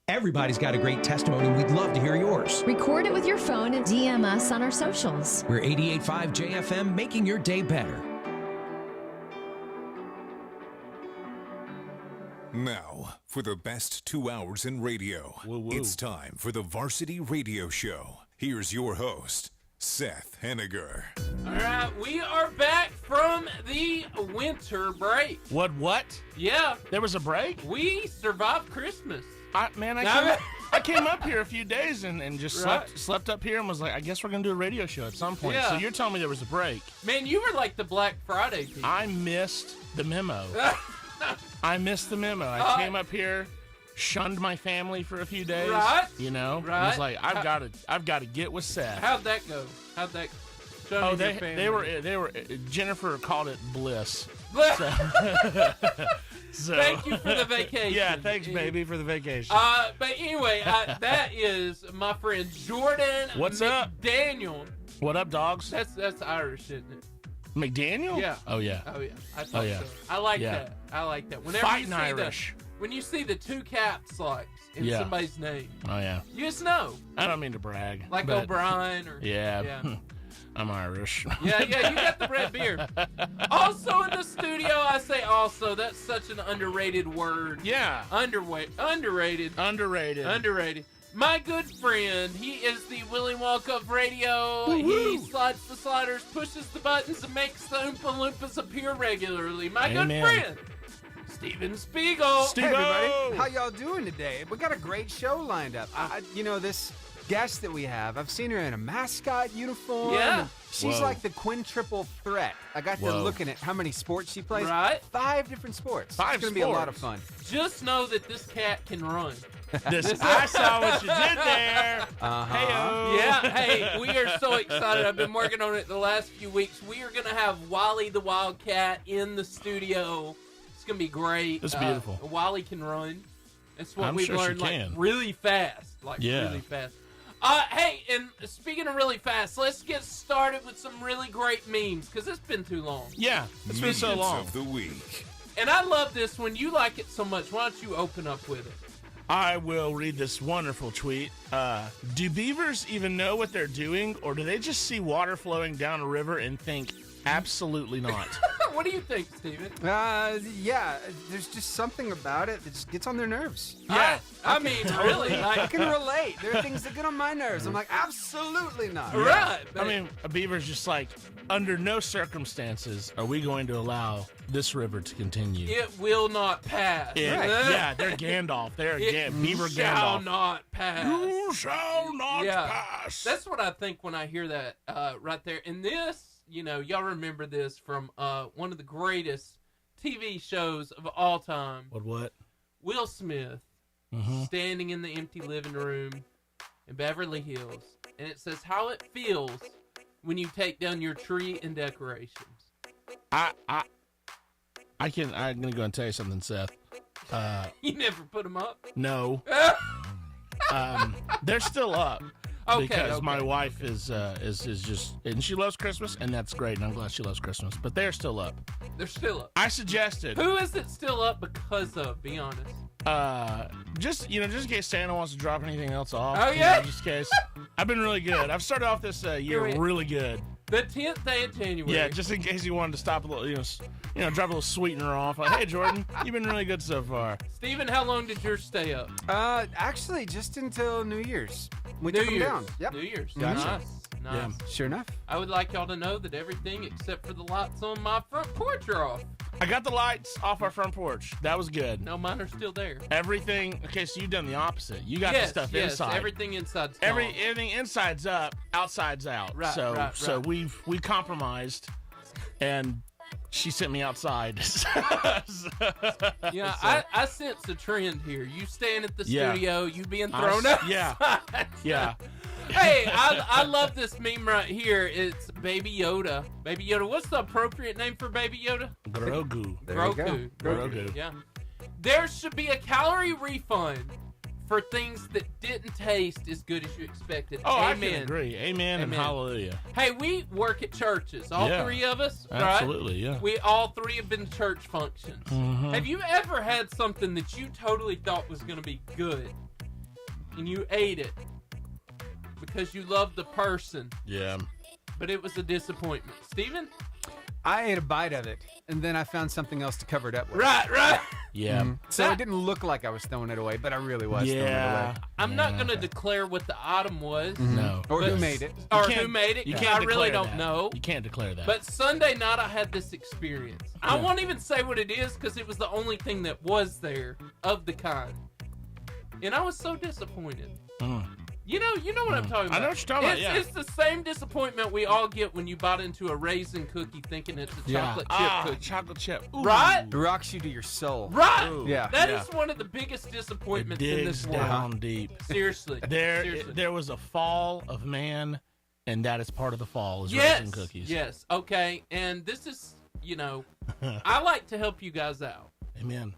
Everybody's got a great testimony. We'd love to hear yours. Record it with your phone and DM us on our socials. We're 88.5 JFM, making your day better. Now, for the best 2 hours in radio, it's time for the Varsity Radio Show. Here's your host, Seth Henniger. All right, we are back from the winter break. What? Yeah. There was a break? We survived Christmas. I came up here a few days and just slept up here and was like, I guess we're going to do a radio show at some point. Yeah. So you're telling me there was a break. Man, you were like the Black Friday people. I missed the memo. I came up here, shunned my family for a few days. Right. You know? Right. It was like, I've got to get with Seth. How'd that go? They were Jennifer called it bliss. So, thank you for the vacation. Yeah, thanks, baby, for the vacation. But anyway, that is my friend Jordan. What's up, Daniel? What up, dogs? That's Irish, isn't it? McDaniel? Yeah. Oh yeah. I thought so. I like that. Whenever Fighting Irish. When you see the two caps locks in somebody's name. Oh yeah. You just know. I don't mean to brag. Like O'Brien or yeah. I'm Irish. Yeah, you got the red beard. Also in the studio, I say also. That's such an underrated word. Yeah. Underrated. My good friend, he is the Willie Walk of Radio. Woo-hoo. He slides the sliders, pushes the buttons, and makes the Oompa Loompas appear regularly. My good friend, Steven Spiegel. Hey, everybody. How y'all doing today? We got a great show lined up. This guest that we have, I've seen her in a mascot uniform. Yeah. She's like the quintriple threat. I got to looking at how many sports she plays. Right. 5 different sports. It's going to be a lot of fun. Just know that this cat can run. I saw what you did there. Hey-o. Yeah, hey, we are so excited. I've been working on it the last few weeks. We are going to have Wally the Wildcat in the studio. It's going to be great. It's beautiful. Wally can run. That's what I'm we've sure learned, really fast. Really fast. Hey, and speaking of really fast, let's get started with some really great memes, because it's been too long. Yeah, it's been so long. Of the week. And I love this one. You like it so much. Why don't you open up with it? I will read this wonderful tweet. Do beavers even know what they're doing, or do they just see water flowing down a river and think, absolutely not? What do you think, Steven? There's just something about it that just gets on their nerves. Yeah. I mean, really. I can relate. There are things that get on my nerves. I'm like, absolutely not. Yeah. Right. I mean, a beaver's just like, under no circumstances are we going to allow this river to continue. It will not pass. Yeah, they're Gandalf. They're Beaver Gandalf. Shall not pass. You shall not pass. That's what I think when I hear that right there. And this, y'all remember this from one of the greatest TV shows of all time. What? Will Smith standing in the empty living room in Beverly Hills. And it says how it feels when you take down your tree and decorations. I'm gonna go and tell you something, Seth. You never put them up? No. They're still up. Because my wife is just, and she loves Christmas, and that's great, and I'm glad she loves Christmas. But they're still up. They're still up. I suggested. Who is it still up because of? Be honest. Just in case Santa wants to drop anything else off. Oh yeah. Just in case. I've been really good. I've started off this year really good. The 10th day of January. Yeah, just in case you wanted to stop a little, drop a little sweetener off. Like, hey, Jordan, you've been really good so far. Steven, how long did yours stay up? Actually, just until New Year's. We New took them Year's. down. Yep. New Year's. Gotcha. Nice. Yeah. Sure enough. I would like y'all to know that everything except for the lights on my front porch are off. I got the lights off our front porch. That was good. No, mine are still there. Everything. Okay, so you've done the opposite. You got the stuff inside. Everything inside's gone. Everything inside's up, outside's out. Right. So we compromised, and she sent me outside. I sense a trend here. You staying at the studio, you being thrown out. Yeah. Hey, I love this meme right here. It's Baby Yoda. Baby Yoda. What's the appropriate name for Baby Yoda? Grogu. Grogu. Yeah. There should be a calorie refund for things that didn't taste as good as you expected. Oh, Amen. I can agree. Amen and hallelujah. Hey, we work at churches. All three of us, right? Absolutely, yeah. We all three have been to church functions. Mm-hmm. Have you ever had something that you totally thought was going to be good, and you ate it because you loved the person. Yeah. But it was a disappointment. Steven? I ate a bite of it, and then I found something else to cover it up with. Right. Yeah. So it didn't look like I was throwing it away, but I really was throwing it away. I'm not going to declare what the item was. No. Or who made it. Or who made it. You 'Cause can't I really declare don't that. know. You can't declare that. But Sunday night, I had this experience. I won't even say what it is because it was the only thing that was there of the kind. And I was so disappointed. You know what I'm talking about. I know what you're talking about, yeah. It's the same disappointment we all get when you bite into a raisin cookie thinking it's a chocolate chip cookie. Chocolate chip. Ooh. Right? It rocks you to your soul. Right. Ooh. Yeah. That is one of the biggest disappointments in this world. Down deep. Seriously. Seriously. There was a fall of man, and that is part of the fall is Yes. raisin cookies. Yes. Okay. And this is, I like to help you guys out. Amen.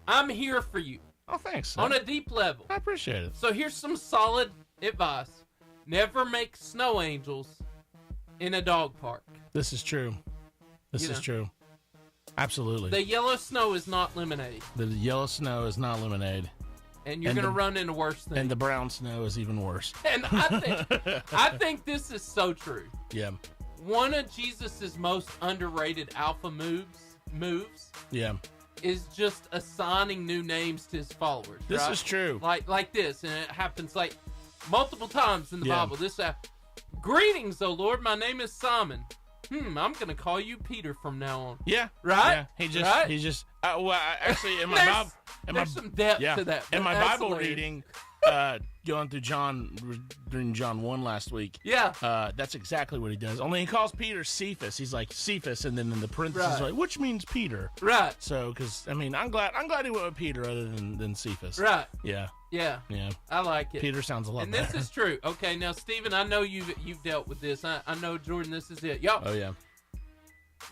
I'm here for you Oh, thanks. on a deep level. I appreciate it. So here's some solid advice. Never make snow angels in a dog park. This is true. This is true. Absolutely. The yellow snow is not lemonade. The yellow snow is not lemonade. And you're And going to the- run into worse things. And the brown snow is even worse. And I think this is so true. Yeah. One of Jesus's most underrated alpha moves Yeah. is just assigning new names to his followers. This right? is true. Like this, and it happens like multiple times in the Yeah. Bible. Greetings, O Lord, my name is Simon. I'm gonna call you Peter from now on. Yeah. Right? Yeah. He just actually in my Bible, There's some depth to that. In my That's Bible hilarious. reading, going through during John 1 last week. Yeah. That's exactly what he does. Only he calls Peter Cephas. He's like Cephas, and then in the parentheses, Right. like, which means Peter. Right. So, because I'm glad he went with Peter other than Cephas. Right. Yeah. Yeah. Yeah. I like it. Peter sounds a lot And better. this is true. Okay, now Stephen, I know you've dealt with this. I know Jordan, this is it. Y'all, Oh yeah.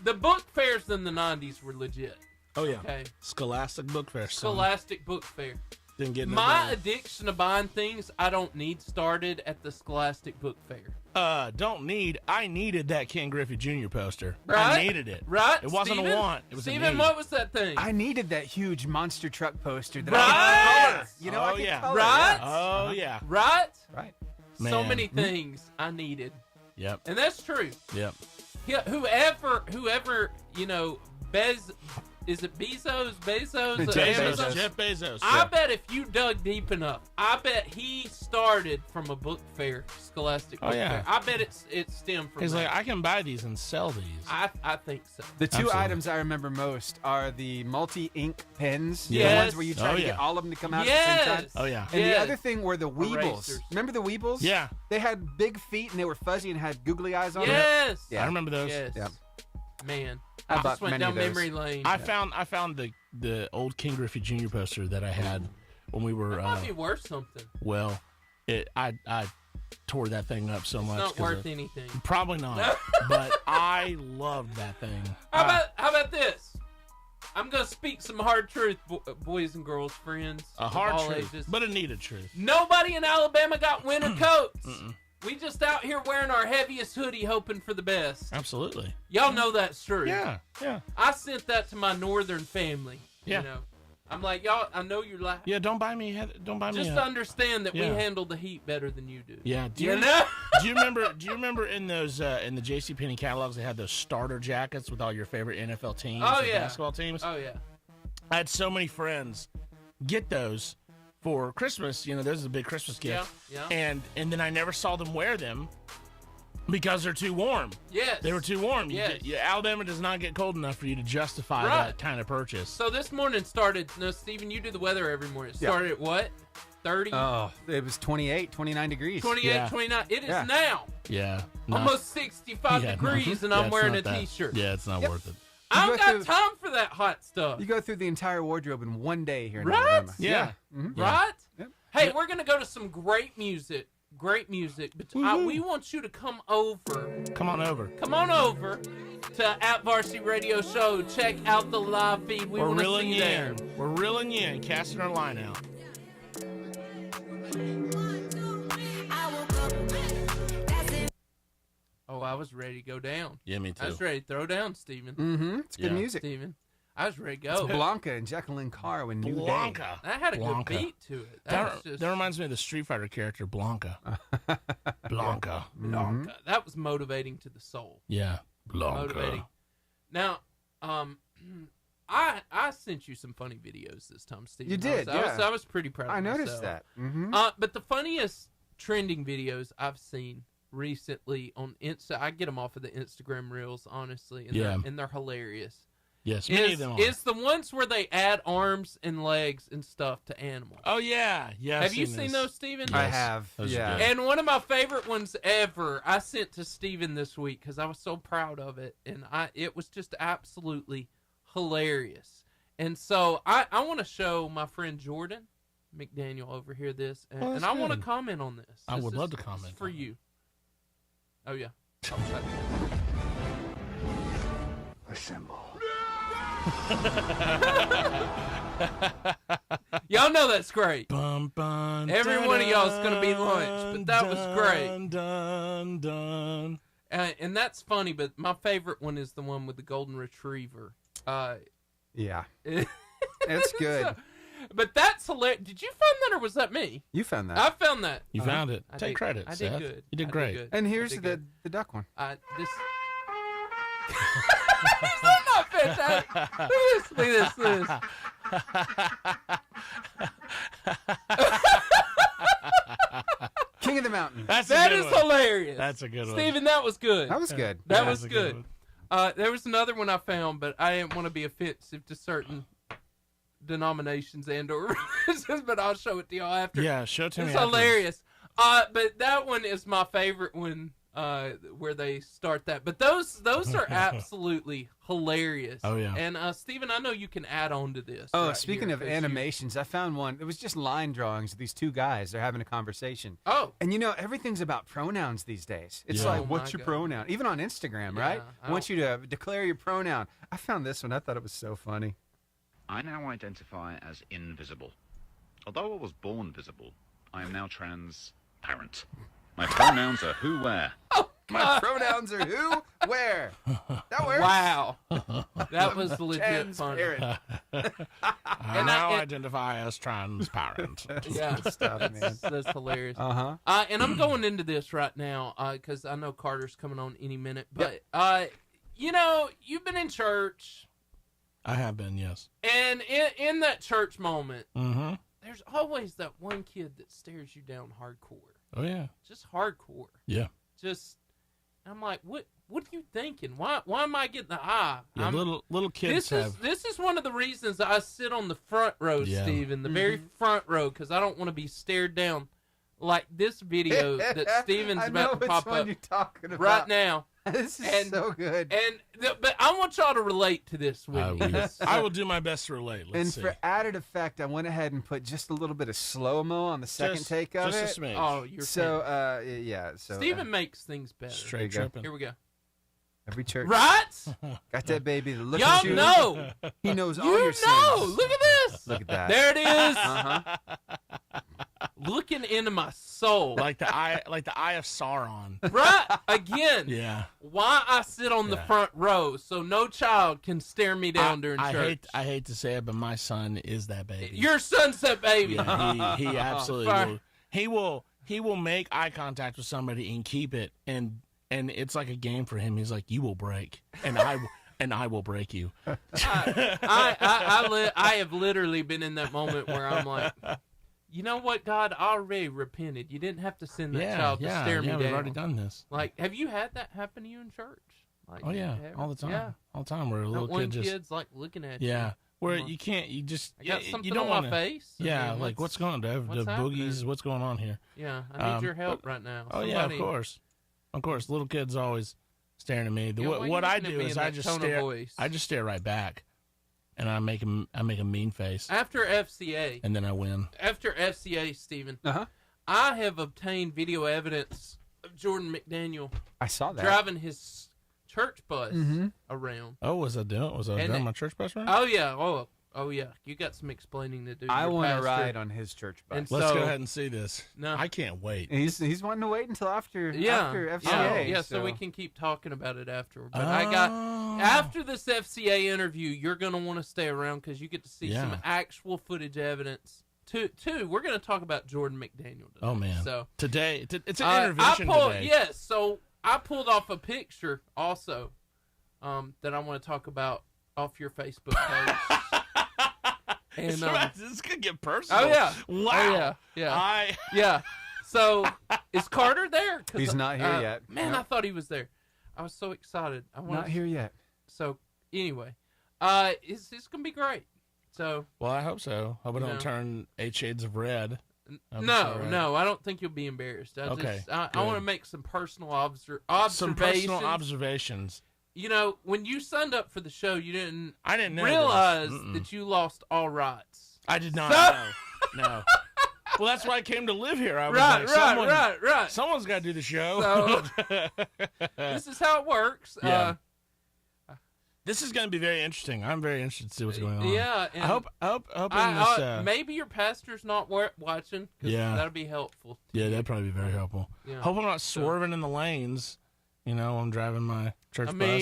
the book fairs in the 90s were legit. Oh yeah. Okay. Scholastic Book Fair. son. Scholastic Book Fair. Didn't get no My better. addiction to buying things I don't need started at the Scholastic Book Fair. I needed that Ken Griffey Jr. poster. Right? I needed it. Right? It wasn't Steven? a want. It was a Steven, need. what was that thing? I needed that huge monster truck poster that Right? I could color. You know, Oh, I could yeah. color. Right? Oh yeah. Right? Right. So Man. many things I needed. Yep. And that's true. Yep. Yeah, whoever, is it Bezos? Amazon? Jeff Bezos. I bet if you dug deep enough, I bet he started from a book fair, Scholastic Book yeah. Fair. I bet it stemmed from He's that. like, I can buy these and sell these. I think so. The two Absolutely. items I remember most are the multi-ink pens. The Yes. ones where you try Oh, to yeah. get all of them to come out at the same time. Yes. Oh yeah. And Yes. the other thing were the Weebles. Erasers. Remember the Weebles? Yeah. They had big feet and they were fuzzy and had googly eyes on them. Yes. Yeah. I remember those. Yes. Yeah. Man, I I bought just went many down of those. memory lane. I found the old King Griffey Jr. poster that I had when we were That might be worth something. I tore that thing up so much. It's not 'cause worth anything. Probably not. But I loved that thing. How about this? I'm gonna speak some hard truth, boys and girls, friends. A of hard all truth, ages. but a needed truth. Nobody in Alabama got winter coats. We just out here wearing our heaviest hoodie, hoping for the best. Absolutely. Y'all know that's true. Yeah. Yeah. I sent that to my northern family. Yeah. You know, I'm like, y'all. I know you're like, Yeah. Don't buy me. just understand that Yeah. we handle the heat better than you do. Yeah. Do You you, know? do you remember in those in the JCPenney catalogs they had those starter jackets with all your favorite NFL teams Oh, and yeah. basketball teams? Oh yeah. I had so many friends get those for Christmas. You know, those are a big Christmas gift. Yeah. And then I never saw them wear them because they're too warm. Yes. They were too warm. Yes. Alabama does not get cold enough for you to justify Right. that kind of purchase. So this morning started. No, Steven, you do the weather every morning. It Yeah. started at what? 30, Oh, it was 28, 29 degrees. 28, Yeah. 29. It is Yeah. now Yeah. almost 65 Yeah, no. degrees, and Yeah, I'm it's wearing not a that. t-shirt. Yeah, it's not Yep. worth it. I You don't go got through- time for that hot stuff. You go through the entire wardrobe in one day here in Right? Alabama. Yeah. Right? Yep. Hey, we're gonna go to some great music. Great music. But we want you to come over. Come on over. Come on over to at Varsity Radio Show. Check out the live feed. We We're want to reeling see you you there. in. We're reeling you in, casting our line out. Oh, I was ready to go down. Yeah, me I too. was ready to throw down, Steven. Mm-hmm. It's good Yeah. music. Steven. I was ready to go. Blanca and Jacqueline Carr when New Day. Blanca. That had a Blanca. good beat to it. That reminds me of the Street Fighter character Blanca. Blanca. Blanca. That was motivating to the soul. Yeah. Blanca. Motivating. Now, I sent you some funny videos this time, Steve. You did, yeah. I was pretty proud of I myself. noticed that. Mm-hmm. But the funniest trending videos I've seen recently on Insta, I get them off of the Instagram Reels, honestly, and they're hilarious. Yes, many of them are. It's the ones where they add arms and legs and stuff to animals. Oh, yeah. Yeah. Have you seen those, Steven? I have. Yeah. And one of my favorite ones ever, I sent to Steven this week because I was so proud of it, and it was just absolutely hilarious. And so I want to show my friend Jordan McDaniel over here this, and I want to comment on this. I would love to comment. This is for you. Oh, yeah. Assemble. Y'all know that's great. Bum, bum, Every one of y'all is going to be lunch, but that was great. Dun, dun. And that's funny, but my favorite one is the one with the golden retriever. Yeah. It's good. But that's hilarious. Did you find that, or was that me? You found that. I found that. You found it. I Take did- credit, I did Seth. good. You did I great. good. And I here's did the good. duck one. This. Is that not fantastic? Look at this. King of the Mountain. That is hilarious. That's a good one. Steven, that was good. That was good. That Yeah, was that's a good good. There was another one I found, but I didn't want to be offensive to certain denominations and or religions, but I'll show it to y'all after. Yeah, show it to me. It's afterwards. hilarious. But that one is my favorite one, where they start that. But those are absolutely hilarious. Oh, yeah. And Steven, I know you can add on to this. Oh, right speaking here, of 'cause you- animations, I found one. It was just line drawings of these two guys. They're having a conversation. Oh. And everything's about pronouns these days. It's Yeah. like, Oh, what's my your God. pronoun? Even on Instagram, Yeah, right? I I want you to declare your pronoun. I found this one. I thought it was so funny. I now identify as invisible. Although I was born visible, I am now transparent. My pronouns are who, where. My pronouns are who, where. That works. Wow. That was legit funny. Transparent. I now identify as transparent. Yeah, stuff, man. that's hilarious. Uh-huh. And I'm going into this right now because I know Carter's coming on any minute. But you've been in church, I have been, yes. and in that church moment, Mm-hmm. there's always that one kid that stares you down hardcore, Oh, yeah. just hardcore. Yeah. I'm like, what are you thinking? Why am I getting the eye? Yeah, little kids have... This is one of the reasons I sit on the front row, Yeah. Steven, the very front row, because I don't want to be stared down like this video that Steven's about to pop up you're talking about. right now. This is And- so good. But I want y'all to relate to this with I me. will, I will do my best to relate. Let's And see. for added effect, I went ahead and put just a little bit of slow-mo on the second take of just it. a smidge. Oh, you're So, fantastic. yeah. So, Steven makes things better. Straight There you go. tripping. Here we go. every church Right? got that baby to look Y'all at you. know. He knows all You your know. sins. Look at this. Look at that. There it is. Uh-huh. Looking into my soul. Like the eye of Sauron. Right? Again. Yeah. Why I sit on the Yeah. front row so no child can stare me down during church. I hate to say it, but my son is that baby. Your sunset baby. Yeah, he absolutely Fire. will. He will make eye contact with somebody and keep it, and it's like a game for him. He's like, "You will break, and I will break you." I have literally been in that moment where I'm like, you know what, God, I already repented. You didn't have to send that child to stare me we've down. already done this. Like, have you had that happen to you in church? Like, Oh yeah, have- all the time, Yeah. all the time. Where a That little one kid just kid's like looking at you. yeah, where I'm like, you can't, you just I got you something don't on wanna, my face. I Yeah, mean, like what's going on? Do I have what's the happening? boogies? What's going on here? Yeah, I need your help but- right now. Oh yeah, of Somebody- course. Little kids always staring at me. Yeah, why you What I looking at do me is in I that just tone of stare. voice? I just stare right back, and I make a mean face, After FCA, and then I win. Stephen, Uh-huh. I have obtained video evidence of Jordan McDaniel I saw that. driving his church bus Mm-hmm. around. Oh, was I doing And my church bus run? Oh yeah, Oh yeah, you got some explaining to do. I Your want to pastor. ride on his church bus. And Let's so- go ahead and see this. No. I can't wait. He's wanting to wait until after FCA. Yeah, so we can keep talking about it afterward. But after this FCA interview, you're going to want to stay around because you get to see some actual footage evidence. Two, we're going to talk about Jordan McDaniel today. Oh, man. So today, it's an intervention today. Yes, so I pulled off a picture also that I want to talk about off your Facebook page. And, this could get personal. Oh, yeah. Wow. Oh, yeah. Yeah. So, is Carter there? He's not here yet. Man, Nope. I thought he was there. I was so excited. Not here yet. So, anyway, it's going to be great. So, Well, I hope so. Hope I don't turn 8 shades of red. no, I don't think you'll be embarrassed. I want to make some personal observations. Some personal observations. You know, when you signed up for the show, I didn't know realize this. that you lost all rights. I did not know. No. Well, that's why I came to live here. I was right. Someone's got to do the show. So, this is how it works. Yeah. This is going to be very interesting. I'm very interested to see what's going on. Yeah. And I hope maybe your pastor's not watching. Yeah. That'll be helpful. Yeah, that'd probably be very helpful. Yeah. Hope I'm not swerving in the lanes. You know, I'm driving my church bus.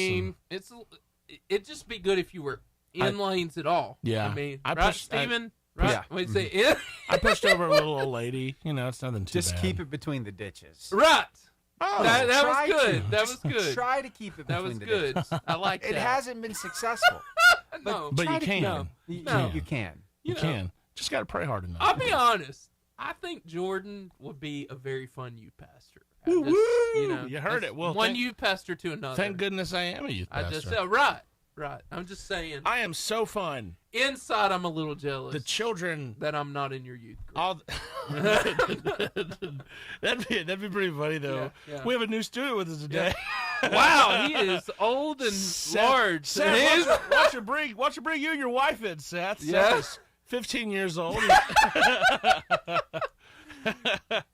It'd just be good if you were in lanes at all. Yeah. I mean, I right, pushed- Steven? I- Right? yeah. Wait, say in? I pushed over a little old lady. You know, it's nothing too Just bad. keep it between the ditches. Right. Oh, That was try good. to. That was good. Try to keep it That between was the good. ditches. I like that. It hasn't been successful. No. but try you to can. No. You, No. you can. You know, can. Just got to pray hard enough. I'll be honest. I think Jordan would be a very fun youth pastor. Woo-woo! You heard it's it. Well, one youth pastor to another. Thank goodness I am a youth I pastor. just right. I'm just saying. I am so fun. Inside, I'm a little jealous. The children. that I'm not in your youth group. All that'd be pretty funny though. Yeah. We have a new student with us today. Wow, he is old and large. Seth, watch her bring you and your wife in, Seth. Yeah. Seth is 15 years old.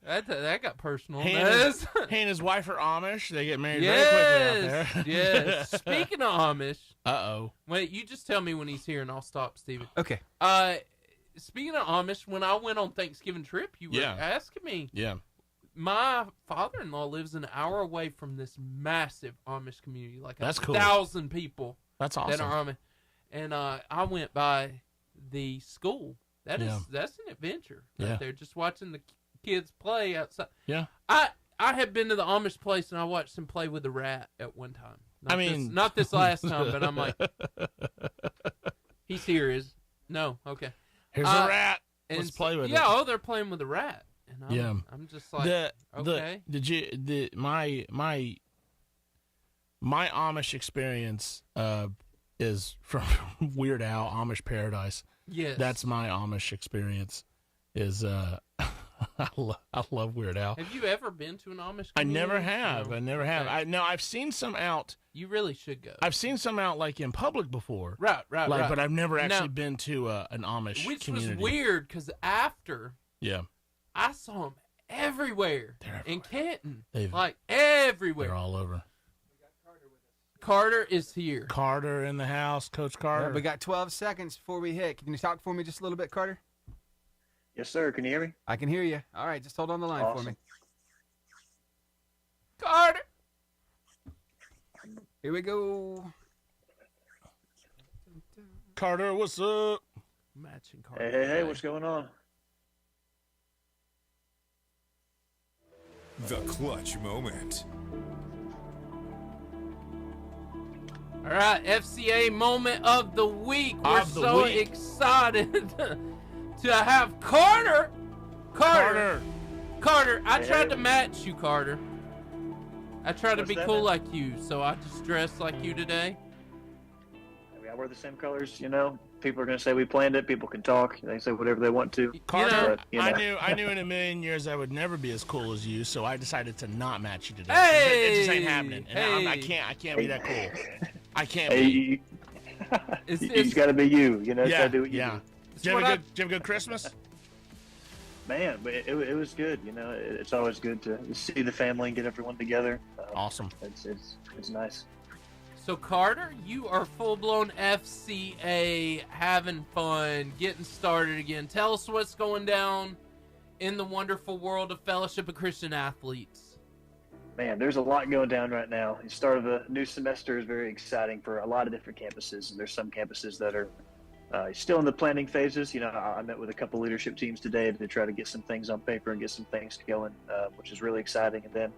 That got personal. He and his wife are Amish. They get married very quickly out there. Yes. Speaking of Amish, wait, you just tell me when he's here and I'll stop, Steven. Okay. Speaking of Amish, when I went on Thanksgiving trip, you were asking me. Yeah. My father-in-law lives an hour away from this massive Amish community, like That's cool. 1,000 people. That's awesome. That are Amish. And I went by the school. That's an adventure. Right there, just watching the kids play outside. Yeah. I have been to the Amish place and I watched them play with a rat at one time. Not this last time, but I'm like, he's here. No, okay. Here's a rat. Let's play with it. Yeah, they're playing with a rat. And I'm just like, okay. My Amish experience is from Weird Al, Amish Paradise. Yes. That's my Amish experience. Is I love Weird Al. Have you ever been to an Amish community? I never have. No. I never have. Okay. I've seen some out. You really should go. I've seen some out like in public before. Right. But I've never actually been to an Amish community. Which was weird because after Yeah. I saw them everywhere. In Canton. Like They're everywhere. all over. Carter is here. Carter in the house, Coach Carter. We got 12 seconds before we hit. Can you talk for me just a little bit, Carter? Yes, sir. Can you hear me? I can hear you. All right, just hold on the line for me. Carter. Here we go. Carter, what's up? Matching Carter. Hey, what's going on? The clutch moment. All right, FCA moment of the week. We're so excited to have Carter. Carter, I tried to match you, Carter. I tried to be cool like you, so I just dressed like you today. I mean, I wear the same colors, you know. People are going to say we planned it. People can talk. They say whatever they want to. Carter, but, I knew in a million years I would never be as cool as you, so I decided to not match you today. Hey! It just ain't happening. And I can't be that cool. I can't be. It's got to be you. You know, yeah, do what you do. Did you have a good Christmas? Man, but it was good. You know, it's always good to see the family and get everyone together. Awesome. It's nice. So, Carter, you are full-blown FCA, having fun, getting started again. Tell us what's going down in the wonderful world of Fellowship of Christian Athletes. Man, there's a lot going down right now. The start of the new semester is very exciting for a lot of different campuses. And there's some campuses that are still in the planning phases. You know, I met with a couple leadership teams today to try to get some things on paper and get some things going, which is really exciting. And then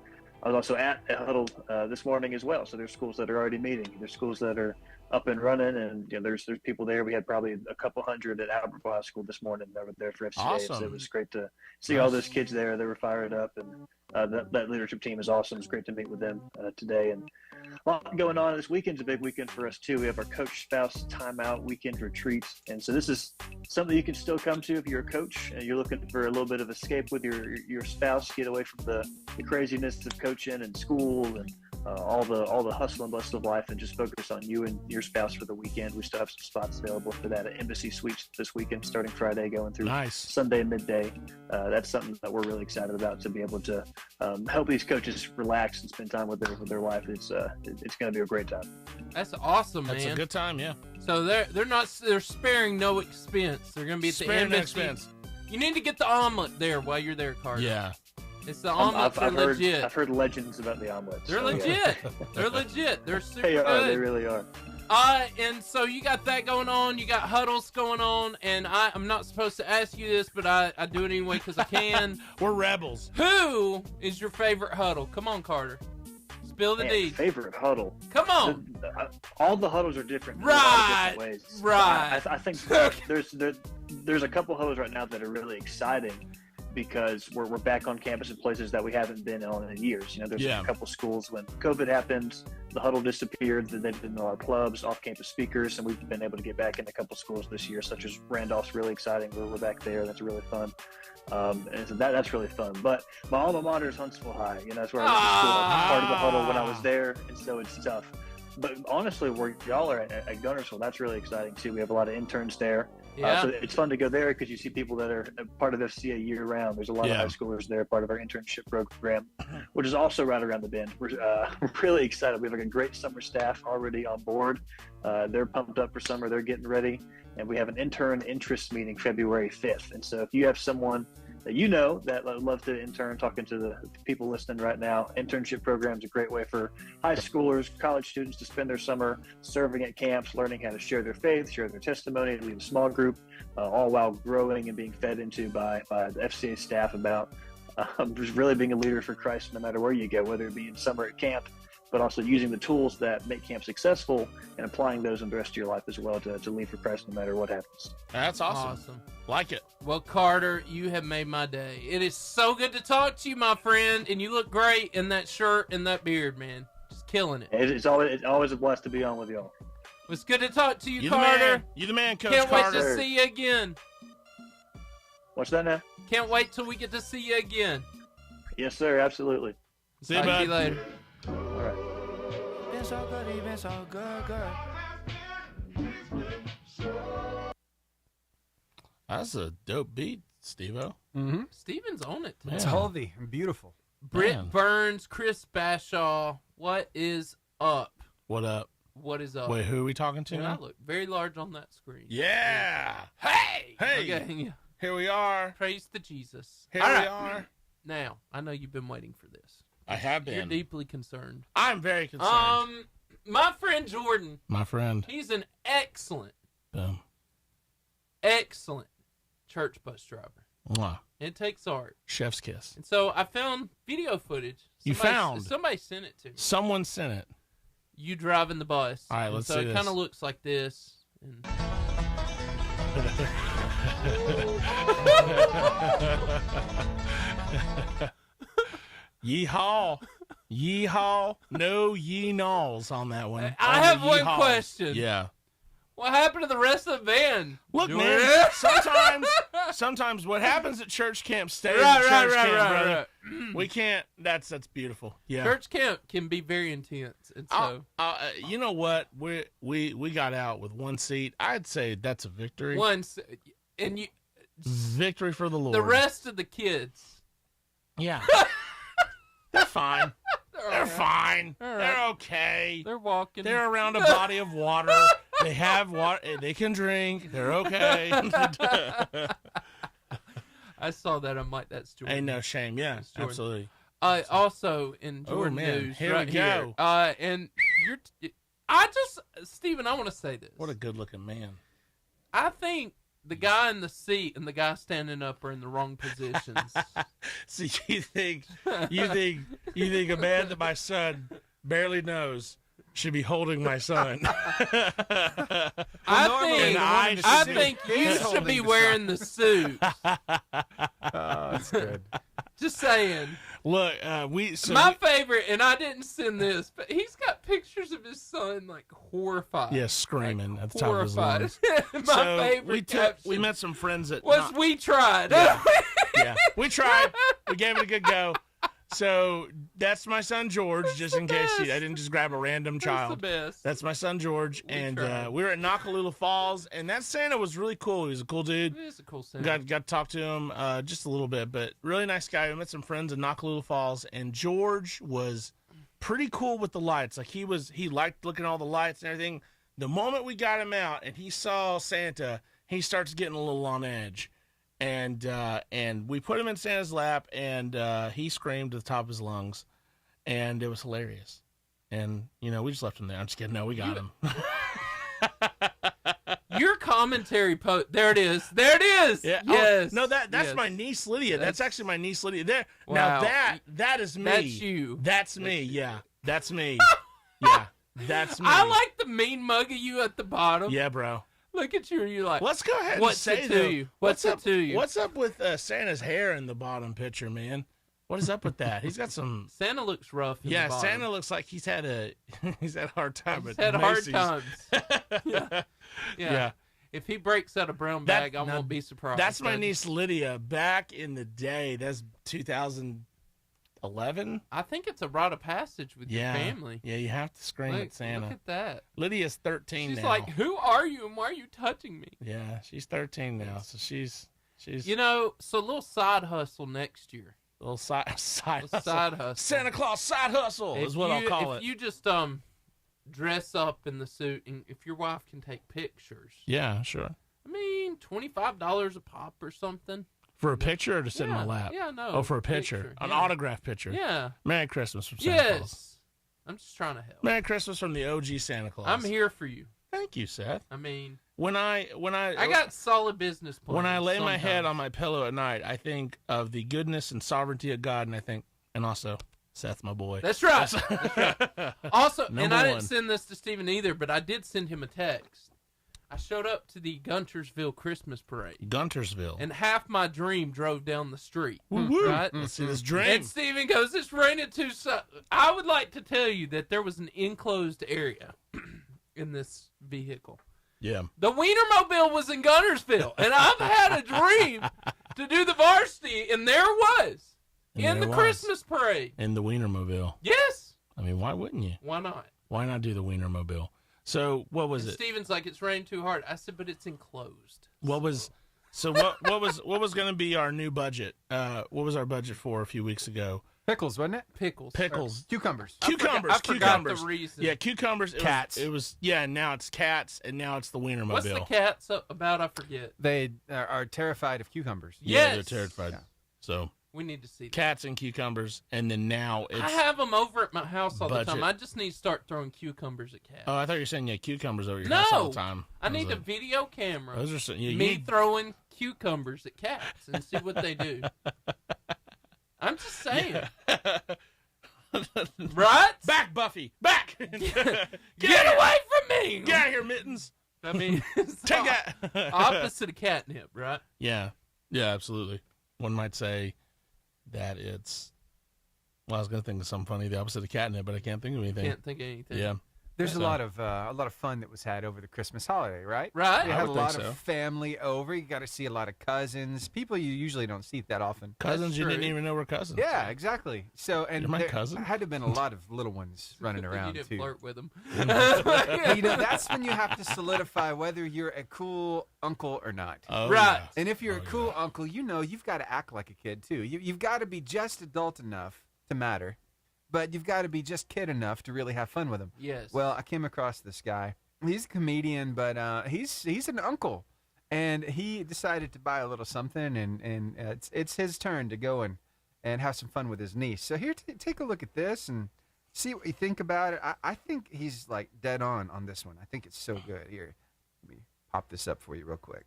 I was also at a huddle this morning as well. So there's schools that are already meeting. There's schools that are up and running, and you know, there's people there. We had probably a couple hundred at Albertville High School this morning that were there for FCA. Awesome. So it was great to see all those kids there. They were fired up, and that leadership team is awesome. It's great to meet with them today. And a lot going on. This weekend's a big weekend for us too. We have our coach spouse timeout weekend retreat, and so this is something you can still come to if you're a coach and you're looking for a little bit of escape with your spouse, get away from the craziness of coaching and school and all the hustle and bustle of life, and just focus on you and your spouse for the weekend. We still have some spots available for that at Embassy Suites this weekend, starting Friday, going through Sunday midday. That's something that we're really excited about, to be able to help these coaches relax and spend time with their wife. It's going to be a great time. That's awesome, man. That's a good time, yeah. So they're sparing no expense. They're going to be at the Embassy. No expense. You need to get the omelet there while you're there, Carter. Yeah. It's the omelets are legit. I've heard legends about the omelets. They're legit. Yeah. They're legit. They're super they are, good. They really are. And so you got that going on. You got huddles going on. And I'm not supposed to ask you this, but I do it anyway because I can. We're rebels. Who is your favorite huddle? Come on, Carter. Spill the deed. Favorite huddle. Come on. All the huddles are different. In right. Different ways. Right. I think there's a couple huddles right now that are really exciting, because we're back on campus in places that we haven't been on in years. You know, there's a couple schools when COVID happened, the huddle disappeared, they didn't know our clubs, off-campus speakers, and we've been able to get back in a couple schools this year, such as Randolph's really exciting. We're back there. That's really fun. And so that's really fun. But my alma mater is Huntsville High. You know, that's where I went to school. I was part of the huddle when I was there, and so it's tough. But honestly, where y'all are at Guntersville, that's really exciting too. We have a lot of interns there. Yeah. So it's fun to go there because you see people that are part of FCA year-round. There's a lot of high schoolers there, part of our internship program, which is also right around the bend. We're really excited. We have a great summer staff already on board. They're pumped up for summer. They're getting ready. And we have an intern interest meeting February 5th. And so if you have someone that you know that would love to intern, talking to the people listening right now, internship program is a great way for high schoolers, college students to spend their summer serving at camps, learning how to share their faith, share their testimony, lead a small group, all while growing and being fed into by the FCA staff about just really being a leader for Christ no matter where you go, whether it be in summer at camp, but also using the tools that make camp successful and applying those in the rest of your life as well to lead for Christ no matter what happens. That's awesome. Like it. Well, Carter, you have made my day. It is so good to talk to you, my friend, and you look great in that shirt and that beard, man. Just killing it. It's always a blast to be on with y'all. It's good to talk to you, Carter. You the man, Coach Can't Carter. wait to see you again. What's that now? Can't wait till we get to see you again. Yes, sir. Absolutely. See you, bud. Talk to you later. All right. Been so good, he been so good, girl. That's a dope beat, Steve-O. Mm-hmm. Steven's on it today. It's healthy and beautiful. Britt Burns, Chris Bashaw, what is up? What up? What is up? Wait, who are we talking to And now? I look very large on that screen. Yeah. Hey! Hey! Okay. Here we are. Praise to Jesus. Here All we right. are. Now, I know you've been waiting for this. I have been. You're deeply concerned. I'm very concerned. My friend Jordan. My friend. He's an excellent church bus driver. Mwah. It takes art. Chef's kiss. And so I found video footage. Somebody sent it to me. Someone sent it. You driving the bus. All right, let's so see it this. kind of looks like this. And... Yeehaw. Yeehaw. No yee-naws on that one. I Only have one yeehaws. question. Yeah. What happened to the rest of the band? Look, Jordan? man, sometimes what happens at church camp stays at church camp, brother. We can't. That's beautiful. Yeah. Church camp can be very intense, and so you know what? We got out with one seat. I'd say that's a victory. Victory for the Lord. The rest of the kids, yeah, they're fine. they're They're fine. All right. They're okay. They're walking. They're around a body of water. They have water. They can drink. They're okay. I saw that. I'm like, that's Jordan. Ain't no shame. Yeah, absolutely. Also in Jordan news, Here right we go. Here, and Steven, I want to say this. What a good-looking man. I think the guy in the seat and the guy standing up are in the wrong positions. So you think a man that my son barely knows should be holding my son? I think you should be wearing the suit. That's good. Just saying. Look, my favorite, and I didn't send this, but he's got pictures of his son like horrified. Yeah, screaming like, at the top of his lungs. My favorite caption we met some friends at we tried. Yeah, we tried. We gave it a good go. So that's my son George, just in case I didn't just grab a random child. That's my son George, and we were at Nakalula Falls, and that Santa was really cool. He was a cool dude. He is a cool Santa. Got to talk to him just a little bit, but really nice guy. We met some friends in Nakalula Falls, and George was pretty cool with the lights. Like he liked looking at all the lights and everything. The moment we got him out and he saw Santa, he starts getting a little on edge. And we put him in Santa's lap, and he screamed at the top of his lungs, and it was hilarious. And we just left him there. I'm just kidding. No, we got him. Your commentary there it is. There it is. Yeah. Yes. Oh, no, that's my niece Lydia. That's actually my niece Lydia. There. Wow. Now that is me. That's you. That's me. Yeah. That's me. Yeah. That's me. I like the mean mug of you at the bottom. Yeah, bro. Look at you, and you're like, let's go ahead what's and say it to you? What's it to you? What's up with Santa's hair in the bottom picture, man? What is up with that? He's got some. Santa looks rough. In the bottom. Santa looks like he's had a hard time. He's had hard times. Yeah. If he breaks out a brown bag, I won't be surprised. That's my niece Lydia. Back in the day, that's 2011. I think it's a rite of passage with your family. Yeah, you have to scream at Santa. Look at that. Lydia's 13 now. She's like, "Who are you, and why are you touching me?" Yeah, she's 13 now, so she's. So a little side hustle next year. A little side hustle. Hustle. Santa Claus side hustle is what I'll call it. If you just dress up in the suit, and if your wife can take pictures. Yeah, sure. I mean, $25 a pop or something. For a picture or to sit in my lap? Yeah, no. Oh, for a picture. An autographed picture. Yeah. Merry Christmas from Santa Claus. I'm just trying to help. Merry Christmas from the OG Santa Claus. I'm here for you. Thank you, Seth. I mean, I got solid business plans. When I lay my head on my pillow at night, I think of the goodness and sovereignty of God, and also Seth, my boy. That's right. That's right. Also, and I didn't one. send this to Steven either, but I did send him a text. I showed up to the Guntersville Christmas parade. Guntersville. And half my dream drove down the street. Woo-woo. Right? Let's see this dream. And Steven goes, "It's raining too." I would like to tell you that there was an enclosed area in this vehicle. Yeah. The Wienermobile was in Guntersville, and I've had a dream to do the varsity, and there it was. In the Christmas parade. In the Wienermobile. Yes. I mean, why wouldn't you? Why not? Why not do the Wienermobile? So what was and it? Steven's like, "It's raining too hard." I said, "But it's enclosed." What was going to be our new budget? What was our budget for a few weeks ago? Pickles, wasn't it? Pickles. Cucumbers. I forgot the reason. Yeah, cucumbers. Cats. Now it's cats, and now it's the Wienermobile. What's the cats about? I forget. They are terrified of cucumbers. Yeah, Yes. they're terrified. Yeah. So we need to see that. Cats and cucumbers, and then now it's. I have them over at my house all budget. the time. I just need to start throwing cucumbers at cats. Oh, I thought you were saying you had cucumbers over your house all the time. I need a video camera. Those are me throwing cucumbers at cats and see what they do. I'm just saying. Right? Back, Buffy! Back! Get away from me! Get out of here, Mittens! I mean, take that! Opposite of catnip, right? Yeah. Yeah, absolutely. One might say that it's. Well, I was going to think of something funny, the opposite of catnip, but I can't think of anything. Can't think of anything. Yeah. There's a lot of fun that was had over the Christmas holiday, right? Right. You I had a would lot think so. of family over. You got to see a lot of cousins, people you usually don't see that often. Cousins you didn't even know were cousins. Yeah, exactly. So, and You're my there cousin? had to have been a lot of little ones running around You didn't too. flirt with them. But, that's when you have to solidify whether you're a cool uncle or not. Oh, Right. yeah. And if you're a cool uncle, you've got to act like a kid too. You've got to be just adult enough to matter, but you've got to be just kid enough to really have fun with them. Yes. Well, I came across this guy. He's a comedian, but he's an uncle, and he decided to buy a little something, and it's his turn to go and have some fun with his niece. So here, take a look at this and see what you think about it. I think he's like dead on this one. I think it's so good. Here, let me pop this up for you real quick.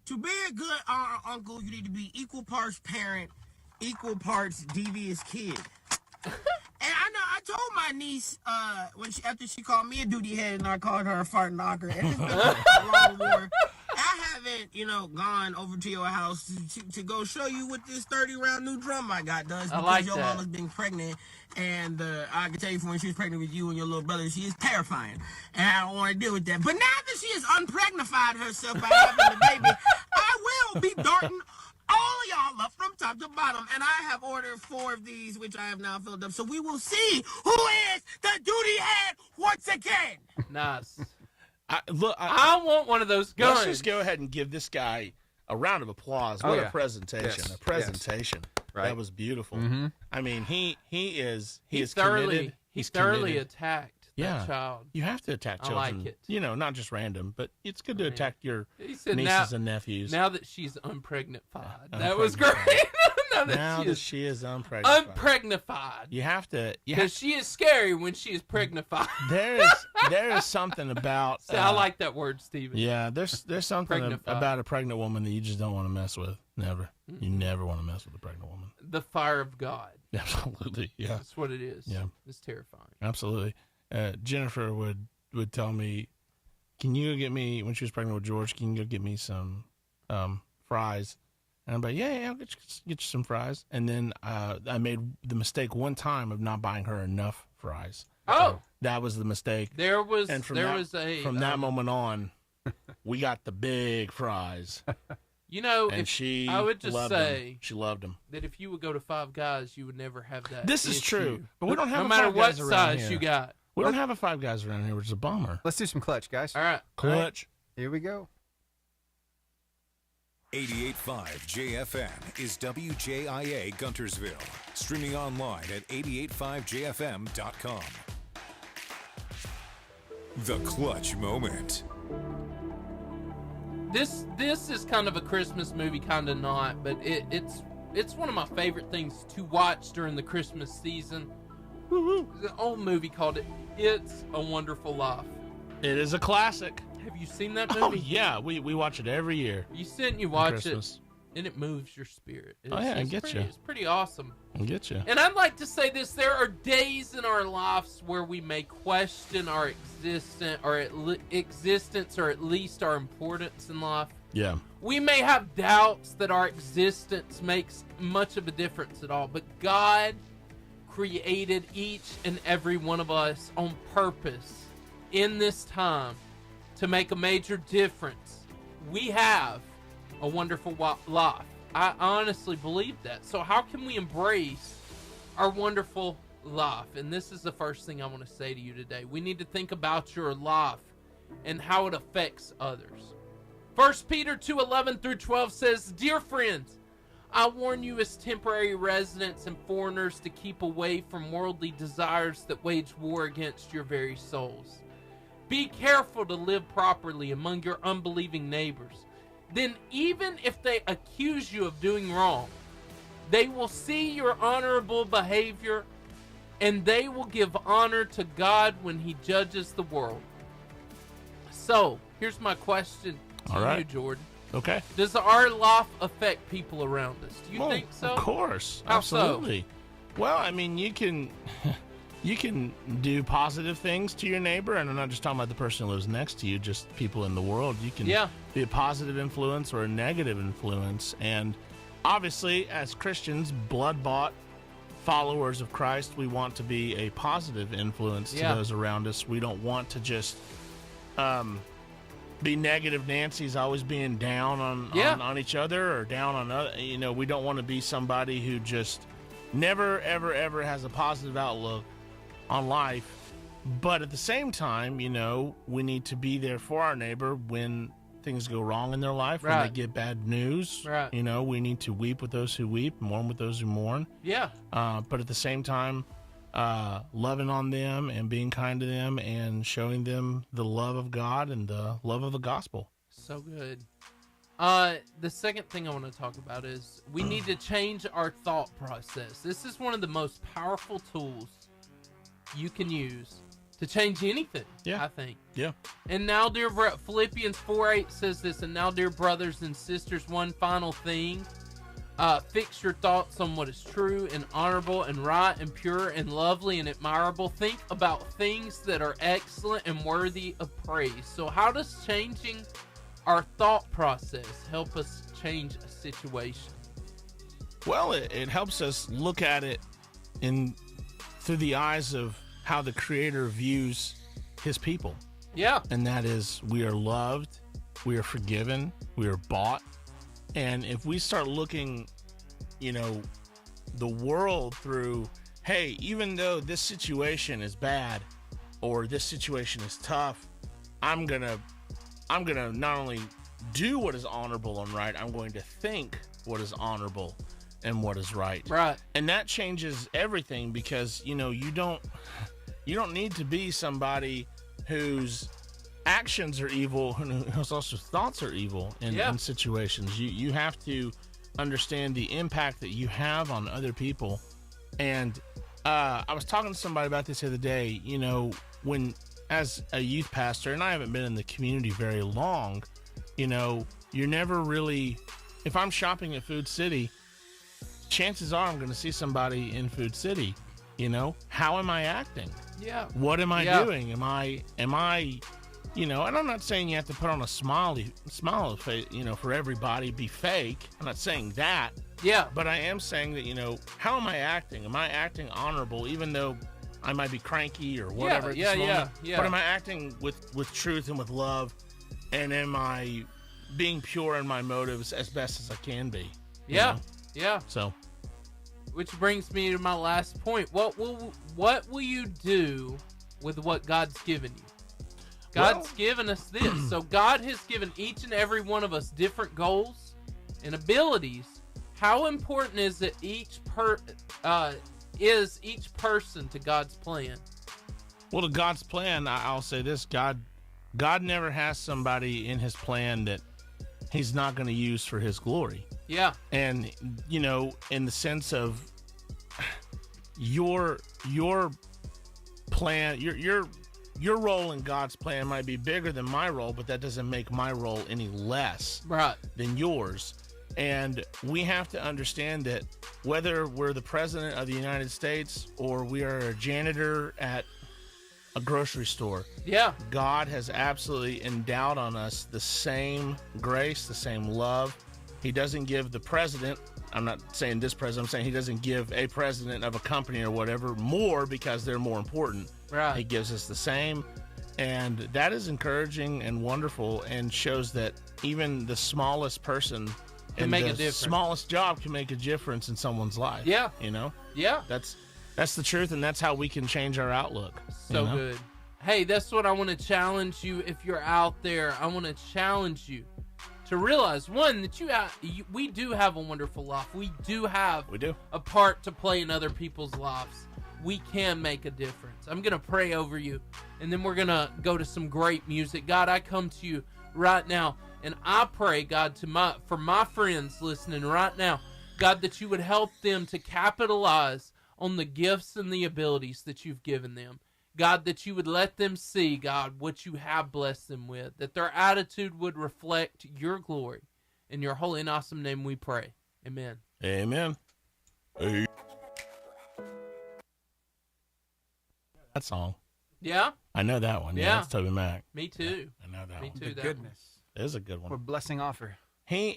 To be a good uncle, you need to be equal parts parent, equal parts devious kid. And I know I told my niece after she called me a duty head and I called her a fart knocker. And it's been a long war. I haven't, gone over to your house to go show you what this 30-round new drum I got does. Because like your that. mama's been pregnant, and I can tell you from when she was pregnant with you and your little brother, she is terrifying. And I don't want to deal with that. But now that she has unpregnified herself by having the baby, I will be darting all of y'all up from top to bottom. And I have ordered 4 of these, which I have now filled up. So we will see who is the duty head once again. Nice. I want one of those guns. Let's just go ahead and give this guy a round of applause. What a presentation! Yes. A presentation. Yes. Right. That was beautiful. Mm-hmm. I mean, he is thoroughly committed. He's thoroughly committed. attacked that child. You have to attack I children. like it. Not just random, but it's good to attack your He said nieces and nephews. Now that she's unpregnified. That was great. now that she is unpregnified. Unpregnified. You have to. Because she is scary when she is pregnified. There is something about. See, I like that word, Steven. Yeah, there's something Pregnified. about a pregnant woman that you just don't want to mess with. Never. Mm-hmm. You never want to mess with a pregnant woman. The fire of God. Absolutely. Yeah. That's what it is. Yeah. It's terrifying. Absolutely. Jennifer would tell me, "Can you go get me when she was pregnant with George? Can you go get me some fries?" And I'm like, "Yeah, I'll get you some fries." And then I made the mistake one time of not buying her enough fries. Oh, that was the mistake. From that moment on, we got the big fries. And I would just say she loved them. that if you would go to Five Guys, you would never have that. This is true, but we don't have no a matter Five what Guys around size here. you got. We don't have a Five Guys around here, which is a bummer. Let's do some clutch, guys. All right, clutch. Here we go. 88.5 JFM is WJIA Guntersville. Streaming online at 885jfm.com. The clutch moment. This is kind of a Christmas movie, kind of not, but it's one of my favorite things to watch during the Christmas season. There's an old movie called It's a Wonderful Life. It is a classic. Have you seen that movie? Oh yeah, we watch it every year. You sit and you watch it, Christmas. and it moves your spirit. I get you. It's pretty awesome. I get you. And I'd like to say this: there are days in our lives where we may question our existence, or at least our importance in life. Yeah. We may have doubts that our existence makes much of a difference at all, but God created each and every one of us on purpose in this time to make a major difference. We have a wonderful life. I honestly believe that. So how can we embrace our wonderful life? And this is the first thing I want to say to you today. We need to think about your life and how it affects others. 1 Peter 2:11 through 12 says, "Dear friends, I warn you as temporary residents and foreigners to keep away from worldly desires that wage war against your very souls. Be careful to live properly among your unbelieving neighbors. Then even if they accuse you of doing wrong, they will see your honorable behavior, and they will give honor to God when he judges the world." So, here's my question to you, Jordan. Okay. Does our life affect people around us? Do you think so? Of course. How Absolutely. Well, I mean, you can do positive things to your neighbor, and I'm not just talking about the person who lives next to you, just people in the world. You can be a positive influence or a negative influence. And obviously, as Christians, blood-bought followers of Christ, we want to be a positive influence to those around us. We don't want to just be negative Nancy's, always being down on each other or down on other. We don't want to be somebody who just never, ever, ever has a positive outlook on life. But at the same time, we need to be there for our neighbor when things go wrong in their life, when they get bad news. Right. You know, we need to weep with those who weep, mourn with those who mourn. Yeah. But at the same time, loving on them and being kind to them and showing them the love of God and the love of the gospel. So good. The second thing I want to talk about is we need to change our thought process. This is one of the most powerful tools you can use to change anything, I think. Yeah. And now, dear Philippians 4:8 says this, and now, dear brothers and sisters, one final thing. Fix your thoughts on what is true and honorable and right and pure and lovely and admirable. Think about things that are excellent and worthy of praise. So how does changing our thought process help us change a situation? Well, it helps us look at it through the eyes of how the Creator views his people. Yeah. And that is, we are loved, we are forgiven, we are bought. And if we start looking, you know, the world through, hey, even though this situation is bad or this situation is tough, I'm gonna not only do what is honorable and right, I'm going to think what is honorable and what is right. Right. And that changes everything, because, you know, you don't need to be somebody whose actions are evil and whose also thoughts are evil in situations. You have to understand the impact that you have on other people. And I was talking to somebody about this the other day. You know, when as a youth pastor, and I haven't been in the community very long, you know, you're never really, if I'm shopping at Food City, chances are I'm going to see somebody in Food City. You know, how am I acting? Yeah. What am I doing? Am I, you know, and I'm not saying you have to put on a smile face, you know, for everybody, be fake. I'm not saying that. Yeah. But I am saying that, you know, how am I acting? Am I acting honorable, even though I might be cranky or whatever at this moment? But am I acting with truth and with love? And am I being pure in my motives as best as I can be? Yeah. Know? Yeah. So, which brings me to my last point. What will you do with what God's given you? God's given us this. So God has given each and every one of us different goals and abilities. How important is it each person to God's plan? Well, to God's plan, I'll say this: God never has somebody in his plan that he's not going to use for his glory. Yeah. And, you know, in the sense of your plan, your role in God's plan might be bigger than my role, but that doesn't make my role any less than yours. And we have to understand that whether we're the president of the United States or we are a janitor at a grocery store, God has absolutely endowed on us the same grace, the same love. He doesn't give the president, I'm not saying this president, I'm saying he doesn't give a president of a company or whatever more because they're more important. Right. He gives us the same. And that is encouraging and wonderful, and shows that even the smallest person can make a the difference. Smallest job can make a difference in someone's life. Yeah. You know? Yeah. That's the truth, and that's how we can change our outlook. So good. Hey, that's what I want to challenge you. If you're out there, I want to challenge you to realize, one, that we do have a wonderful life. We do have a part to play in other people's lives. We can make a difference. I'm going to pray over you, and then we're going to go to some great music. God, I come to you right now, and I pray, God, for my friends listening right now, God, that you would help them to capitalize on the gifts and the abilities that you've given them. God, that you would let them see, God, what you have blessed them with, that their attitude would reflect your glory. In your holy and awesome name we pray. Amen. Amen. Hey. That song. Yeah? I know that one. Yeah, that's Toby Mac. Me too. Yeah, I know that Me one. too. That Goodness. It is a good one. What blessing offer. His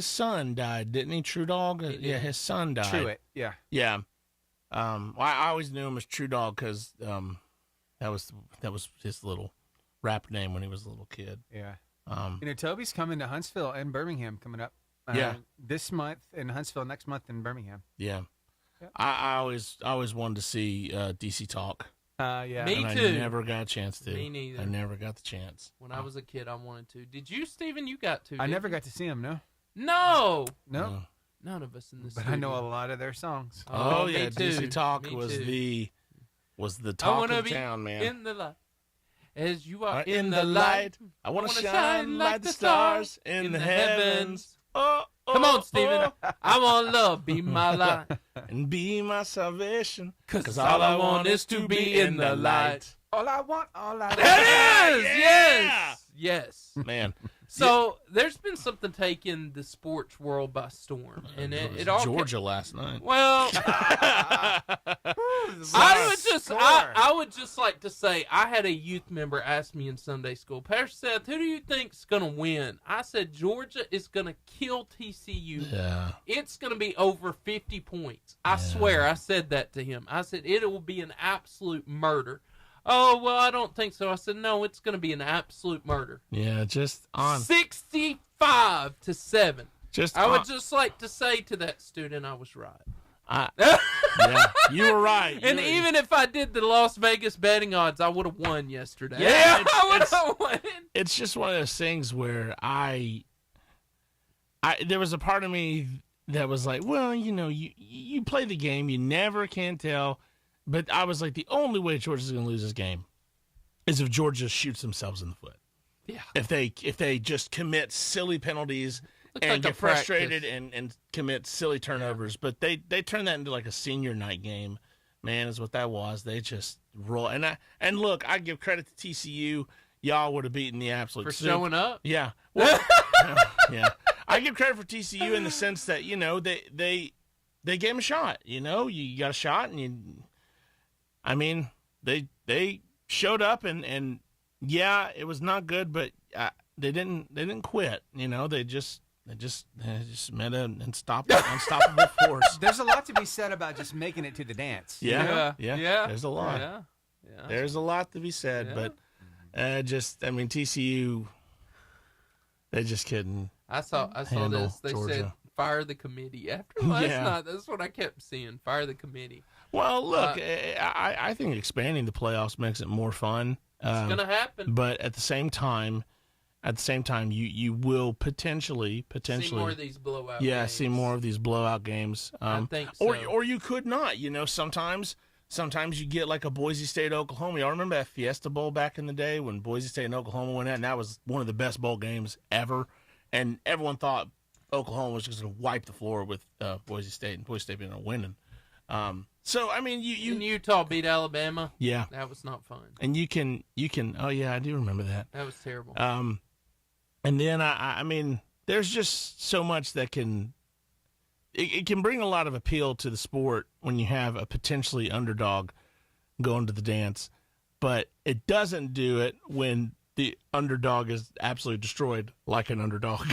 son died, didn't he? True Dog? Yeah, his son died. Truett, yeah. Yeah. I always knew him as True Dog because that was his little rap name when he was a little kid. Yeah. Toby's coming to Huntsville and Birmingham coming up. This month in Huntsville, next month in Birmingham. Yeah. I always wanted to see DC Talk. Yeah. Me and too. I never got a chance to. Me neither. I never got the chance. When I was a kid, I wanted to. Did you, Steven? You got to. I didn't never you? got to see them. No. No. No. None of us in this. But I know a lot of their songs. Oh, me yeah, too. DC Talk Me was too. the I talk wanna of be town, man. in the light. As you are In in the the light, I want to shine like the stars in the heavens. Oh, Come on, Steven. I want love, be my light. and be my salvation. 'Cause all I want is to be in the light. All I want, all I want. That is! Yeah! Yes! Yes. Man, So there's been something taking the sports world by storm, and it all Georgia last night. Well, I would just like to say I had a youth member ask me in Sunday school, Pastor Seth, who do you think's gonna win? I said Georgia is gonna kill TCU. Yeah. It's gonna be over 50 points. I swear, I said that to him. I said it will be an absolute murder. Oh, well, I don't think so. I said, no, it's going to be an absolute murder. Yeah, just on. 65-7. I would just like to say to that student I was right. Yeah, you were right. And even if I did the Las Vegas betting odds, I would have won yesterday. Yeah, I would have won. It's just one of those things where there was a part of me that was like, well, you play the game, you never can tell. But I was like, the only way Georgia's going to lose this game is if Georgia shoots themselves in the foot. Yeah. If they just commit silly penalties Looks and like get a practice. frustrated and commit silly turnovers. But they turn that into like a senior night game, man, is what that was. They just roll. And look, I give credit to TCU. Y'all would have beaten the absolute For soup. showing up? Yeah. Well, yeah. I give credit for TCU in the sense that, they gave them a shot. You got a shot and they showed up and yeah, it was not good, but they didn't quit. They just met an unstoppable force. There's a lot to be said about just making it to the dance. Yeah. There's a lot. Yeah. There's a lot to be said, but TCU, they just couldn't. I saw handle this. They Georgia. said fire the committee after last night. That's what I kept seeing. Fire the committee. Well, look, I think expanding the playoffs makes it more fun. It's gonna happen. But at the same time, you will potentially see more of these blowout. Yeah, games. see more of these blowout games. I think so. Or you could not. Sometimes you get like a Boise State, Oklahoma. Y'all remember that Fiesta Bowl back in the day when Boise State and Oklahoma went out, and that was one of the best bowl games ever. And everyone thought Oklahoma was just going to wipe the floor with Boise State, and Boise State ended up winning. So you Utah beat Alabama. Yeah, that was not fun. And you can. Oh yeah, I do remember that. That was terrible. And then I mean, there's just so much that can. It can bring a lot of appeal to the sport when you have a potentially underdog going to the dance, but it doesn't do it when the underdog is absolutely destroyed like an underdog.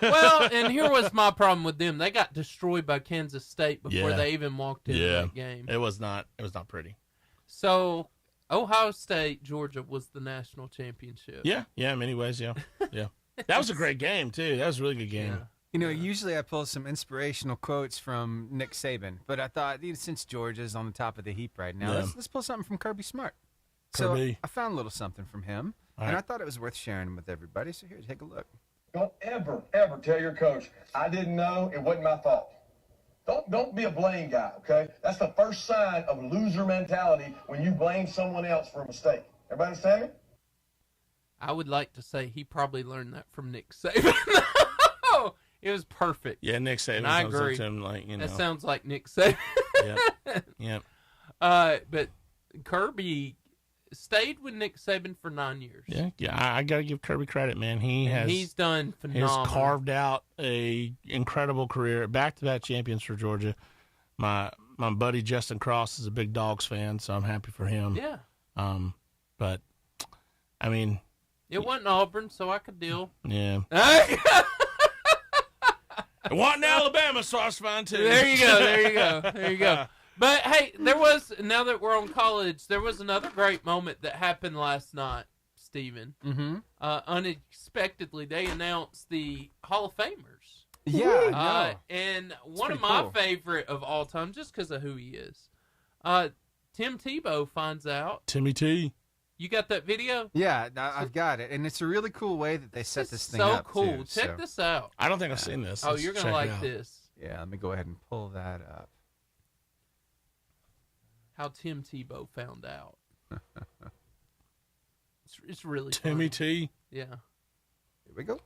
Well, and here was my problem with them. They got destroyed by Kansas State before they even walked into that game. It was not pretty. So, Ohio State, Georgia was the national championship. Yeah, in many ways, yeah. That was a great game, too. That was a really good game. Yeah. Usually I pull some inspirational quotes from Nick Saban, but I thought since Georgia's on the top of the heap right now, let's pull something from Kirby Smart. Kirby. So I found a little something from him. And I thought it was worth sharing with everybody. So here, take a look. Don't ever tell your coach, I didn't know, it wasn't my fault. Don't be a blame guy, okay? That's the first sign of loser mentality when you blame someone else for a mistake. Everybody understand me? I would like to say he probably learned that from Nick Saban. It was perfect. Yeah, Nick Saban. And I agree. That sounds like Nick Saban. Yep. But Kirby stayed with Nick Saban for 9 years. Yeah. I got to give Kirby credit, man. He's done phenomenal. He's carved out a incredible career. Back-to-back champions for Georgia. My buddy Justin Cross is a big Dogs fan, so I'm happy for him. Yeah. But I mean, it wasn't Auburn, so I could deal. Yeah. It wasn't Alabama, so I was fine too. There you go. But hey, now that we're on college, there was another great moment that happened last night, Steven. Mm-hmm. Unexpectedly, they announced the Hall of Famers. Yeah, and one of my favorite of all time, just because of who he is, Tim Tebow finds out. Timmy T. You got that video? Yeah, I've got it, and it's a really cool way that they set this thing so up. cool. Too, Check this out. I don't think I've seen this. Oh, Let's you're gonna check it like out. this. Yeah, let me go ahead and pull that up. How Tim Tebow found out. It's really Timmy funny. T. Yeah. Here we go.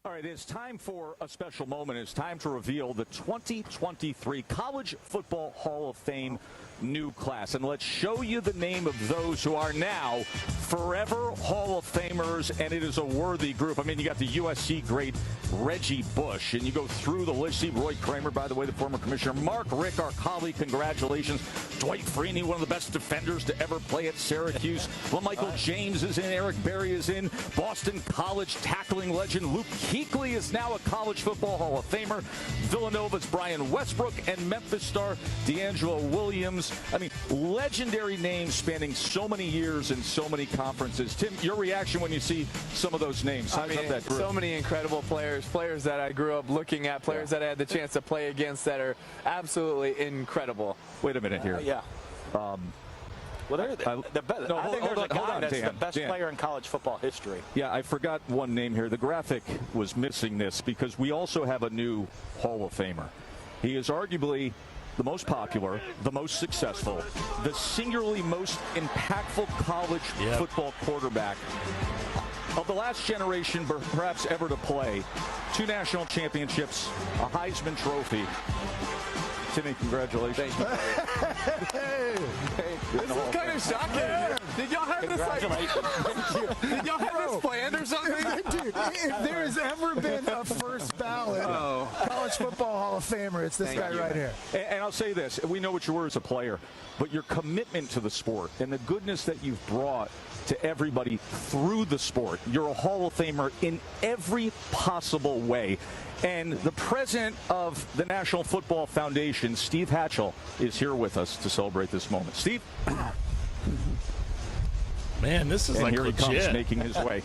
All right, it's time for a special moment. It's time to reveal the 2023 College Football Hall of Fame new class. And let's show you the name of those who are now forever Hall of Famers, and it is a worthy group. I mean, you got the USC great Reggie Bush, and you go through the list. See Roy Kramer, by the way, the former commissioner. Mark Rick, our colleague, congratulations. Dwight Freeney, one of the best defenders to ever play at Syracuse. Well, Michael James is in. Eric Berry is in. Boston College tackling legend Luke Kuechly is now a College Football Hall of Famer. Villanova's Brian Westbrook and Memphis star D'Angelo Williams. I mean, legendary names spanning so many years and so many conferences. Tim, your reaction when you see some of those names? I mean, that group? So many incredible players that I grew up looking at, players that I had the chance to play against that are absolutely incredible. Wait a minute here. Well, they're the best. No, I think there's a guy that's Dan, the best Dan. player in college football history. Yeah, I forgot one name here. The graphic was missing this because we also have a new Hall of Famer. He is arguably the most popular, the most successful, the singularly most impactful college football quarterback of the last generation, perhaps ever to play. 2 national championships, a Heisman Trophy. Timmy, congratulations. Thank you. Hey, this is kind of shocking. Did y'all have this did y'all have this planned or something? Dude, if there has ever been a first ballot College Football Hall of Famer, it's this guy right here. And I'll say this, we know what you were as a player, but your commitment to the sport and the goodness that you've brought to everybody through the sport. You're a Hall of Famer in every possible way. And the president of the National Football Foundation, Steve Hatchell, is here with us to celebrate this moment. Steve? Man, this is and like here legit. he comes making his way.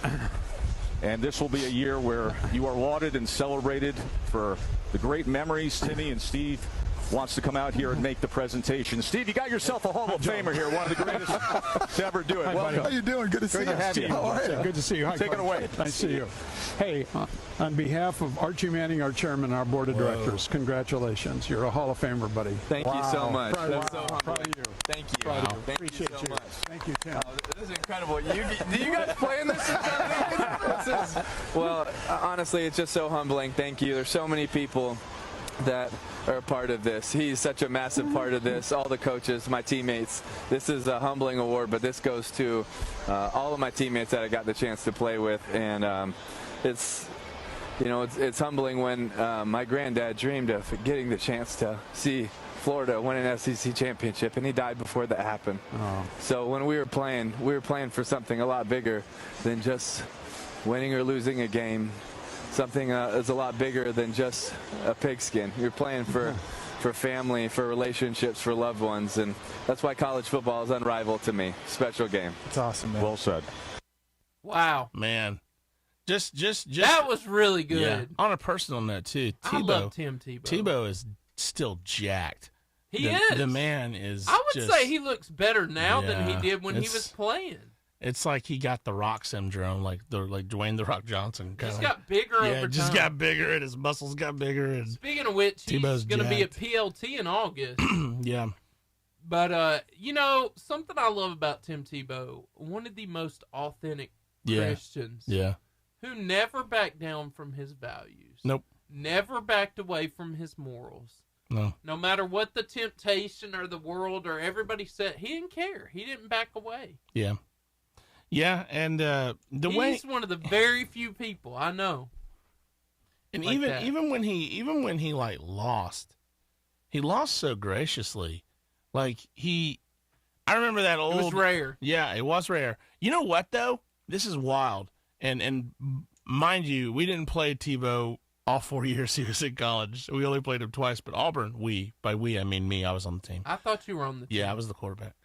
And this will be a year where you are lauded and celebrated for the great memories. Timmy and Steve wants to come out here and make the presentation. Steve, you got yourself a Hall of Famer here, one of the greatest to ever do it. Hi, Welcome. How you doing? Good to see you. have you. How are you? Good to see you. Hi, Take it Clark. away. Nice to see you. Hey, on behalf of Archie Manning, our chairman, our board of directors, congratulations. You're a Hall of Famer, buddy. Thank you so much. Proud That's so of you. Thank you. Proud of you. Thank Appreciate you so much. Thank you, Tim. This is incredible. Do you guys play in this or something? Well, honestly, it's just so humbling. Thank you. There's so many people that are a part of this. He's such a massive part of this. All the coaches, my teammates. This is a humbling award, but this goes to all of my teammates that I got the chance to play with, and it's it's humbling when my granddad dreamed of getting the chance to see Florida win an SEC championship, and he died before that happened. So when we were playing for something a lot bigger than just winning or losing a game. Something is a lot bigger than just a pigskin. You're playing for family, for relationships, for loved ones, and that's why college football is unrivaled to me. Special game. It's awesome, man. Well said. Wow. Man. Just that was really good. Yeah. On a personal note, too, I love Tim Tebow. Tebow is still jacked. He is. The man is I would say he looks better now than he Yeah, did when he was playing. It's like he got the Rock syndrome, like Dwayne the Rock Johnson. Just got bigger over time. Just got bigger, and his muscles got bigger. And speaking of which, he's going to be at PLT in August. Yeah. But, something I love about Tim Tebow, one of the most authentic Christians. Yeah. Who never backed down from his values. Nope. Never backed away from his morals. No. No matter what the temptation or the world or everybody said, he didn't care. He didn't back away. Yeah. Yeah, and he's one of the very few people I know. And like even when he like lost, he lost so graciously. Like I remember that old. It was rare. Yeah, it was rare. You know what though? This is wild. And mind you, we didn't play Tebow all 4 years he was in college. We only played him twice. But Auburn, by we I mean me. I was on the team. I thought you were on the team. Yeah, I was the quarterback.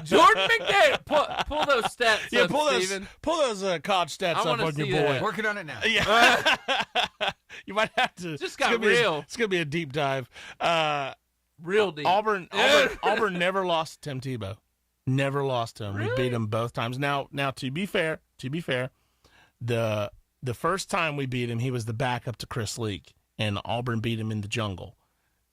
Jordan McDaniel, pull those stats up, Steven. Pull those college stats up on your boy. That. Working on it now. Yeah. You might have to. Just got real. It's going to be a deep dive. Real deep. Auburn never lost to Tim Tebow. Never lost to him. Really? We beat him both times. Now to be fair, the first time we beat him, he was the backup to Chris Leak, and Auburn beat him in the jungle.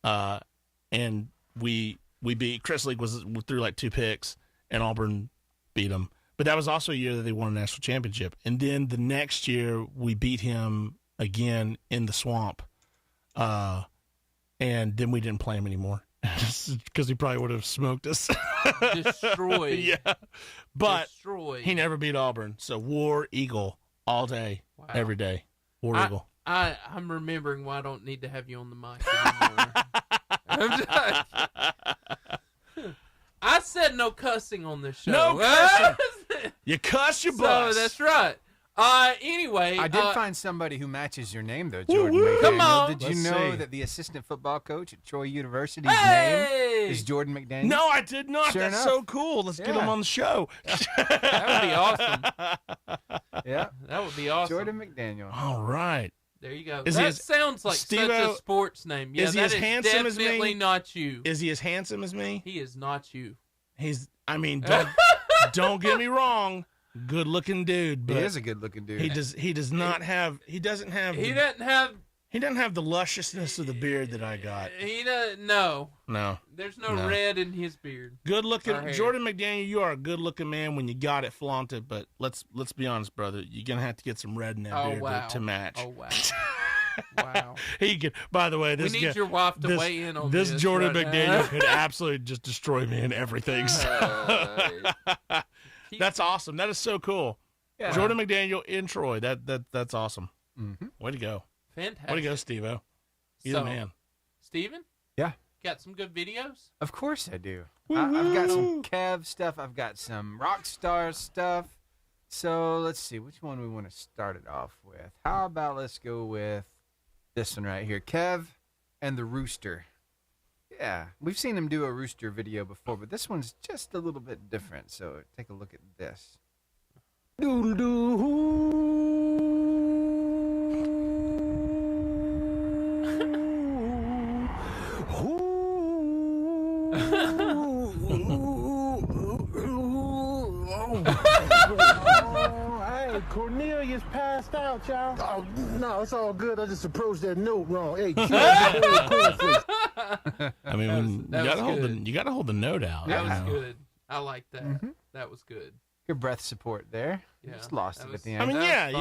And we beat Chris Leak threw like 2 picks, and Auburn beat him. But that was also a year that they won a national championship. And then the next year we beat him again in the swamp. And then we didn't play him anymore because he probably would have smoked us. Destroyed. Yeah. But Destroyed. he never beat Auburn. So War Eagle all day, every day. War Eagle. I'm remembering why I don't need to have you on the mic anymore. I said no cussing on this show. No cussing. You cuss your bus. So that's right. Anyway, I did find somebody who matches your name, though, Jordan McDaniel. Come on. Did you know that the assistant football coach at Troy University's name is Jordan McDaniel? No, I did not. Sure That's enough. so cool. Let's get him on the show. That would be awesome. Yeah. That would be awesome. Jordan McDaniel. All right. There you go. Is that he as- sounds like such Steve-O, a sports name. Yeah, is he that as is handsome as me? definitely not you. Is he as handsome as me? He is not you. Don't get me wrong. Good looking dude, but He is a good-looking dude. he doesn't have the lusciousness of the beard that I got. He doesn't. No. There's no red in his beard. Good looking Or hair. Jordan McDaniel, you are a good looking man when you got it flaunted, but let's be honest, brother. You're gonna have to get some red in that Oh beard wow. to match. Oh wow. Wow. He could. By the way, We this need guy- your wife to this- weigh in on this. this Jordan right McDaniel now. could absolutely just destroy me in everything. So. That's awesome. That is so cool. Yeah. Jordan McDaniel in Troy. That's awesome. Mm-hmm. Way to go. Fantastic. Way to go, Steve-O. You're the man. Steven? Yeah. Got some good videos? Of course I do. I've got some Kev stuff. I've got some Rockstar stuff. So let's see. Which one we want to start it off with? How about let's go with this one right here. Kev and the Rooster. Yeah. We've seen him do a Rooster video before, but this one's just a little bit different. So take a look at this. Hey, Cornelius passed out, y'all. Oh, no, it's all good. I just approached that note wrong. Hey, I mean, That was you gotta hold the note out. That you was know? good. I like that. Mm-hmm. That was good. Good breath support there. Yeah, Just lost that it was- at the end. I mean, That's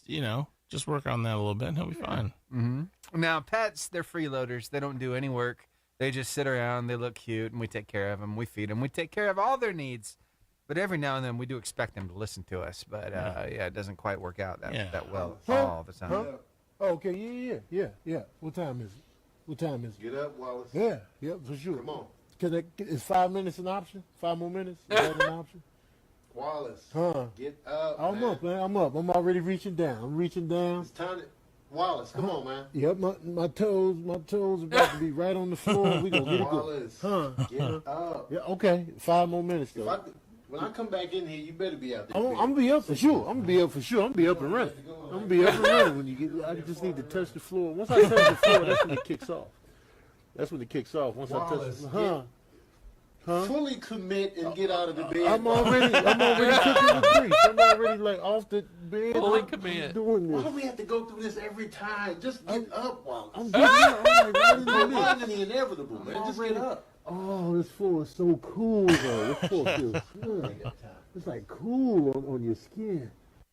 yeah. funny. Just work on that a little bit, and he'll be fine. Mm-hmm. Now, pets, they're freeloaders. They don't do any work. They just sit around. They look cute, and we take care of them. We feed them. We take care of all their needs. But every now and then, we do expect them to listen to us. But, it doesn't quite work out that well all the time. Huh? Oh, okay, yeah. What time is it? Get up, Wallace. Yeah, for sure. Come on. Is 5 minutes an option? 5 more minutes? Is that an option? Wallace. Huh. Get up. I'm up, man. I'm up. I'm already reaching down. I'm reaching down. It's time to. Wallace, come on, man. Yep, my toes about to be right on the floor. We gonna get it Wallace, good. Huh? get up. Yeah, okay. 5 more minutes If though. when I come back in here, you better be out there. I'm gonna be up for sure. I'm gonna be up for sure. I'm gonna be up and running. I'm gonna be up and running when you get. I just need to touch the floor. Once I touch the floor, that's when it kicks off. Once I touch. Wallace, fully commit and get out of the bed. I'm already cooking with grease. I'm already like off the bed. Fully I'm commit. doing Why this. do we have to go through this every time? Just get up, Wallace. I'm getting up. I'm like right in the You're mix. running the inevitable, man. Just get up. Oh, this floor is so cool though. This floor feels good. It's like cool on your skin.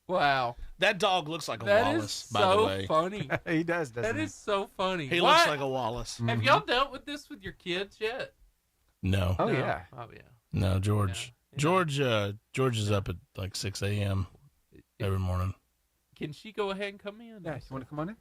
Wow. That dog looks like a That Wallace, is by the so way. funny. He does, doesn't That he? is so funny. He What? looks like a Wallace. Have y'all dealt with this with your kids yet? No. Oh, No. yeah. Oh, yeah. No, George. Yeah. George is up at like 6 a.m. every morning. Can she go ahead and come in? Yeah, you want to come on in?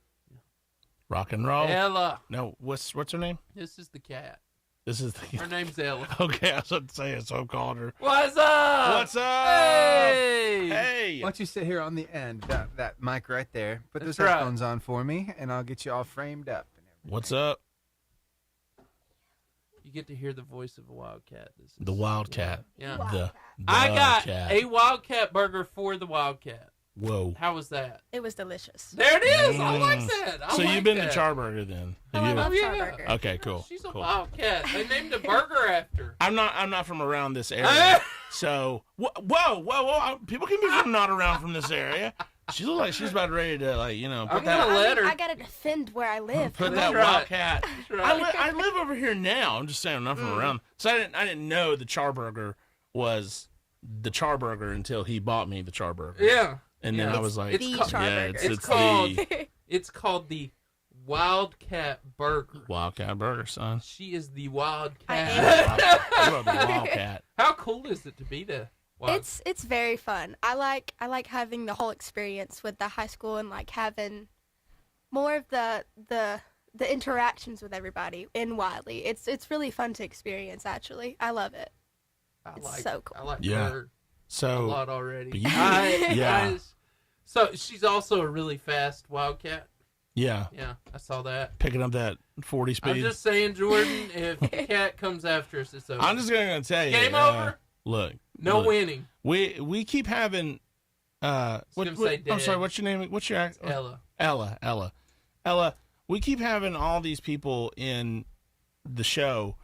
Rock and roll. Ella. No, what's her name? This is the cat. This is the. Her name's Ella. Okay, I was about to say it, so I'm calling her. What's up? What's up? Hey. Hey. Why don't you sit here on the end, that mic right there. Put those That's right. headphones on for me, and I'll get you all framed up. What's up? You get to hear the voice of a wildcat. This is, The Wildcat. Yeah. The I got cat. a wildcat burger for the wildcat. Whoa. How was that? It was delicious. There it is. I like that. So like you've been that. to Charburger then? I love Yeah. Charburger. Okay, cool. She's a cool. wildcat. They named a burger after. I'm not from around this area. So whoa. People can be from not around from this area. She looks like she's about ready to put that. I gotta defend where I live. Put Come that on. wildcat. Right. I live over here now. I'm just saying I'm not from around. So I didn't know the Charburger was the Charburger until he bought me the Charburger. Yeah. And then I was like, the Charburger. It's called the Wildcat Burger. Wildcat Burger, son. She is the Wildcat. You are the Wildcat. How cool is it to be the Wildcat? It's very fun. I like having the whole experience with the high school and like having more of the interactions with everybody in Wiley. It's really fun to experience. Actually, I love it. It's so cool. I like Yeah. her So a lot already. but you- So she's also a really fast Wildcat. Yeah. Yeah, I saw that. Picking up that 40 speed. I'm just saying, Jordan, if the cat comes after us, it's over. I'm just gonna tell you. Game over. Look. No look, winning. We keep having. gonna say I'm sorry. dead. What's your name? What's your act? Ella. Ella. We keep having all these people in the show,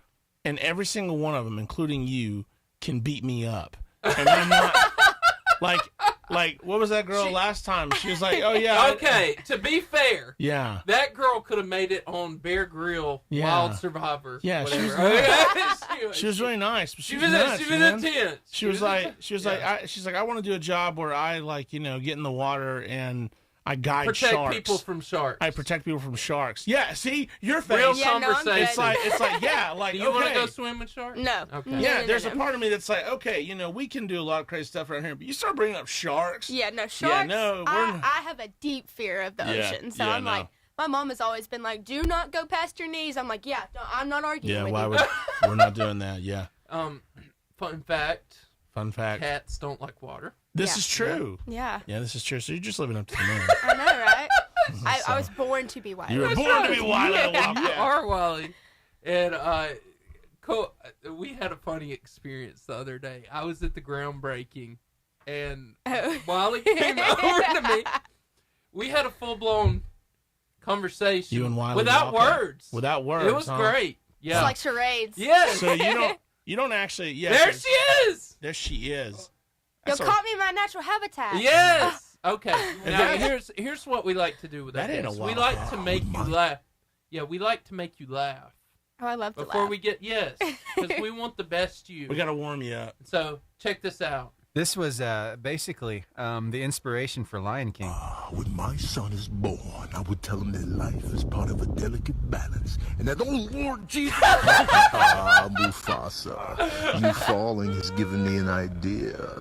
and every single one of them, including you, can beat me up, and I'm not like what was that girl last time? She was like, oh yeah. Okay, to be fair, Yeah. that girl could have made it on Bear Grylls Yeah. Wild Survivor. Yeah, she was whatever. nice. She was really nice. But She was intense. She was like, she's like, I want to do a job where I get in the water and I guide Protect sharks. people from sharks. I protect people from sharks. Yeah, see, your face. Real conversation. It's like, yeah, like, Do you want to okay. go swim with sharks? No. Okay. Yeah, there's a part of me that's like, okay, we can do a lot of crazy stuff around here, but you start bringing up sharks. Yeah, no sharks. Yeah, no, I have a deep fear of the ocean, so I'm like, my mom has always been like, "Do not go past your knees." I'm like, "Yeah, no, I'm not arguing Yeah, with why you." we're not doing that? Yeah. Fun fact. Fun fact. Cats don't like water. This is true. Yeah. Yeah, this is true. So you're just living up to the moon. I know, right? I was born to be wild. You were born to be wild. You are Wally. And we had a funny experience the other day. I was at the groundbreaking, and Wally came over to me. We had a full-blown conversation. You and Wiley without Wildcat. words. Without words. It was great. Yeah. It's like charades. Yes. So you don't actually. Yeah. There she is. There she is. You caught me in my natural habitat. Yes. Okay. Now here's what we like to do with That our ain't a guests. We wild like cat. to make you laugh. Yeah, we like to make you laugh. Oh, I love to Before laugh. we get because we want the best you. We gotta warm you up. So check this out. This was basically the inspiration for Lion King. When my son is born, I would tell him that life is part of a delicate balance, and that, oh Lord Jesus, Mufasa, you falling has given me an idea.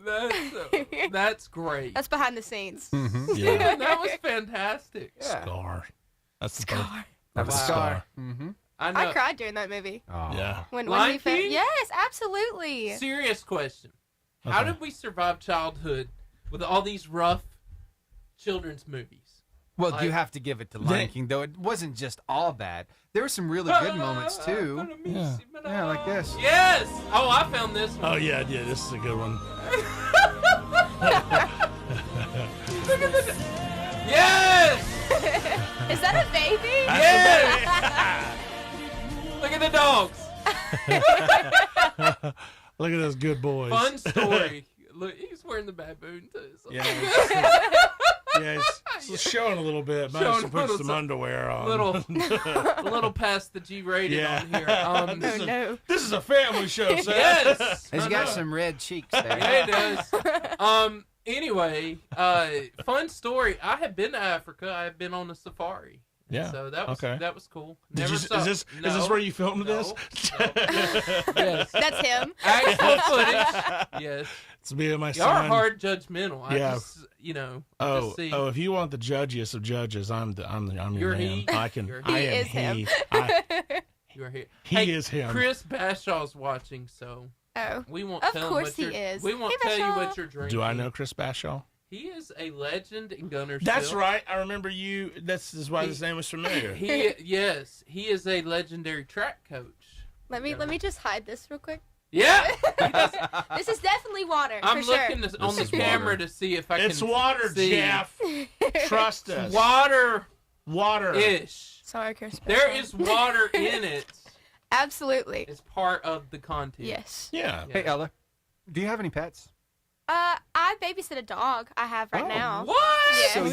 That's great. That's behind the scenes. Mm-hmm. Yeah. That was fantastic. Yeah. Scar. That's the Scar. That was Wow. Scar. Mm-hmm. I know. I cried during that movie. Oh. Yeah. When Lion he fell. King? Yes, absolutely. Serious question. How Okay. did we survive childhood with all these rough children's movies? Well, you have to give it to Lion King, though. It wasn't just all bad. There were some really good moments, too. Yeah. Yeah, like this. Yes. Oh, I found this one. Oh yeah. This is a good one. Yes. Is that a baby? Yes. Look at the dogs. Look at those good boys. Fun story. Look, he's wearing the baboon too. So. Yeah. He's showing a little bit. Might have to put some underwear on. A little past the G rated on here. This is a family show, Seth. Yes. He's got some red cheeks there. Yeah, it does. Anyway, fun story. I have been to Africa. I have been on a safari. Yeah. So that was cool. Did Never you, saw, is this where you filmed this? Yes. That's him. Actual footage. Yes. It's me and my Y'all son. are hard judgmental. I Yeah. just, Oh, see. if you want the judgiest of judges, I'm your You're man. he. I can. You're I he. am He is him. he. You are here. He is him. Chris Bashaw's watching, so Oh. we won't Of tell him course what he you're, is. We won't Hey, tell you Bashaw. what you're drinking. Do I know Chris Bashaw? He is a legend in Guntersville. That's right. I remember you. This is why his name was familiar. He is a legendary track coach. Let me just hide this real quick. Yeah. This is definitely water. I'm for sure. looking on the camera to see if I can. It's water, see. Jeff. Trust us. Water. Water-ish. Sorry, Chris. There is water in it. Absolutely. It's part of the content. Yes. Yeah. Hey, Ella, do you have any pets? I babysit a dog I have right now. What? Yes. So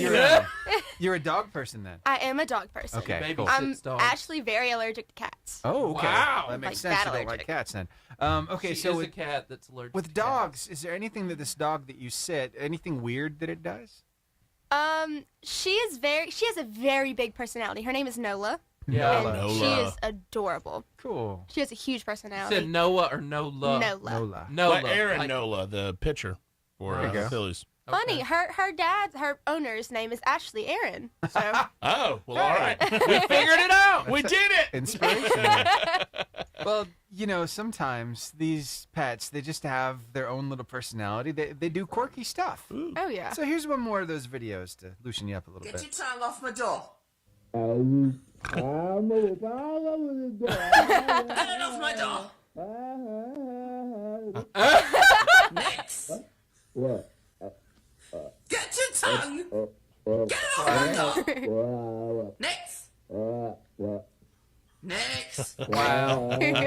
you're a dog person then? I am a dog person. Okay, cool. I'm actually very allergic to cats. Oh, okay. Wow. That makes Like sense. bad You don't like allergic. cats then. Okay, She so is with, a cat that's allergic. with dogs, is there anything that this dog that you sit, anything weird that it does? She has a very big personality. Her name is Nola. Yeah. And Nola. she is adorable. Cool. She has a huge You personality. said Noah or Nola? Nola. Nola. Like Aaron Like- Nola, the pitcher for There you go. the Phillies. Funny, her owner's name is Ashley Aaron. So Oh, well, all right. We figured it out. We did it. Inspiration. Well, you know, sometimes these pets, they just have their own little personality. They do quirky stuff. oh yeah. So here's one more of those videos to loosen you up a little Get bit. your tongue off my door. Get it off my door. Next. What? Get your tongue. Get it off my door. Next. Next. Wow. Get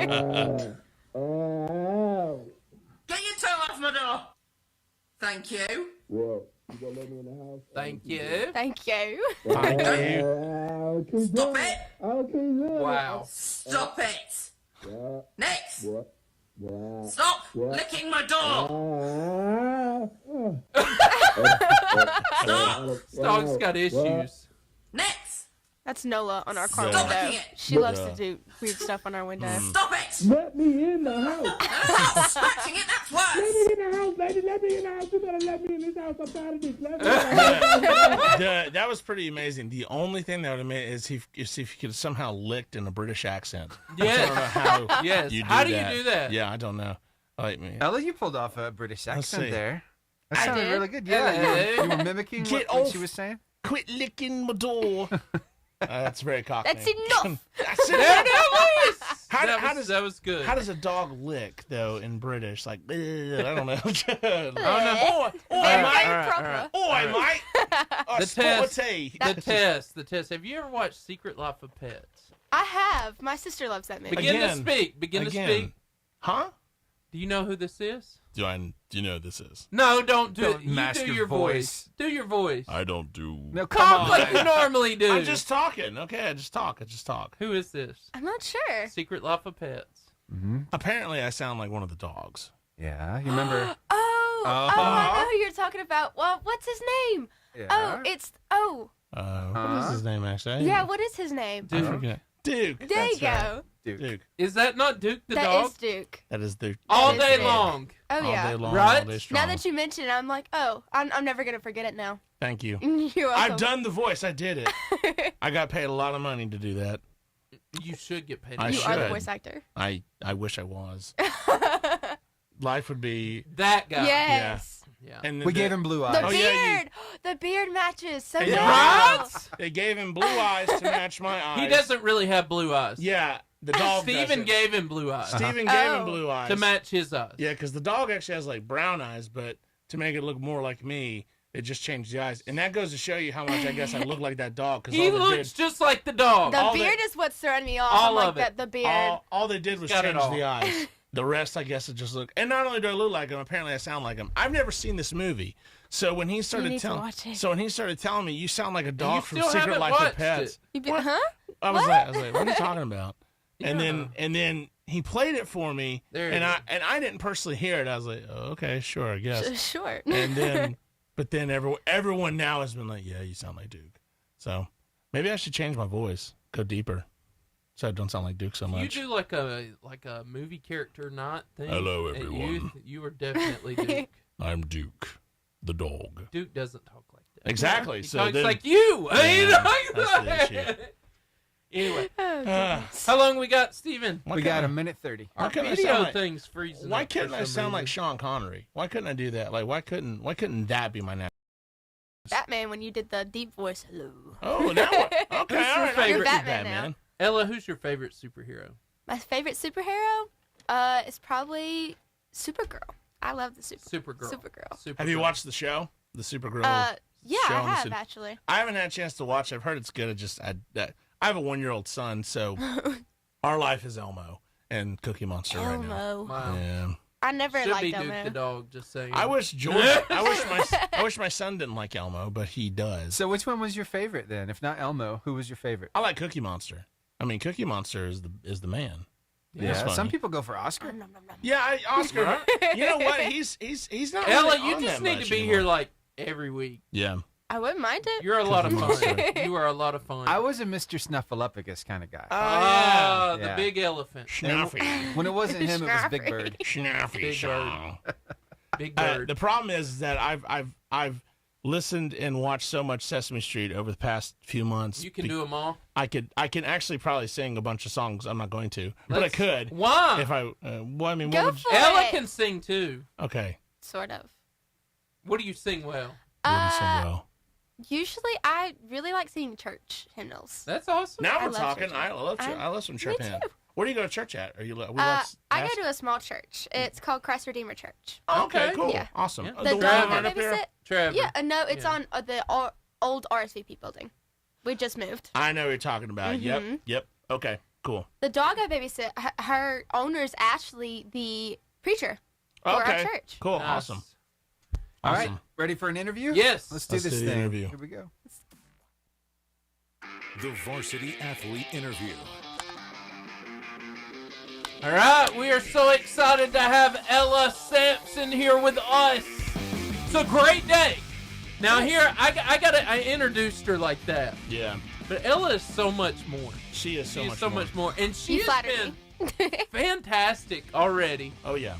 your tongue off my door. Thank you. Whoa. You gonna let me in the house? Thank you. Thank you. Thank you. Stop it. Wow. Stop it. Next. What? Stop licking my door. Stop. This dog's got issues. Next. That's Nola on our car Stop window. licking it. She loves to do weird stuff on our window. Stop it. Let me in the house. Stop scratching it. That's worse. Let me in the house, baby. Let me in the house. You better let me in this house. I'm tired of this. Let me in the house. That was pretty amazing. The only thing that would have made is if you could have somehow licked in a British accent. Yes. I don't know how Yes. you do How do that. you do that? Yeah, I don't know. Like me. Ella, you pulled off a British accent see. there. That I sounded did? really good. Yeah, you were mimicking Get what off. she was saying. Quit licking my door. That's very cockney. That's enough. That's There it. it was. How that was good. How does a dog lick though in British? Like I don't know. Oh, Oi, mate. proper. Oi, mate. The test. Sporty. The test. Have you ever watched Secret Life of Pets? I have. My sister loves that movie. Begin to Again. speak. Begin to speak. Huh? Do you know who this is? Do you know who this is? No, don't do Don't it. You mask do your your voice. Do your voice. I don't do. No, Talk like you normally do. I'm just talking. Okay, I just talk. Who is this? I'm not sure. Secret Life of Pets. Apparently, I sound like one of the dogs. Yeah, you remember? Oh, I know who you're talking about. Well, what's his name? Yeah. Oh, it's What is his name actually? yeah. What is his name? I forget. Duke. There you That's right. go. Duke. Is that not Duke the That dog? is Duke. That is Duke. All is day Duke. long. Oh All yeah. day long, Right? all day strong. Now that you mention it, I'm like, oh, I'm never gonna forget it now. Thank you. You're welcome. I've done the voice. I did it. I got paid a lot of money to do that. You should get paid. I You are the should. voice actor. I wish I was. Life would be. That guy. Yes. Yeah. And We gave him blue eyes. The Oh, beard. yeah, The beard matches so Hey, well. What? They gave him blue eyes to match my eyes. He doesn't really have blue eyes. Yeah, the dog. Steven doesn't. gave him blue eyes Steven gave him Oh. blue eyes to match his eyes. Yeah, because the dog actually has like brown eyes, but to make it look more like me, they just changed the eyes, and that goes to show you how much I guess I look like that dog. Because He looks just like the dog. The beard is what's throwing me off. all I'm of like it. the beard. All they did was Got it change all. the eyes. The rest, I guess, it just look. And not only do I look like him, apparently I sound like him. I've never seen this movie, so when he started need to telling, watch it. so when he started telling me, you sound like a dog from still Secret haven't Life of watched Pets. it. You be, huh? I was like, what are you talking about? And Yeah. then he played it for me, There and it is. I didn't personally hear it. I was like, oh, okay, sure, I guess. Sure. And then, but then everyone now has been like, yeah, you sound like Duke. So maybe I should change my voice, go deeper, so I don't sound like Duke so You much. do like a movie character night thing. Hello, at everyone. youth. You are definitely Duke. I'm Duke, the dog. Duke doesn't talk like that. Exactly. He So talks then, like you. Yeah, that's the issue. Anyway, Uh, how long we got, Steven? We got a minute 30. Our couldn't I video sound like- thing's freezing. Why up for couldn't I some sound like reason. Sean Connery? Why couldn't I do that? Like, why couldn't that be my name? Batman when you did the deep voice. Hello. Oh, now okay, all Who's your right, I favorite can do Batman now? Ella, who's your favorite superhero? My favorite superhero is probably Supergirl. I love the Supergirl. Have you watched the show? The Supergirl Yeah, show I on the have, actually. I haven't had a chance to watch it. I've heard it's good. I have a 1-year-old son, so our life is Elmo and Cookie Monster right now. Elmo. Wow. Yeah. I never Should liked be Elmo. Duke the dog, just saying. I wish I wish my son didn't like Elmo, but he does. So which one was your favorite then? If not Elmo, who was your favorite? I like Cookie Monster. I mean, Cookie Monster is the man. Yeah, some people go for Oscar. Yeah, Oscar. You know what? He's not. Ella, really you on just that need much to be anymore. here like every week. Yeah. I wouldn't mind it. You're a lot of fun. You are a lot of fun. I was a Mr. Snuffleupagus kind of guy. Ah, Yeah. the big elephant. Snuffy. When it wasn't him, it was Big Bird. Snuffy. Big Bird. Big Bird. The problem is that I've listened and watched so much Sesame Street over the past few months. You can do them all. I can actually probably sing a bunch of songs. I'm not going to, but I could. Why? If I, well, I mean, Go what would for Ella it. can sing too. Okay. Sort of. What do you sing well? What do you sing well? Usually, I really like singing church hymnals. That's awesome. Now I we're love talking. church. I love some church Me hymns. too. Where do you go to church at? Are you? I go to a small church. It's called Christ Redeemer Church. Okay, cool, Yeah. awesome. Yeah. Oh, The one dog right I up here? babysit. Trevor. Yeah, no, it's Yeah. on the old RSVP building. We just moved. I know what you're talking about. Mhm. Yep. Okay, cool. The dog I babysit, her owner's actually the preacher for Okay, our church. cool, Nice. awesome. All right, ready for an interview? Yes. Let's do Let's this do the thing. interview. Here we go. The Varsity Athlete Interview. All right, we are so excited to have Ella Sampson here with us. It's a great day. Now here, I introduced her like that, Yeah. but Ella is so much more. She is so She much is more, and she You has flatter been fantastic already. Oh yeah.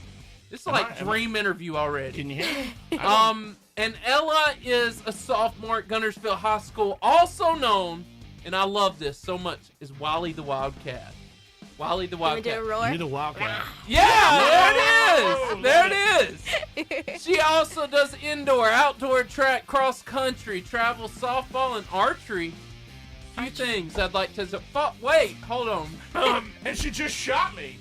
It's like dream interview already. Can you hear me? And Ella is a sophomore at Guntersville High School, also known, and I love this so much, is Wiley the Wildcat. Wiley the Can we do Wildcat. a roar? You're the Wildcat. Yeah, there it is. She also does indoor, outdoor track, cross country, travel, softball, and archery. Few things I'd like to. Wait, hold on. And she just shot me.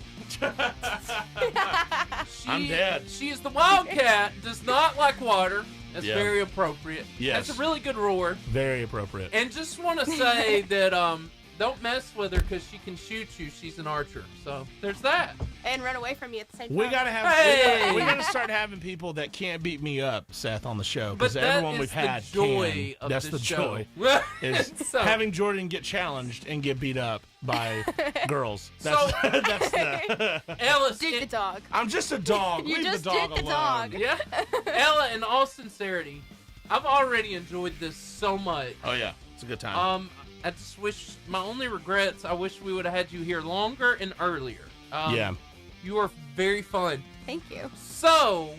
I'm dead. She is the Wildcat. Does not like water. That's Yeah. very appropriate. Yes. That's a really good roar. Very appropriate. And just want to say that don't mess with her because she can shoot you. She's an archer. So there's that. And run away from you at the same time. We gotta have. Hey! We gotta start having people that can't beat me up, Seth, on the show. But Because that everyone is we've the had joy can. of That's this the show. joy. Is So- having Jordan get challenged and get beat up by girls. That's, that's the. Ella, Duke the dog. I'm just a dog. You Leave just the dog did the alone. dog. Yeah. Ella, in all sincerity, I've already enjoyed this so much. Oh yeah, it's a good time. I just wish, my only regrets, I wish we would have had you here longer and earlier. Yeah. You are very fun. Thank you. So,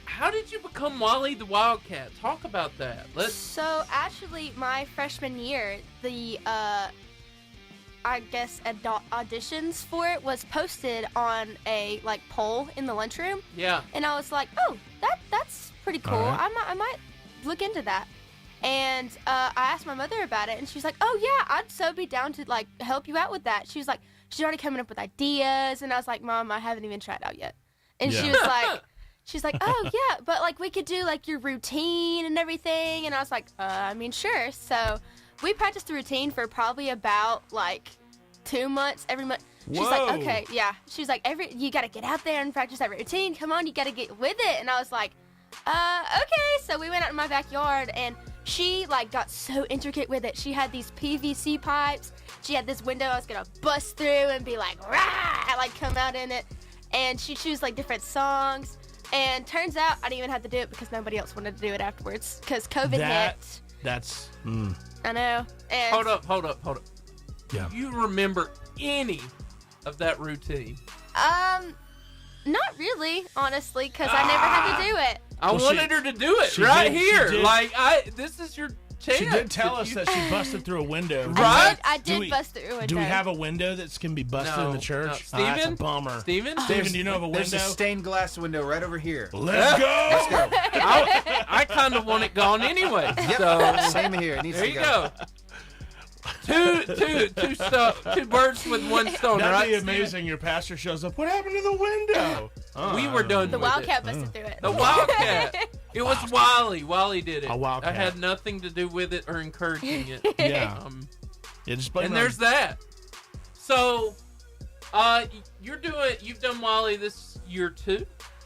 how did you become Wally the Wildcat? Talk about that. So actually, my freshman year, the I guess auditions for it was posted on a poll in the lunchroom. Yeah. And I was like, oh, that's pretty cool. All right. I might look into that. And I asked my mother about it, and she's like, oh yeah, I'd so be down to help you out with that. She was like, she's already coming up with ideas, and I was like, Mom, I haven't even tried out yet. And she was like, she's like, oh yeah, but we could do your routine and everything. And I was like, I mean, sure. So we practiced the routine for probably about 2 months every month. She's Whoa. like, okay, yeah. She's like, you gotta get out there and practice that routine. Come on, you gotta get with it. And I was like, okay. So we went out in my backyard, and she got so intricate with it. She had these PVC pipes. She had this window I was gonna bust through and be like, rah, come out in it. And she chose different songs. And turns out I didn't even have to do it because nobody else wanted to do it afterwards because COVID hit. That's. I know. And Hold up. Yeah. Do you remember any of that routine? Not really, honestly, because I never had to do it. I wanted her to do it she right did- she here. did. This is your chance. She did tell If us you- that she busted through a window. Right? I did bust through a window. Do we have a window that can be busted in the church? No. That's a Steven? bummer. Steven, do you know of a There's window? a stained glass window right over here. Let's go! Let's go. I kind of want it gone anyway. So Same here. It needs there to you go. Two birds with one stone. That'd be right, amazing. Steven? Your pastor shows up. What happened to the window? We were done. The with Wildcat it. busted through it. The Wildcat. It was Wally. Wally did it. A Wildcat. I had nothing to do with it or encouraging it. Yeah. And there's that. So, you've done Wally this year too.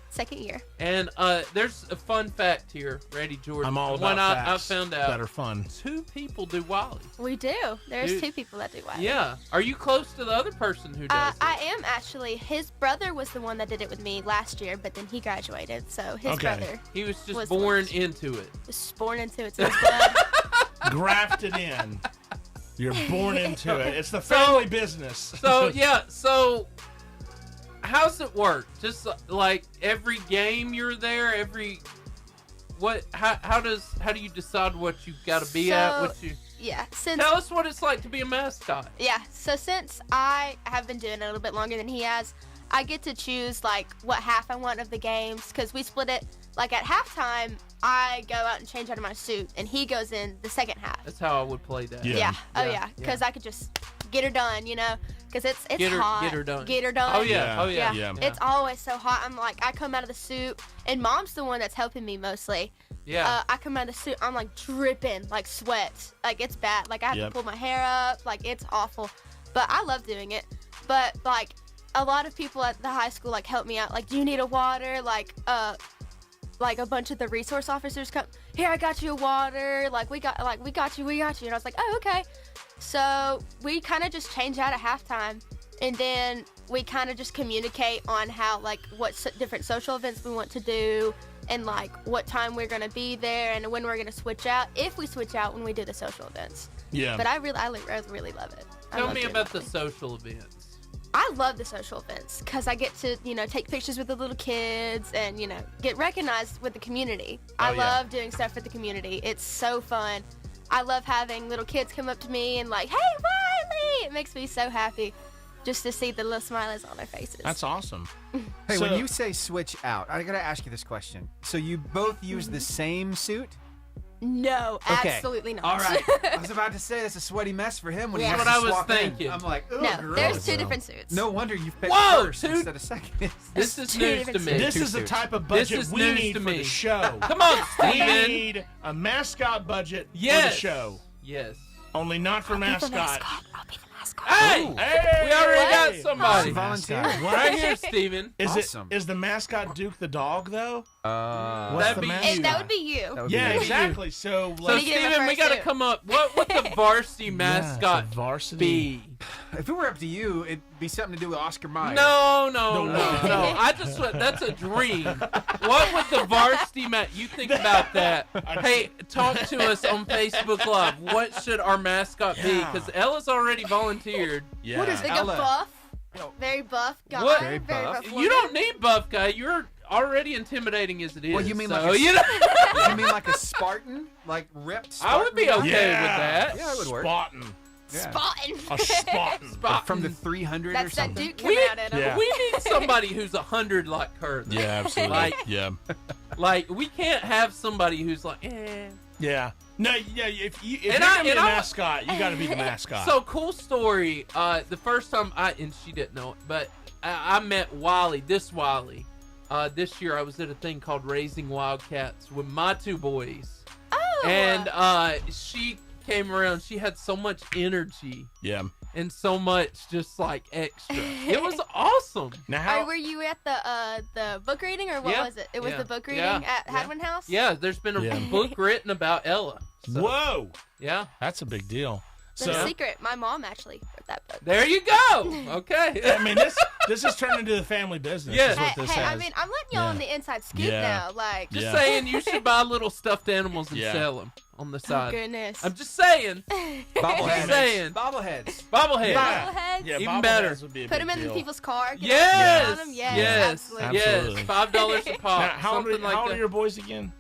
Second year. And there's a fun fact here. Ready, George? I'm all One about I facts found out. that are fun. 2 people do Wally. We do. There's Dude. 2 people that do Wiley. Yeah. Are you close to the other person who does it? I am actually. His brother was the one that did it with me last year, but then he graduated, so his brother. He was just was born into it. Just born into it. So his blood. Grafted in. You're born into it. It's the family business. So how's it work? Just like every game you're there, how do you decide what you've got to be at? Yeah. Tell us what it's like to be a mascot. Yeah. So since I have been doing it a little bit longer than he has, I get to choose like what half I want of the games because we split it. Like at halftime, I go out and change out of my suit, and he goes in the second half. That's how I would play that. Yeah. Oh yeah. Because I could just get her done, because it's hot. Get her done. Get her done. Oh yeah. It's always so hot. I'm like, I come out of the suit, and Mom's the one that's helping me mostly. Yeah. I come out of the suit, I'm like dripping, like sweat. Like it's bad. Like I have to pull my hair up. Like it's awful. But I love doing it. But like a lot of people at the high school like help me out. Like, do you need a water? Like a bunch of the resource officers come. Here, I got you a water. We got you. And I was like, oh, okay. So we kind of just change out at halftime, and then we kind of just communicate on how what different social events we want to do, and what time we're gonna be there, and when we're gonna switch out. If we switch out when we do the social events. Yeah. But I really love it. Tell me about the social events. I love the social events because I get to, take pictures with the little kids and, get recognized with the community. I love doing stuff for the community. It's so fun. I love having little kids come up to me and hey, Wiley! It makes me so happy just to see the little smileys on their faces. That's awesome. Hey, when you say switch out, I got to ask you this question. So you both use the same suit? No, Okay. Absolutely not. All right. I was about to say that's a sweaty mess for him when he has That's to what I was swap in. thinking. I'm like, oh, No, there's 2 different suits. No wonder you picked Whoa, first instead of second. This is news to me. This is the type of budget we need for the show. Come on, We Steven. need a mascot budget for the Yes. show. Yes. Only not for mascot. Hey, we already got somebody. Volunteer. Right here, Steven. Is the mascot Duke the dog though? What's That'd the be mascot? That would be you. Yeah, exactly. So, So Steven, we got to come up. What would the varsity mascot be? If it were up to you, it'd be something to do with Oscar Mayer. No. I just that's a dream. What would the varsity You think about that. Hey, talk to us on Facebook Live. What should our mascot be? Because Ella's already volunteered. Yeah. What is Like Ella? a buff, very buff guy. What? Very buff. You don't need buff guy. You're already intimidating as it is. Well, you mean so, like a, you know? you mean like a Spartan? Like ripped Spartan? I would be okay with that. Yeah, it would work. Spartan. Yeah. Spotting. A Spartan. Like from the 300 That's or that something? Duke came out at him. Yeah. We need somebody who's 100 like her. though. Yeah, absolutely. Like- yeah. Like, we can't have somebody who's like, Yeah. No, yeah, if you're And going to be and the mascot, you got to be the mascot. So, cool story. The first time and she didn't know it, but I met Wiley, this year I was at a thing called Raising Wildcats with my 2 boys. Oh. And she came around. She had so much energy. Yeah. And so much just like extra. It was awesome. Now, Were you at the book reading or what Yeah. was it? It was Yeah. the book reading Yeah. at Hadwin House? Yeah, there's been a book written about Ella. So, whoa, yeah. that's a big deal. The So, secret. My mom actually wrote that book. There you go. Okay. I mean, this has turned into the family business. Yeah. Is what this Hey, has. I mean, I'm letting y'all on the inside scoop Yeah. now. Like, Just Yeah. saying, you should buy little stuffed animals and Yeah. sell them on the oh side. goodness. I'm just saying. Bobbleheads. Just saying. Bobbleheads. Bobbleheads. Bobbleheads. yeah, even bobbleheads better. Would be a Put big them in deal. people's car. Get Yes. on them. Yes. Yes. Absolutely. Absolutely. Yes. $5 a pop. Now, how old something like are that. your boys again?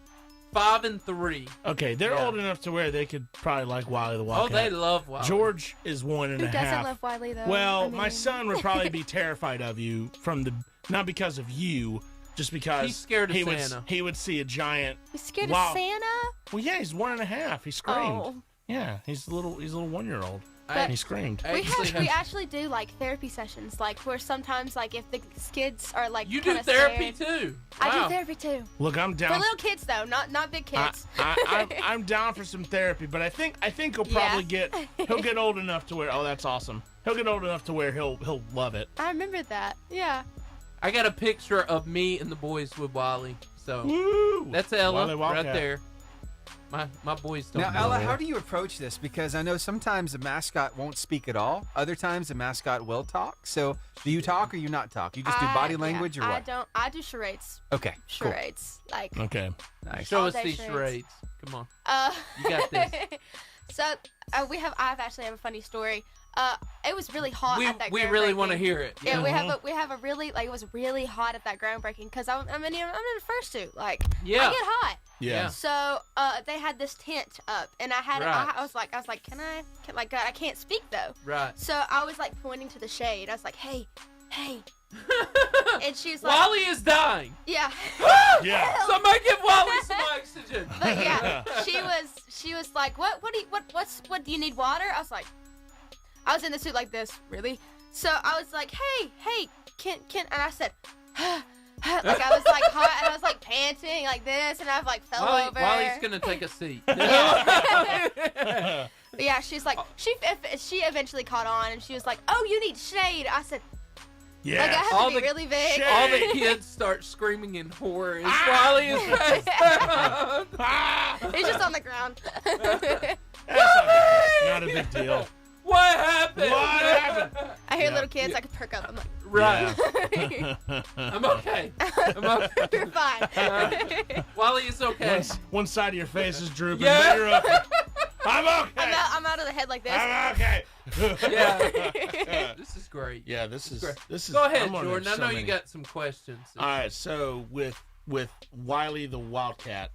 5 and 3. Okay, they're Yeah. old enough to where they could probably like Wiley the Oh, Wildcat. they love Wiley. George is 1.5. Who doesn't love Wiley though? Well, I my mean- son would probably be terrified of you not because of you, just because He's scared of he would Santa. he would see a giant. He's scared Wow. of Santa? Well, yeah, he's 1.5. He screamed. Oh. Yeah, he's a little 1-year-old. He screamed. We actually do like therapy sessions, like where sometimes like if the kids are like You do kinda therapy scared. too. I Wow. do therapy too. Look, I'm down. For little kids though, not big kids. I'm down for some therapy, but I think he'll probably he'll get old enough to where that's awesome. He'll get old enough to where he'll love it. I remember that. Yeah. I got a picture of me and the boys with Wiley. So Woo! that's Ella Wiley right Wildcat. there. My boys don't Now, know. Ella, how do you approach this? Because I know sometimes the mascot won't speak at all. Other times the mascot will talk. So do you talk or you not talk? You just do body language or what? I do charades. Okay. Cool. Charades. Like. Okay. Nice. Show all us day these charades. charades. Come on. You got this. So I actually have a funny story. It was really hot at that. We really want to hear it. Yeah, we have a really it was really hot at that groundbreaking because I'm in the first suit. Like I get hot. Yeah. So they had this tent up, and I was like, can I can't speak though. Right. So I was like pointing to the shade. I was like, hey. And she's like, Wally is dying. Yeah. Yeah. Somebody give Wally some oxygen. But yeah, she was like, what do you need water? I was in the suit like this, really. So I was like, hey, can and I said, like I was like hot and I was like panting like this and I like fell over. Wally's gonna take a seat. But yeah, she's like, she eventually caught on and she was like, oh, you need shade. I said, yeah. Like I have to be really big. All the kids start screaming in horror as Wally is passed out. He's just on the ground. Not a big deal. What happened? I hear little kids, I could perk up. I'm like, right. I'm okay. You're fine. Wally is okay. One side of your face is drooping. Yeah. But you're okay. I'm okay. I'm out of the head like this. I'm okay. Yeah. This is great. Yeah, this is. Go ahead, I'm gonna Jordan. have I so know many. you got some questions. All right, so with Wiley the Wildcat,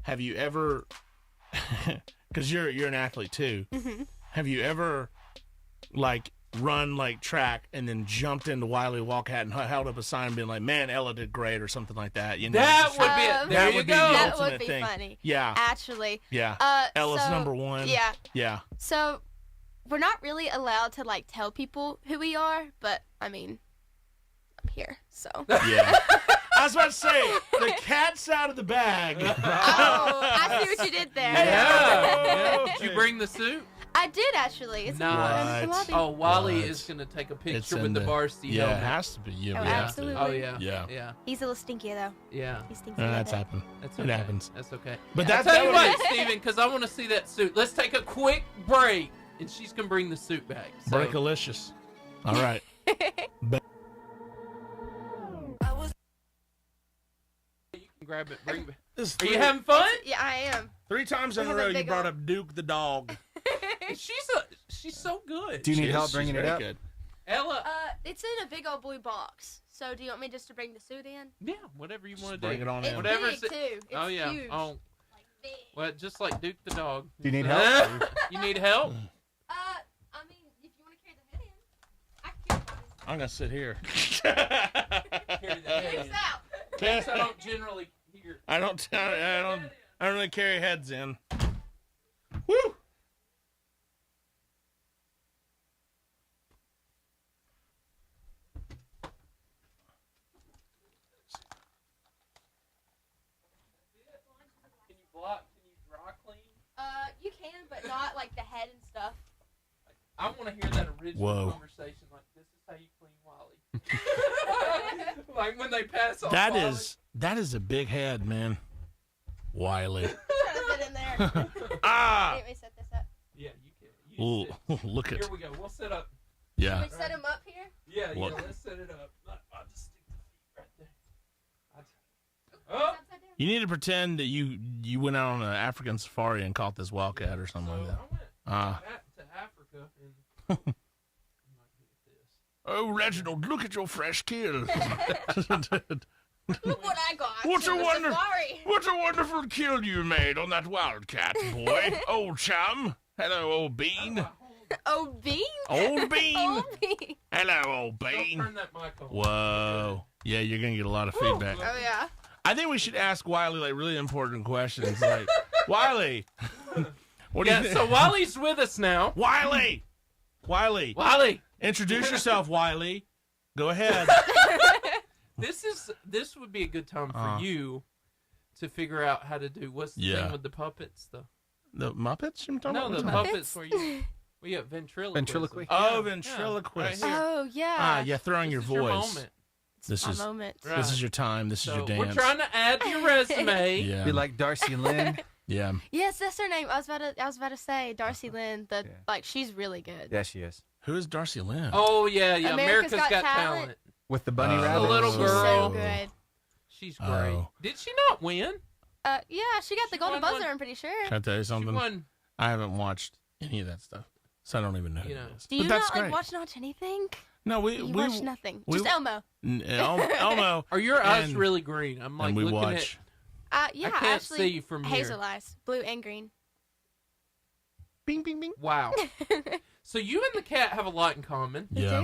have you ever? Because you're an athlete too. Mm-hmm. Have you ever like run like track and then jumped into Wiley Wildcat and held up a sign and been like, "Man, Ella did great" or something like that? You know, that would be. There you go. The That ultimate would be thing. funny. Yeah. Actually. Yeah. Ella's so, number one. Yeah. Yeah. So we're not really allowed to like tell people who we are, but I mean, I'm here, so. Yeah. I was about to say, the cat's out of the bag. Oh, I see what you did there. Yeah. Did you bring the suit? I did actually. It's in the lobby. Oh, Wally is gonna take a picture with the varsity. Yeah, helmet. it has to be. Yeah, Oh, we have to. absolutely. Oh yeah. Yeah. Yeah. He's a little stinky though. Yeah. He's stinky. That's happened. That's It okay. happens. That's okay. But I'll that's tell you what, Steven, because I want to see that suit. Let's take a quick break, and she's gonna bring the suit back. So. Breakalicious. All right. You can grab it. Bring it back. This Are you having fun? Yeah, I am. 3 times in We a have a row you big brought old- up Duke the dog. She's so good. Do you need help She's bringing it very up? good. Ella. It's in a big old blue box. So do you want me just to bring the suit in? Yeah, whatever you want to do. bring it on It's in. Whatever. big too. It's Oh yeah. huge. Oh. Big. Well, just like Duke the dog. Do you need help? You need help? I mean, if you want to carry the head in, I can carry it. I'm gonna sit here. Carry the head in. Peace out. Thanks, I don't generally hear. I don't really carry heads in. Woo! Can you block? Can you dry clean? You can, but not like the head and stuff. I want to hear that original Whoa. conversation. Like, this is how you clean Wally. Like when they pass off. That is a big head, man. Wiley. Trying to sit in there. Ah! Let me set this up. Yeah, you can. You Ooh, look sit. at. Here we go. We'll set up. Yeah. Can we set him up here? Yeah, yeah. Look. Let's set it up. I'll just stick the feet right there. Oh. You need to pretend that you went out on an African safari and caught this wildcat or something like that. I went to Africa and. Oh, Reginald, look at your fresh kill. Look what I got. What from a the safari. What a wonderful kill you made on that wildcat, boy. Old chum. Hello, old bean. Old bean? Old bean. Old bean. Hello, old bean. Don't turn that mic on. Whoa. Yeah, you're going to get a lot of feedback. Oh, yeah. I think we should ask Wiley, like, really important questions. Like, Wiley. What do you Yeah, think? so Wally's with us now. Wiley, Wiley. Introduce yourself, Wiley. Go ahead. This would be a good time for you to figure out how to do what's the thing with the puppets, The Muppets? You're talking No, about? the puppets where you have ventriloquism. Oh, ventriloquist. Oh, yeah. Yeah, throwing your voice. Your moment. This is moment. This is your time. This is your dance. We're trying to add to your resume. Yeah. Be like Darcy Lynn. Yeah. Yes, that's her name. I was about to say Darcy Lynn. She's really good. Yeah, she is. Who is Darcy Lynn? Oh yeah. America's Got Talent. With the bunny rabbit. The little girl. So good. She's great. Did she not win? Yeah, she got the golden buzzer. I'm pretty sure. Can I tell you something? She won. I haven't watched any of that stuff, so I don't even know who it is. Do you but that's not great. watch anything? No, we watch nothing. Just Elmo. Elmo. Are your eyes really green? I'm like looking watch. Yeah, I can't actually, see you from here. Hazel eyes, blue and green. Bing, bing, bing. Wow. So you and the cat have a lot in common. Yeah.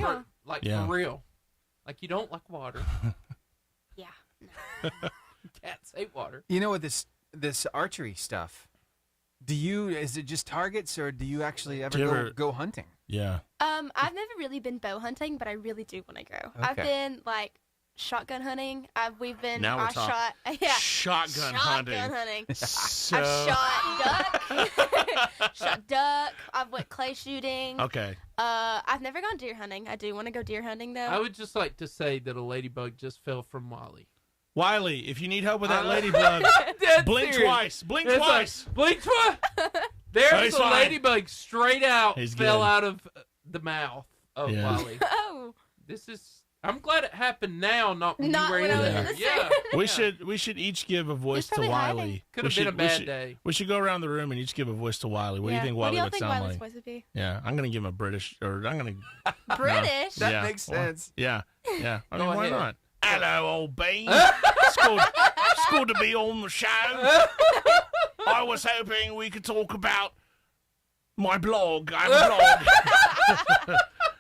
We do. For real. Like you don't like water. Yeah. Cats hate water. You know what this archery stuff? Is it just targets, or do you actually ever go hunting? Yeah. I've never really been bow hunting, but I really do want to go. Okay. I've been like shotgun hunting. We've been. Now we're talking. Yeah. Shotgun hunting. So... I've shot duck. Shot duck. I've went clay shooting. Okay. I've never gone deer hunting. I do want to go deer hunting though. I would just like to say that a ladybug just fell from Wiley. Wiley, if you need help with that ladybug, blink serious. twice. Blink It's twice. Blink twice. There's a ladybug straight out He's fell good. out of the mouth of Wiley. Oh. I'm glad it happened now, not when Not you were when in I was there. in the Yeah. We should each give a voice to probably Wiley. hiding. Could have been a bad day. We should go around the room and each give a voice to Wiley. What do you think What do Wiley y'all would think sound Wiley's like? voice would be? Yeah, I'm gonna give him a British, or I'm gonna British? That makes sense. Yeah. I Go mean, why ahead. not? Hello, old bean. It's good to be on the show. I was hoping we could talk about my blog. I have a blog.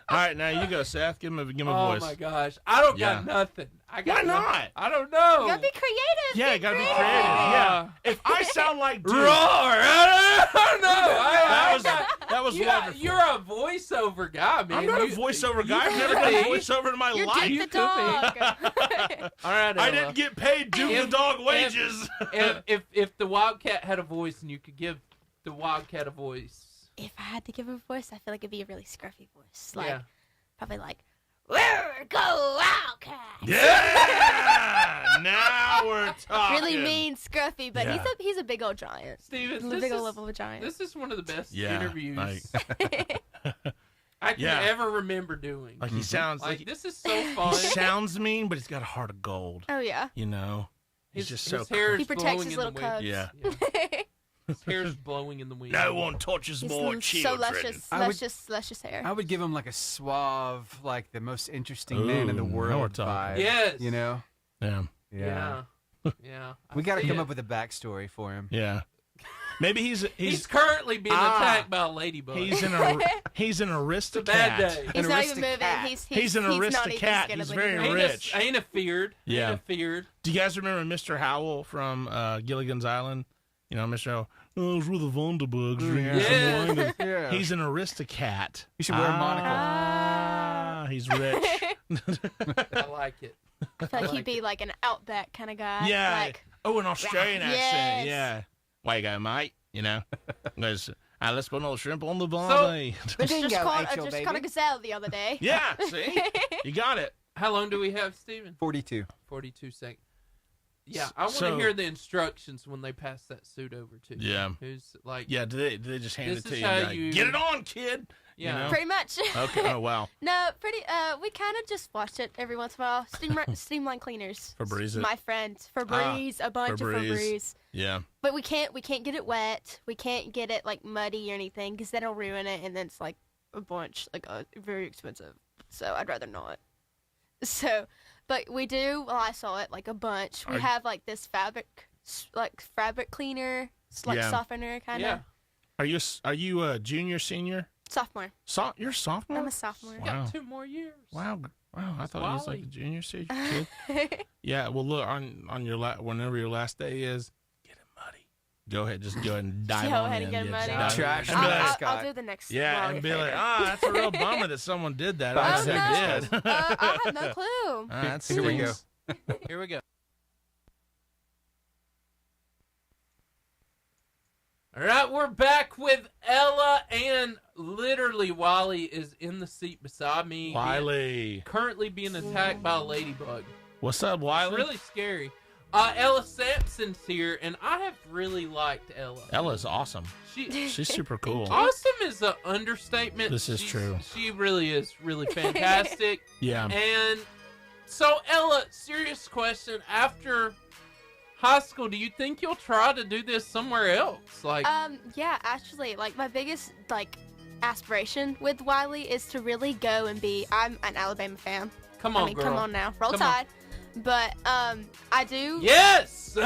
All right, now you go, Seth. Give him a voice. Oh my gosh, I don't got nothing. Why not? I don't know. You gotta be creative. Yeah, you gotta be creative. Yeah. If I sound like dude, Roar! I don't know. that was wonderful. You're a voiceover guy, man. I'm not a voiceover guy. I've never done a voiceover in my You're life. Duke the dog. All right, I Ella. didn't get paid Duke the dog wages. If the Wildcat had a voice and you could give the Wildcat a voice. If I had to give a voice, I feel like it'd be a really scruffy voice. Yeah. Probably like, "Where go Wildcat?" Yeah! Now we're talking. Really mean, scruffy, but Yeah. he's a big old giant. Steven, He's a big old level of a giant. This is one of the best Yeah, interviews like- I can Yeah. ever remember doing. Like he sounds like like this is so fun. he sounds mean, but he's got a heart of gold. Oh yeah. You know, he's just so his hair He is protects blowing his in little the wind. cubs. Yeah. His hair's blowing in the wind. No one touches He's more so children. luscious hair. I would give him like a suave, like the most interesting man in the Ooh, now we're world talking. vibe. Yes. You know? Yeah. Yeah. Yeah. We got to I see come it. up with a backstory for him. Yeah. Maybe He's currently being attacked by a ladybug. He's an It's a bad aristocrat. day. He's not even moving. He's an aristocrat. He's very rich. Ain't a feared. Yeah. Ain't a feared. Do you guys remember Mr. Howell from Gilligan's Island? You know, Mr. Howell. Oh, it's with the Vonderbugs. Yeah. Yeah. He's an aristocrat. You should wear a monocle. He's rich. I like it. I feel like he'd be like an outback kind of guy. Yeah. Like, An Australian accent. Yes. Yeah. Way you go, mate. You know. Goes, let's put all shrimp on the barbie. just caught a gazelle the other day. Yeah. See, you got it. How long do we have, Steven? 42. 42 seconds. Yeah, I want to So- hear the instructions when they pass that suit over to you. Yeah. Who's like? Yeah. Do they just hand This it to is you? how And be like, you- get it on, kid. Yeah. You know? Pretty much. Okay. Oh wow. No, we kind of just watch it every once in a while. Streamline cleaners. Febreze it. My friend. Febreze, a bunch of Febreze. Yeah. But we can't get it wet. We can't get it like muddy or anything because then it'll ruin it, and then it's like a bunch, like very expensive. So I'd rather not. So, but we do. Well, I saw it like a bunch. We have like this fabric cleaner, like Yeah. softener kind of. Yeah. Are you a junior, senior? Sophomore. You're a sophomore? I'm a sophomore. Wow. Got 2 more years. Wow. I thought he was like Wally. a junior, senior kid. Yeah. Well, look on your whenever your last day is, Go ahead. Just go ahead and dive Go on ahead in. and get Yeah, money. just Trash. and be like, I'll do the next. yeah, Wally and be favor. like, that's a real bummer that someone did that. I Oh, actually no. did. I have no clue. That's Here we go. Here we go. All right, we're back with Ella, and literally Wally is in the seat beside me. Wiley. Currently being attacked by a ladybug. What's up, Wiley? It's really scary. Ella Sampson's here, and I have really liked Ella. Ella's awesome. She's super cool. Awesome is an understatement. This is true. She really is really fantastic. Yeah. And so, Ella, serious question. After high school, do you think you'll try to do this somewhere else? Like, Yeah, actually, like my biggest aspiration with Wiley is to really go and be. I'm an Alabama fan. Come on, I mean, girl. come on now, roll Come on. Tide. But I do. Yes.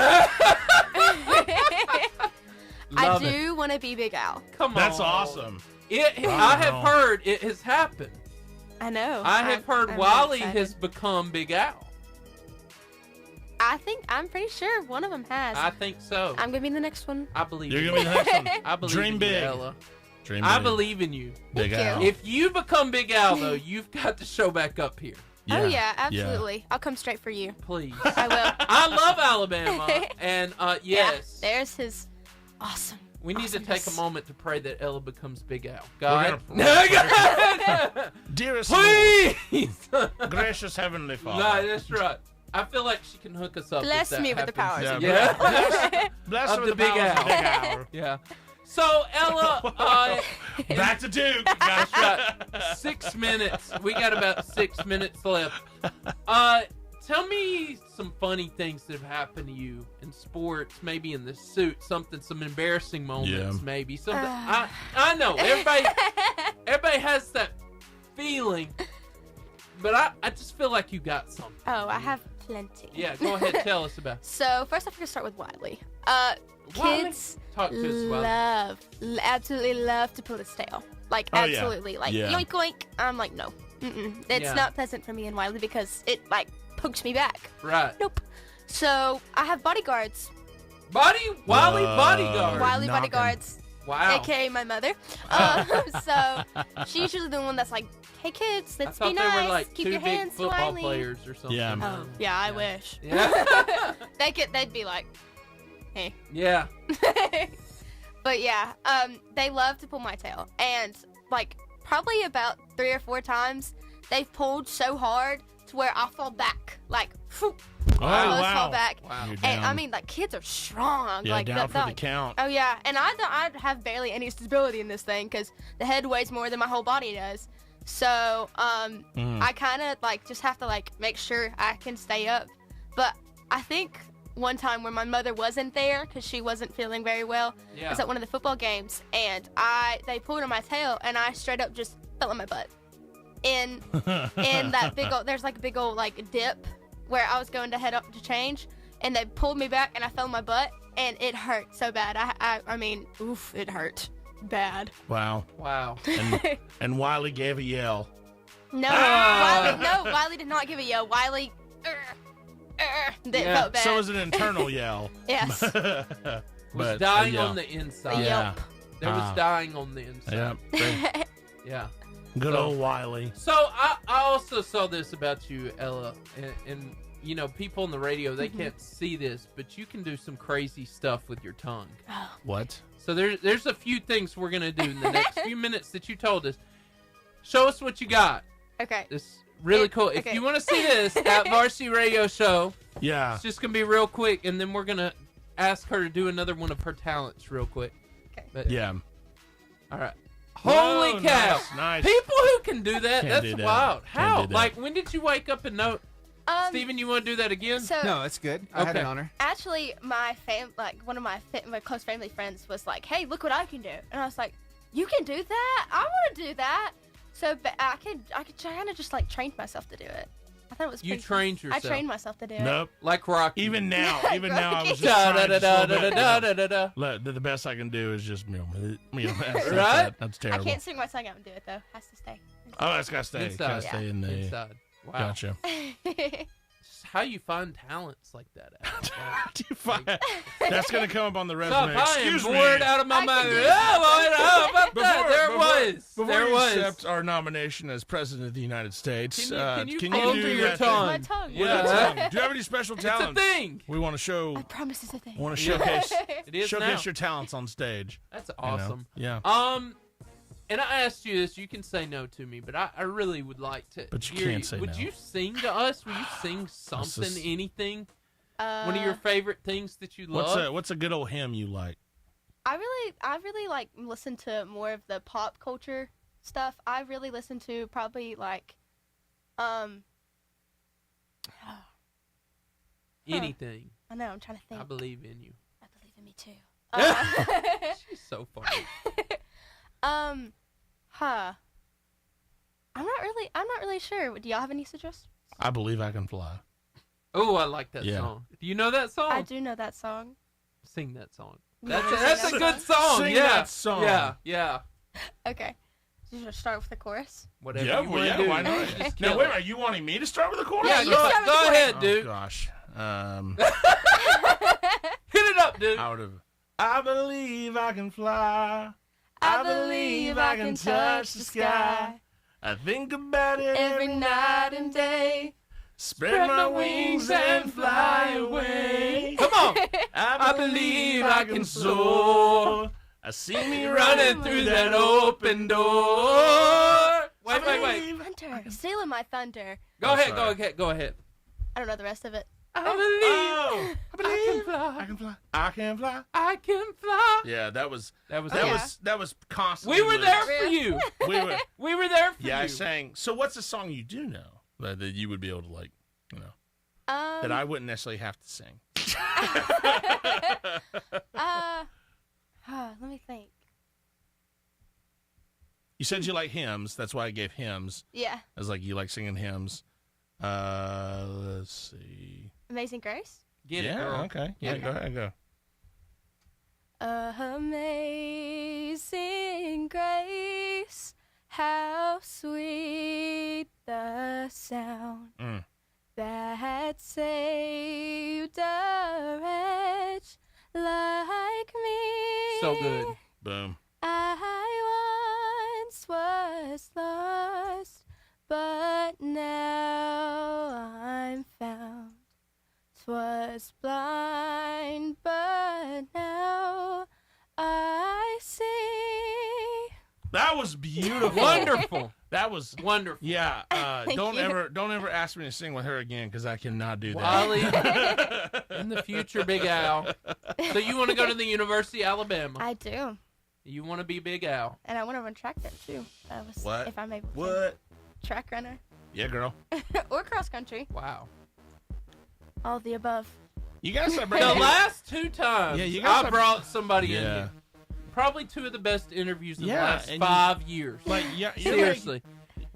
I do want to be Big Al. Come on. That's awesome. I have heard it has happened. I know. I have heard I'm Wally excited. has become Big Al. I'm pretty sure one of them has. I think so. I'm gonna be the next one. I believe You're in gonna be the next one. I believe Dream in big. you, Ella. Dream I big. believe in you. Big Al. If you become Big Al, though, you've got to show back up here. Oh yeah, absolutely. I'll come straight for you. Please. I will. I love Alabama, and yes. Yeah, there's his awesome. We need to take a awesomeness. moment to pray that Ella becomes Big Al. God. God. Dearest Please. Lord, gracious Heavenly Father. No, that's right. I feel like she can hook us up. Bless if that me with the happens. powers. Yeah. Bless Of her with the the Big powers of Al. Big Al. Yeah. So, Ella, Back to Duke. that's right. 6 minutes. We got about 6 minutes left. Tell me some funny things that have happened to you in sports, maybe in the suit, some embarrassing moments, maybe something. I know everybody has that feeling, but I just feel like you got something. Oh, I have plenty. Yeah, go ahead, tell us about it. So first off, we're gonna start with Wiley. Wiley? Kids Talk to us, Wiley. absolutely love to pull his tail. Like Oh, yeah. absolutely, like Yeah. yoink yoink. I'm like no, it's Yeah. not pleasant for me and Wiley because it like pokes me back. Right. Nope. So I have bodyguards. Wiley bodyguard. Wiley knocking. bodyguards. Wow. AKA my mother. So she's usually the one that's like, hey kids, I let's thought be they nice. were like Keep two your big hands to football Wiley. players or something. Yeah. Oh, yeah, I wish. Yeah. They'd be like, hey. Yeah. But yeah, they love to pull my tail. And like probably about 3 or 4 times they've pulled so hard to where I fall back. Like whew, almost fall back. Wow. You're And I down. mean like kids are strong. Yeah, like down for the like- count. Oh yeah, and I have barely any stability in this thing because the head weighs more than my whole body does. So I kind of like just have to like make sure I can stay up. But I think one time when my mother wasn't there because she wasn't feeling very well, I was at one of the football games and they pulled on my tail and I straight up just fell on my butt. In that big old, there's like a big old like dip where I was going to head up to change and they pulled me back and I fell on my butt and it hurt so bad. I mean, oof, it hurt bad. Wow. Wow. And Wiley gave a yell. No, Wiley did not give a yell. Wiley, that felt bad. So it was an internal yell. Yes. Was dying on the inside. Yeah. There was dying on the inside. Yeah. Yeah. Good So- old Wiley. So I also saw this about you, Ella, and you know, people on the radio, they can't see this, but you can do some crazy stuff with your tongue. What? So there's a few things we're gonna do in the next few minutes that you told us. Show us what you got. Okay. It's really cool. If okay. you want to see this at Varsity Radio Show, Yeah. it's just gonna be real quick, and then we're gonna ask her to do another one of her talents real quick. Okay. But, Yeah. all right. Whoa, Holy cow! nice. People who can do that, Can't that's do that. wild. Can't How? do that. Like, when did you wake up and know? Steven, you want to do that again? So No, it's good. I had Okay. an honor. actually, my one of my close family friends was like, "Hey, look what I can do," and I was like, "You can do that? I want to do that." So I could kind of just like trained myself to do it. I thought it was. You pretty trained cool. yourself. I trained myself to do it. Nope. Like Rocky. Even now, I was just Da, trying da, just da, a little bit, da, da, da, da, da. Look, the best I can do is just, that's, Right? That's I terrible. can't sing my tongue out and do it though. Has to stay. Oh, that's gotta stay. Inside. Gotta stay in the. Inside. Wow. Gotcha. how you find talents like that out. How do you find that's going to come up on the Stop, resume? I am Excuse bored me. out of my mind. How about that? Before There you was. accept our nomination as President of the United States, Can you do alter your that tongue? My tongue. thing? Yeah, tongue. Do you have any special It's a talents? thing. We want to show. I promise it's a thing. Want to showcase. It is showcase now. your talents on stage. That's you know? awesome. Yeah. And I asked you this. You can say no to me, but I really would like to. But you hear can't say Would no. you sing to us? Will you sing something, anything? One of your favorite things that you love? What's a good old hymn you like? I really like listen to more of the pop culture stuff. I really listen to probably like, Anything. I know. I'm trying to think. I believe in you. I believe in me too. She's so funny. I'm not really sure. Do y'all have any suggestions? I Believe I Can Fly. Oh, I like that Yeah. song. Do you know that song? I do know that song. Sing that song. You That's wanna that's sing a that good song? song. Sing yeah. that song. Yeah. Okay. You should start with the chorus. Whatever Yeah, you well, want yeah, to do. why not? Just Now, kill wait, it. are you wanting me to start with the chorus? Yeah, you start with the go chorus. ahead, Oh dude. gosh. Hit it up, dude. I would have. I believe I can fly. I believe I can touch the sky. I think about it Every night and day. Spread my wings and fly away. Come on. I believe I can soar. I see me Running through that open door. Wait. Thunder. Stealing my thunder. Go ahead. I don't know the rest of it. I believe I can fly. I can fly. I can fly. Yeah, that was constantly. We were there for you. We were there for you. Yeah, I sang. So what's a song you do know that you would be able to that I wouldn't necessarily have to sing? Let me think. You said you like hymns. That's why I gave hymns. Yeah. I was like, you like singing hymns. Let's see. Amazing Grace? Get it, girl. Okay. Yeah, go ahead, go. Amazing Grace, how sweet the sound that saved a wretch like me. So good. Boom. I once was lost, but now I'm found. 'Twas blind, but now I see. That was beautiful. Wonderful. That was wonderful. Yeah. Don't you. ever ask me to sing with her again because I cannot do that. Wally, in the future, Big Al. So you want to go to the University of Alabama? I do. You want to be Big Al? And I want to run track there too. What? If I'm able to. What? Track runner. Yeah, girl. Or cross country. Wow. All the above. You guys are The bringing last two times Yeah, you guys I are- brought somebody in Yeah. here. Probably two of the best interviews in the Yeah, last and 5 years. Like, yeah, you're Seriously.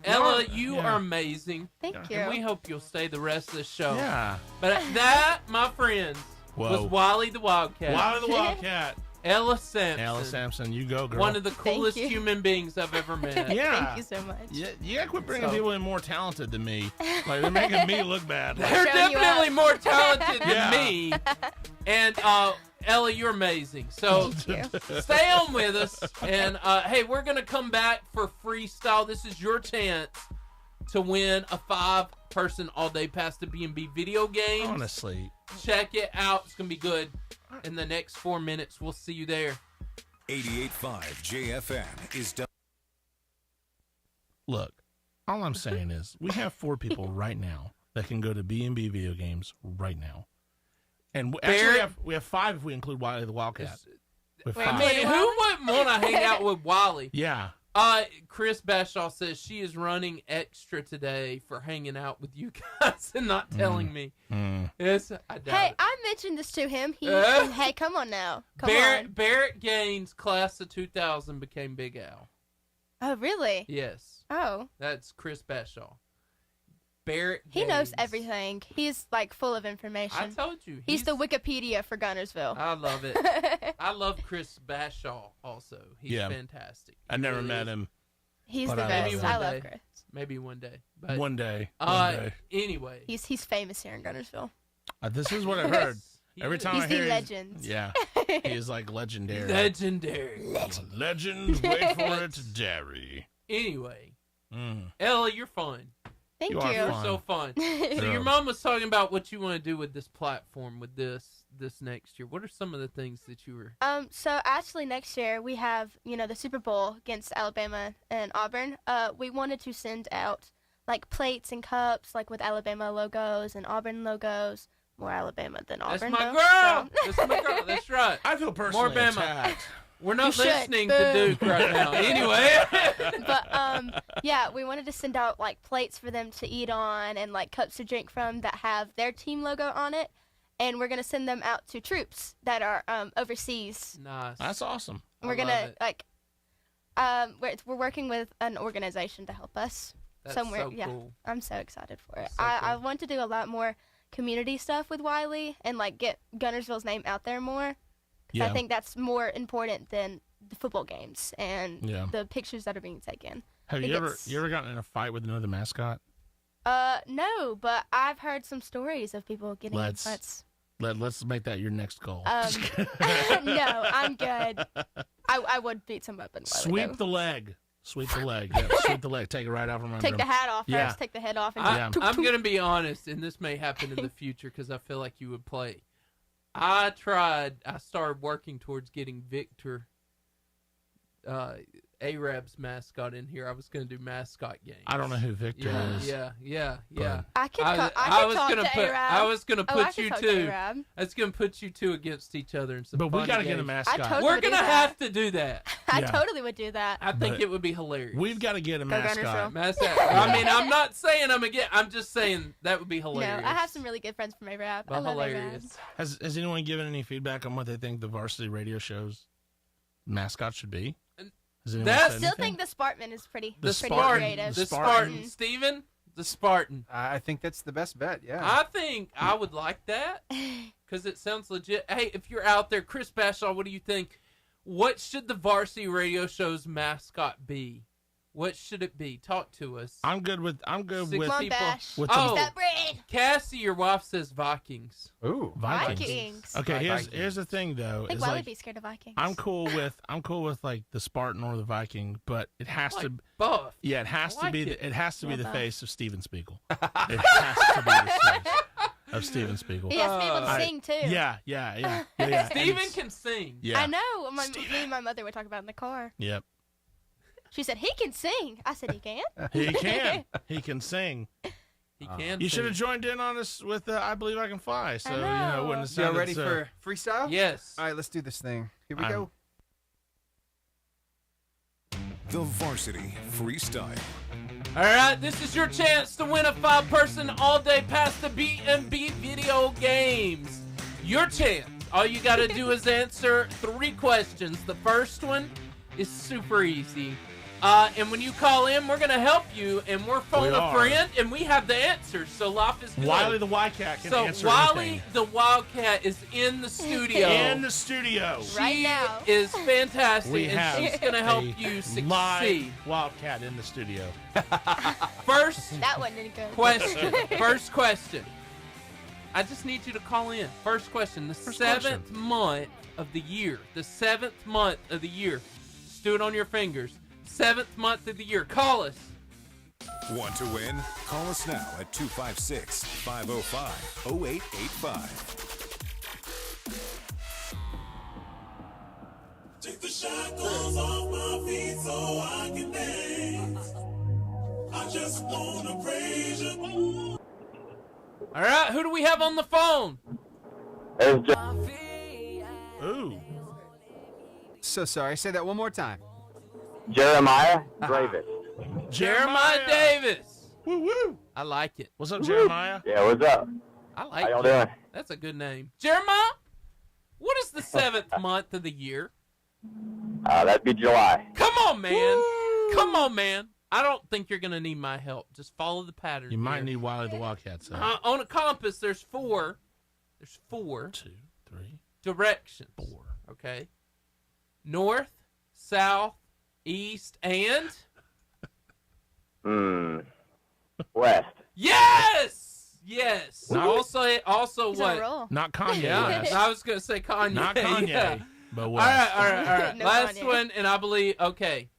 Ella, you yeah. are amazing. Thank you. And we hope you'll stay the rest of the show. Yeah. But that, my friends, Whoa. was Wally the Wildcat. Wally the Wildcat. Ella Sampson. Ella Sampson, you go, girl. One of the coolest you. human beings I've ever met. Yeah. Thank you so much. Yeah, you gotta quit bringing So- people in more talented than me. Like they're making me look bad. Like, They're Showing you definitely up. more talented Yeah. than me. And Ella, you're amazing. So stay on with us. And hey, we're gonna come back for freestyle. This is your chance to win a 5-person all-day pass to B&B video games. honestly, Check it out. It's gonna be good. In the next 4 minutes, we'll see you there. 88.5 JFN is done. look, all I'm saying is we have 4 people right now that can go to B&B video games right now. And actually we have 5 if we include Wily the Wildcat. We have Wait, 5. I mean, who wouldn't want to hang out with Wally? Yeah. Chris Bashaw says she is running extra today for hanging out with you guys and not telling me. Yes, I doubt Hey, it. I mentioned this to him. Hey, come on now. Come on. Barrett Gaines, class of 2000, became Big Al. Oh, really? Yes, Oh. that's Chris Bashaw. Barrett He Gaines. knows everything. He's like full of information. I told you. He's the Wikipedia for Guntersville. I love it. I love Chris Bashaw also. He's Yeah. fantastic. I He never really met is. him. He's But the I best. love I him. love Chris. Maybe one day. But, One day. Anyway. He's famous here in Guntersville. This is what I heard. Every time He's I hear the legend. Yeah. He is like legendary. Legendary. Legend. Wait for it, dairy. Anyway. Ella, you're fun. Thank you. You're so fun. So your mom was talking about what you want to do with this platform, with this next year. What are some of the things that you were... So actually next year we have, the Super Bowl against Alabama and Auburn. We wanted to send out like plates and cups like with Alabama logos and Auburn logos. More Alabama than Auburn. That's my though, girl. so. That's my girl. That's right. I feel personally More Bama. attacked. We're not You should. listening to Duke right now. Anyway. But yeah, we wanted to send out like plates for them to eat on and like cups to drink from that have their team logo on it, and we're gonna send them out to troops that are overseas. Nice. That's awesome. We're gonna like we're working with an organization to help us. That's somewhere. so Yeah, cool. I'm so excited for it. So I want to do a lot more community stuff with Wiley and like get Guntersville's name out there more. Yeah. I think that's more important than the football games and Yeah. the pictures that are being taken. Have you ever gotten in a fight with another mascot? No, but I've heard some stories of people getting in fights. Let's make that your next goal. No, I'm good. I would beat some up in Wiley, Sweep though. the leg. Sweep the leg. Yeah, sweep the leg. Take it right out from under Take the him. hat off Yeah. first. Take the head off. And I'm going to be honest, and this may happen in the future because I feel like you would play. I started working towards getting Victor, Arab's mascot in here. I was going to do mascot games. I don't know who Victor is. Yeah. I was gonna talk to put. Arab. I was going to Oh, I put could you talk to two. Arab. I was going to put you two against each other in some. But we got gotta to get a mascot. I totally We're would do gonna that. have to do that. I Yeah. totally would do that. I think But it would be hilarious. We've got to get a mascot. I mean, I'm not saying I'm against. I'm just saying that would be No, hilarious. I have some really good friends from Arab. I But love Arab. hilarious. Has anyone given any feedback on what they think the varsity radio show's mascot should be? Has anyone I said still anything? think the Spartan is pretty The pretty Spartan. creative. The Spartan. Steven? The Spartan. I think that's the best bet. Yeah. I think I would like that because it sounds legit. Hey, if you're out there, Chris Bashaw, what do you think? What should the varsity radio show's mascot be? What should it be? Talk to us. I'm good with. Come on, Bash. With Use that brain. Cassie, your wife says Vikings. Ooh, Vikings. Okay, here's the thing though. I think is Wiley like, would be scared of Vikings. I'm cool with like the Spartan or the Viking, but it has to. Buff. Yeah, it has I to be. like it. It has to be the Buff. face of Steven Spiegel. It has to be the face of Steven Spiegel. He has to be able to sing too. Yeah. Steven can sing. Yeah. I know. Me and my mother would talk about it in the car. Yep. She said he can sing. I said he can. He can. He can sing. He can. You should sing. have joined in on us with I Believe I Can Fly. So I it know. wouldn't have Y'all sounded ready so. for freestyle? Yes. All right, let's do this thing. Here we I'm- go. The Varsity Freestyle. All right, this is your chance to win a 5-person all-day pass to B&B video games. Your chance. All you got to do is answer 3 questions. The first one is super easy. And when you call in, we're going to help you, and we're phone We a are. friend, and we have the answers, so life is good. Wiley the Wildcat can so answer Wiley anything. the Wildcat is in the studio. In the studio. Right She now. is fantastic, We and have she's going to help a you succeed. live Wildcat in the studio. First That wasn't any good. question. First question. I just need you to call in. First question. The seventh month of the year. The 7th month of the year. Just do it on your fingers. 7th month of the year. Call us. Want to win? Call us now at 256-505-0885. Take the shackles off my feet so I can dance. I just wanna praise you. All right. Who do we have on the phone? Ooh. So sorry. Say that one more time. Jeremiah Davis. Jeremiah Davis. Woo woo. I like it. What's up, Jeremiah? Yeah, what's up? I like How y'all it. doing? That's a good name. Jeremiah, what is the 7th month of the year? That'd be July. Come on, man. Come on, man. I don't think you're going to need my help. Just follow the pattern. You might here. need Wiley the Wildcat. So. On a compass, there's 4. There's 4 2, 3, directions. 4. Okay. North, south, east, and West. Yes! Yes. Not- Also He's on a what? roll. Not Kanye. Yeah, West. I was going to say Kanye. Not Kanye, Yeah. but All West. right. No Last Kanye. one, and I believe, okay.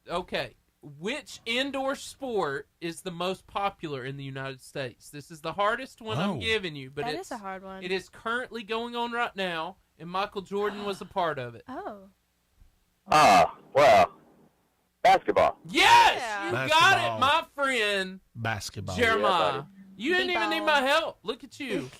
Okay. Which indoor sport is the most popular in the United States? This is the hardest one I'm giving you, but That it's is a hard one. It is currently going on right now, and Michael Jordan was a part of it. Oh. Well, basketball. Yes, Yeah. you got Basketball. it, my friend Basketball. Jeremiah. buddy. You didn't even need my help. Look at you.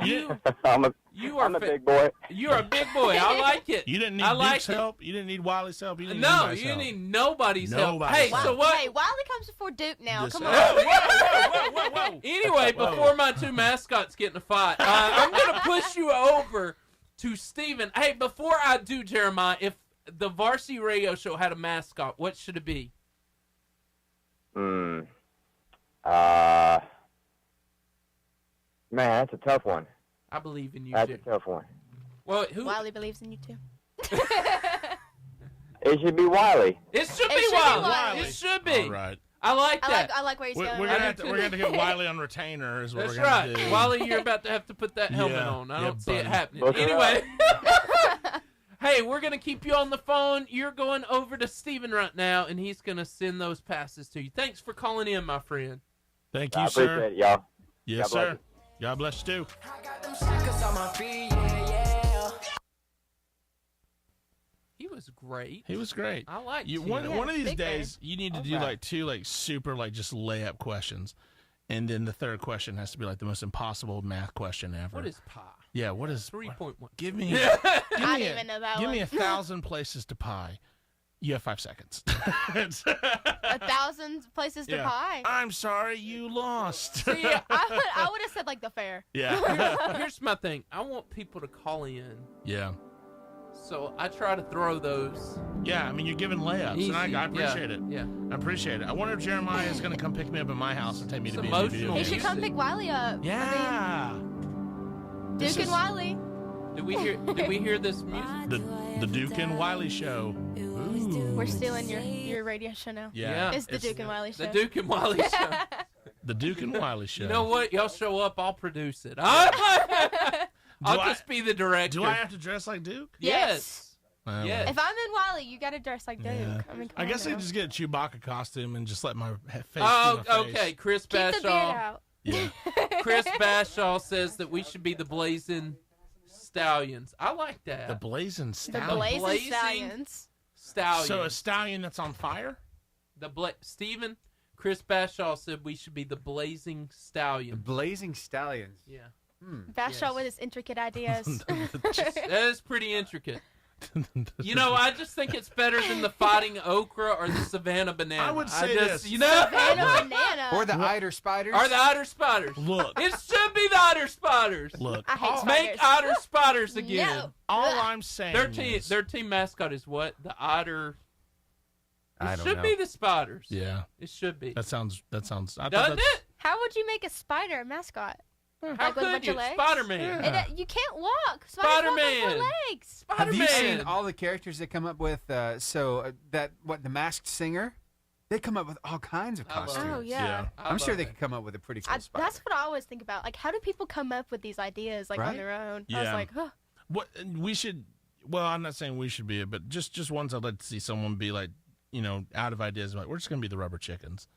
You I'm are a big boy. You're a big boy. I like it. You didn't need I like Duke's it. help. You didn't need Wiley's help. You didn't need No, anybody's you help. need nobody's help. Nobody's Hey, help. so what? Hey, Wiley comes before Duke now. Yes, Come sir. on. Anyway, before my two mascots get in a fight, I'm going to push you over to Steven. Hey, before I do, Jeremiah, if the Varsity Radio Show had a mascot, what should it be? Man, that's a tough one. I believe in you, That's too. a tough one. Well, who? Wiley believes in you too. It should be Wiley. It should be It should be Wiley. Wiley. It should be. All right. I like that. I like where he's We're going. gonna have to get Wiley on retainer. Is what That's we're gonna right. do. Wiley, you're about to have to put that helmet Yeah. on. I Yeah, don't see it buddy. happening. Look it Anyway. Hey, we're going to keep you on the phone. You're going over to Steven right now, and he's going to send those passes to you. Thanks for calling in, my friend. Thank I you, sir. appreciate it, y'all. Yes, God bless sir. God bless you too. He was great. He was great. I liked you. him. One of these big days, you need to do like two super just layup questions, and then the third question has to be like the most impossible math question ever. What is pi? Yeah, what is 3.1. Give me. I didn't even know that Give one. me 1,000 places to pie. You have 5 seconds. 1,000 places to pie. I'm sorry, you lost. See, I would have said like the fair. Yeah. Here's my thing. I want people to call in, Yeah. so I try to throw those. Yeah, I mean, you're giving layups, Easy. and I appreciate it. Yeah. I appreciate it. I wonder if Jeremiah is going to come pick me up at my house and take me It's to emotional. video. He should come pick Wiley up. Yeah. Duke and Wiley. Did we hear this music? The Duke and Wiley show. Ooh. We're stealing your radio show now. Yeah. It's the Duke and Wiley show. The Duke and Wiley show. The Duke and Wiley show. You know what? Y'all show up, I'll produce it. I'll just be the director. Do I have to dress like Duke? Yes. Well, Yes. If I'm in Wiley, you gotta dress like Duke. Yeah. I mean, come I guess on I now. just get a Chewbacca costume and just let my face. Oh, be my face. okay. Chris Keep the beard Bashaw. out. Yeah. Chris Bashaw says that we should be the Blazing Stallions. I like that. The Blazing The Stallion. Blazing Stallions. Stallions. So a stallion that's on fire? Steven, Chris Bashaw said we should be the Blazing The Stallions. Blazing Stallions. Yeah. Bashaw with his intricate ideas. That is pretty intricate. You know, I just think it's better than the Fighting Okra or the Savannah Banana. I would say this. You know? Savannah banana. Or the Eider Spiders. Or the Eider Spiders. Look. It should be the Eider Spiders. Look. I hate Make spiders. Eider Spiders again. No. All Ugh. I'm saying is, Their team mascot is what? The Eider. I It don't should know. be the Spiders. yeah, It should be. that sounds. I thought Doesn't that's- it? How would you make a spider a mascot? How Like with a could bunch you? of legs? Spider-Man. Yeah. You can't walk. Spiders walk on Spider-Man. 4 legs. Have you seen Spider-Man. all the characters they come up with? The Masked Singer? They come up with all kinds of I love costumes. Oh yeah. I'm sure they could come up with a pretty cool spider. That's what I always think about. Like, how do people come up with these ideas like on Right? their own? I was Yeah. like, huh. What we should. Well, I'm not saying we should be it, but just once I'd like to see someone be like, out of ideas. Like, we're just gonna be the rubber chickens.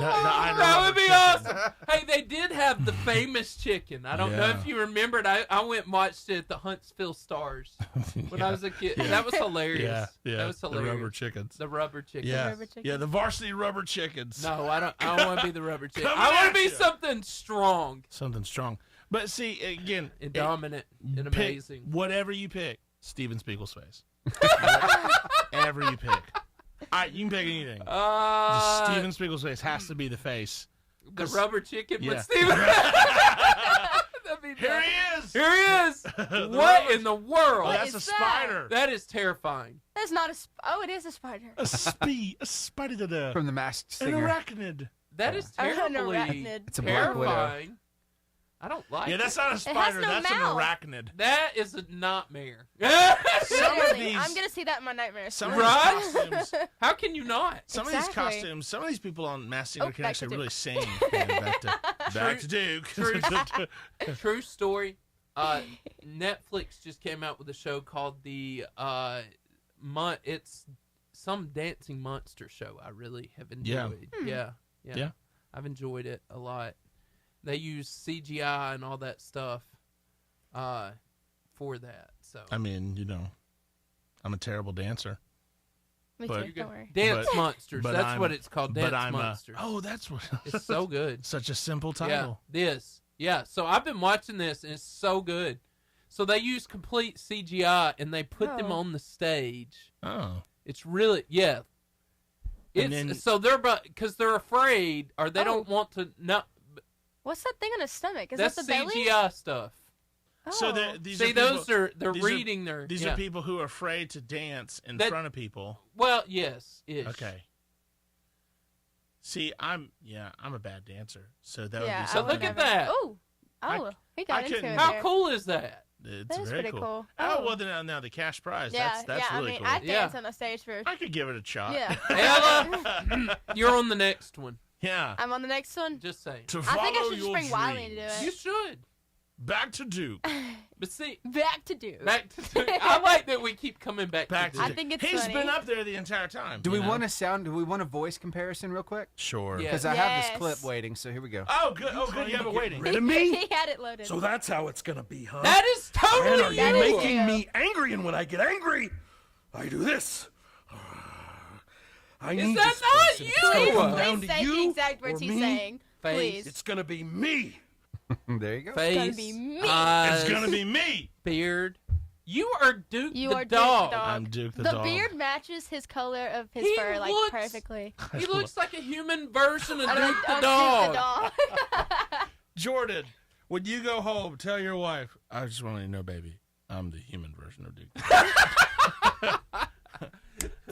That would be awesome. Hey, they did have the famous chicken. I don't know Yeah. if you remembered. I went and watched it at the Huntsville Stars when I was a kid. Yeah. That was hilarious. Yeah, That was hilarious. The rubber chickens. The rubber chicken. Yeah, Rubber chicken. yeah, the varsity rubber chickens. No, I don't want to be the rubber chicken. Coming I want at to be ya. something strong Something strong. But see, again, and dominant and pick amazing. whatever you pick. Steven Spiegel's face. Whatever you pick. You can pick anything. Just Steven Spiegel's face has to be the face. The rubber chicken Yeah. with Steven. That'd be Here nice. he is. Here he is. The What rubber- in the world? Oh, that's a is that? spider. That is terrifying. That's not a. Oh, it is a spider. A spider. From the Masked An Singer. arachnid. That is An terribly arachnid. It's a black widow. terrifying. I don't like Yeah, it. that's not a spider. no That's mouth. an arachnid. That is a nightmare. Some of Literally, these, I'm gonna see that in my nightmares. some of Right? these costumes, How can you not? some Exactly. of these costumes, some of these people on Mass Singer can back actually to really Duke. sing. Man, back to Duke. True story. Netflix just came out with a show called it's some dancing monster show. I really have enjoyed. Yeah. I've enjoyed it a lot. They use CGI and all that stuff for that. So I mean, I'm a terrible dancer. Me But- too. Don't worry. Dance Monsters. but That's I'm- what it's called. Dance but I'm Monsters. that's what. It's so good. Such a simple Yeah, title. this. Yeah, so I've been watching this, and it's so good. So they use complete CGI, and they put them on the stage. Oh. It's really, yeah. And It's then- so they're because they're afraid or they don't want to. No, What's that thing on his stomach? Is that's that the belly? CGI stuff. So Oh. these See, are people, those are they're these reading their. These yeah. are people who are afraid to dance in That- front of people. Well, yes, ish. Okay. See, I'm a bad dancer, so that would Yeah, be I So something. look at that. Oh, he got into it How there. cool is that? It's That is very pretty cool. Oh, Oh. well, then now the cash prize. Yeah, That's yeah. really I mean, cool. I dance on the stage for. I could give it a shot. Yeah. Ella, you're on the next one. Yeah. I'm on the next one. Just saying. To I think I follow should just your bring Wiley to do dreams. it. You should. Back to Duke. But see, Back to Duke. back to I like that we keep coming back Back to to I Duke. think it's He's funny. been up there the entire time. Do you we know? want a voice comparison real quick? Sure. Yeah. Because I have Yes. this clip waiting, so here we go. Oh, good. Oh, good. You have it waiting. Rid of me? He had it loaded. So that's how it's gonna be, huh? That is And totally are you That is making you. me angry? And when I get angry, I do this. I need that this not person. you? It's gonna come Please down to say the you exact words or he's me. saying. Face. Please. It's gonna be me. There you go. face. gonna be me. Eyes, It's gonna be me. beard. You are Duke You the are Duke dog. the dog. I'm Duke the The dog. beard matches his color of his He fur like looks- perfectly. He looks like a human version of I Duke like the Duke dog. the dog. Jordan, when you go home, tell your wife, I just want you to know, baby, I'm the human version of Duke.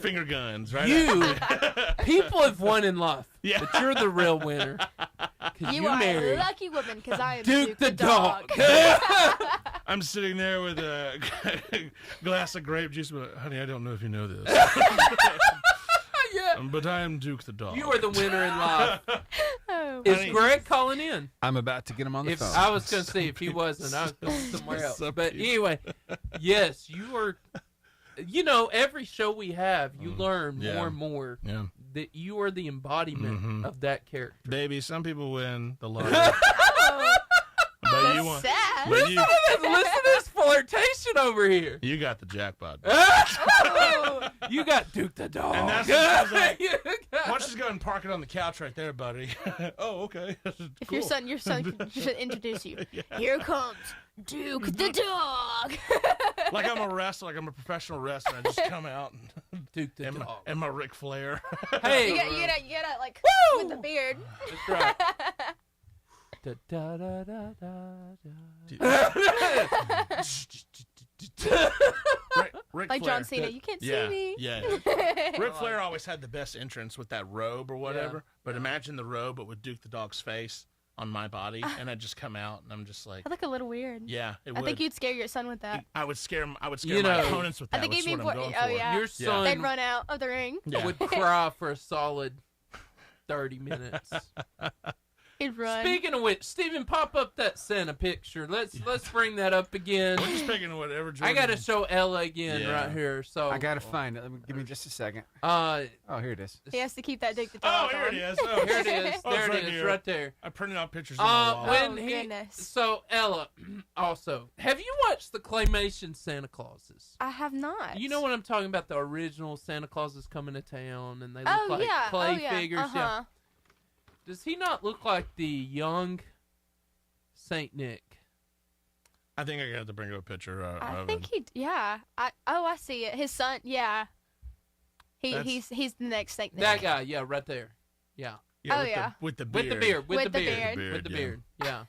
Finger guns, right? You, people have won in life, Yeah. but you're the real winner. 'Cause You are a married lucky woman because I am Duke Duke the dog. I'm sitting there with a glass of grape juice, but honey, I don't know if you know this. Yeah. But I am Duke the dog. You are the winner in life. Oh. Is Honey. Greg calling in? I'm about to get him on the If phone. I was going to see if he wasn't, I was going somewhere else. But anyway, yes, you are. You know, every show we have, you learn Yeah. more and more Yeah. that you are the embodiment of that character. Baby, some people win the lottery. Oh, but you won. sad. But you, Listen to this flirtation over here. you got the jackpot. You got Duke the dog. And that's because I- You got- Why don't you just go and park it on the couch right there, buddy? Oh, okay. If Cool. your son should introduce you. Here comes Duke the dog. Like I'm a wrestler, like I'm a professional wrestler. I just come out and Duke the and my, dog. and my Ric Flair. Hey, you gotta like with the beard. that's right. Da, da, da, da, da, Ric Like Flair. John Cena, you can't Yeah, see me. yeah. Ric Flair always had the best entrance with that robe or whatever. But imagine the robe, but with Duke the dog's face on my body, and I just come out, and I'm just like, I look a little weird. yeah, it I would. think you'd scare your son with that. I would scare him. I would scare You my know, opponents with that. I think That's he'd be what I'm going oh for. yeah. Your son They'd run out of the ring. Yeah. would cry for a solid 30 minutes. He'd run. Speaking of which, Steven, pop up that Santa picture. Let's bring that up again. We're just picking whatever. I Jordan- got to show Ella again Yeah. right here. So I gotta find it. Give me just a second. Oh, here it is. He has to keep that Duke the Oh, dog here it on. is. Oh, here it is. Oh, There it's it is, here. right there. I printed out pictures of my wall. When Oh, he, goodness. so Ella, also, have you watched the claymation Santa Clauses? I have not. You know what I'm talking about? The original Santa Clauses coming to town, and they look Oh like yeah. clay oh yeah. figures. Yeah. Uh-huh. Does he not look like the young Saint Nick? I think I got to bring up a picture. I of think him. yeah. I see it. His son. Yeah. That's- He's the next Saint Nick. That guy, yeah, right there. Yeah. Yeah, Oh, with yeah. with the With beard. the beard. With the With the beard. beard. With the Yeah. beard. Yeah.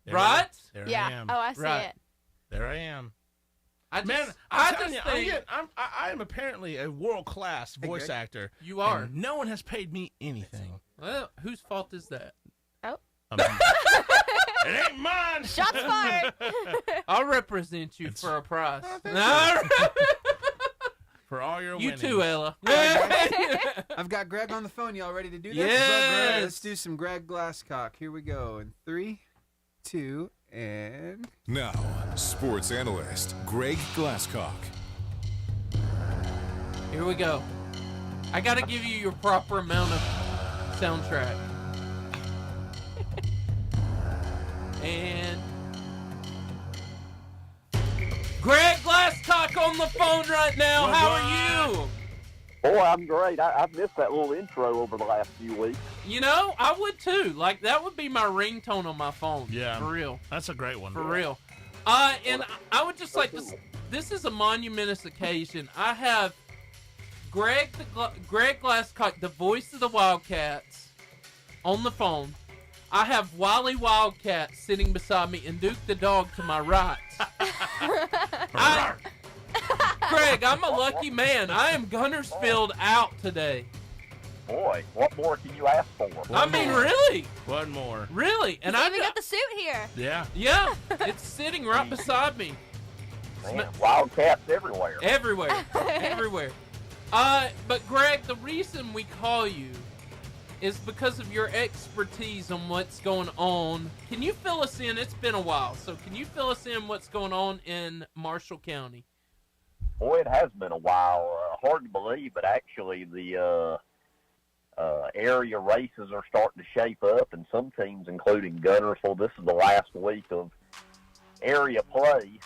There Right? There Yeah. I am. Oh, I see Right. it. There I am. I just, Man, I I'm telling just you, think I am apparently a world-class voice Greg. actor. you are. and no one has paid me anything. Well, whose fault is that? Oh. Um, It ain't mine. Shots fired. I'll represent you for a price. For all your You winnings. too, Ella. I've got Greg on the phone. Y'all ready to do this? Yes. Let's do some Greg Glasscock. Here we go. In 3, 2, and... Now, sports analyst Greg Glasscock. Here we go. I got to give you your proper amount of soundtrack. And Greg Glasscock on the phone right now. How are you? Boy, I'm great. I've missed that little intro over the last few weeks. You know, I would too. Like, that would be my ringtone on my phone. Yeah. For real. That's a great one. For real. And I would just like to... This is a monumentous occasion. I have Greg Glasscock, the voice of the Wildcats, on the phone. I have Wiley Wildcat sitting beside me and Duke the dog to my right. Greg, I'm a lucky man. I am Guntersville out today. Boy, what more can you ask for? I mean, really? One more. Really? And I even got the suit here. Yeah. Yeah, it's sitting right beside me. Man, Wildcats everywhere. Everywhere. Everywhere. But Greg, the reason we call you is because of your expertise on what's going on. Can you fill us in? It's been a while, so can you fill us in what's going on in Marshall County? Boy, it has been a while. Hard to believe, but actually the area races are starting to shape up, and some teams, including Guntersville, this is the last week of area play.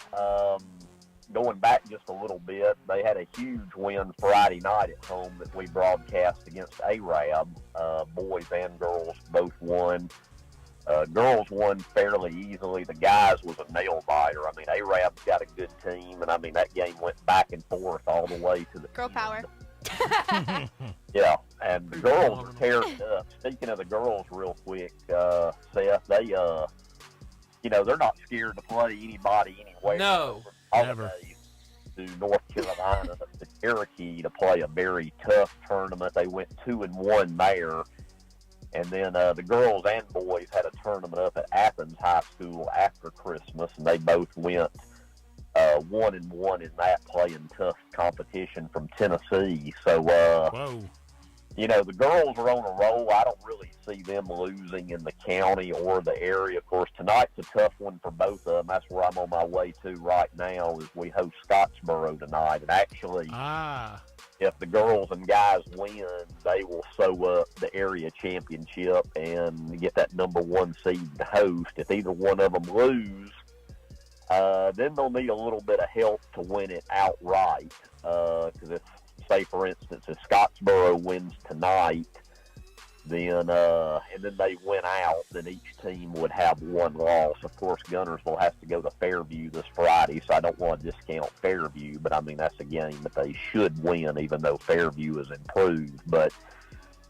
Going back just a little bit, they had a huge win Friday night at home that we broadcast against Arab. Boys and girls both won. Girls won fairly easily. The guys was a nail biter. I mean, Arab's got a good team, and I mean, that game went back and forth all the way to the Girl power. Yeah, and the girls are tearing it up. Speaking of the girls real quick, Seth, they, they're not scared to play anybody anywhere. No. Never. To North Carolina, to Cherokee, to play a very tough tournament. They went 2-1 there. And then the girls and boys had a tournament up at Athens High School after Christmas, and they both went 1-1 in that, playing tough competition from Tennessee. So, the girls are on a roll. I don't really see them losing in the county or the area. Of course, tonight's a tough one for both of them. That's where I'm on my way to right now, is we host Scottsboro tonight. And actually, if the girls and guys win, they will sew up the area championship and get that number 1 seed to host. If either one of them lose, then they'll need a little bit of help to win it outright. Because if, say, for instance, if Scottsboro wins tonight, then and then they win out, then each team would have 1 loss. Of course, Guntersville has to go to Fairview this Friday, so I don't want to discount Fairview, but I mean, that's a game that they should win, even though Fairview is improved. But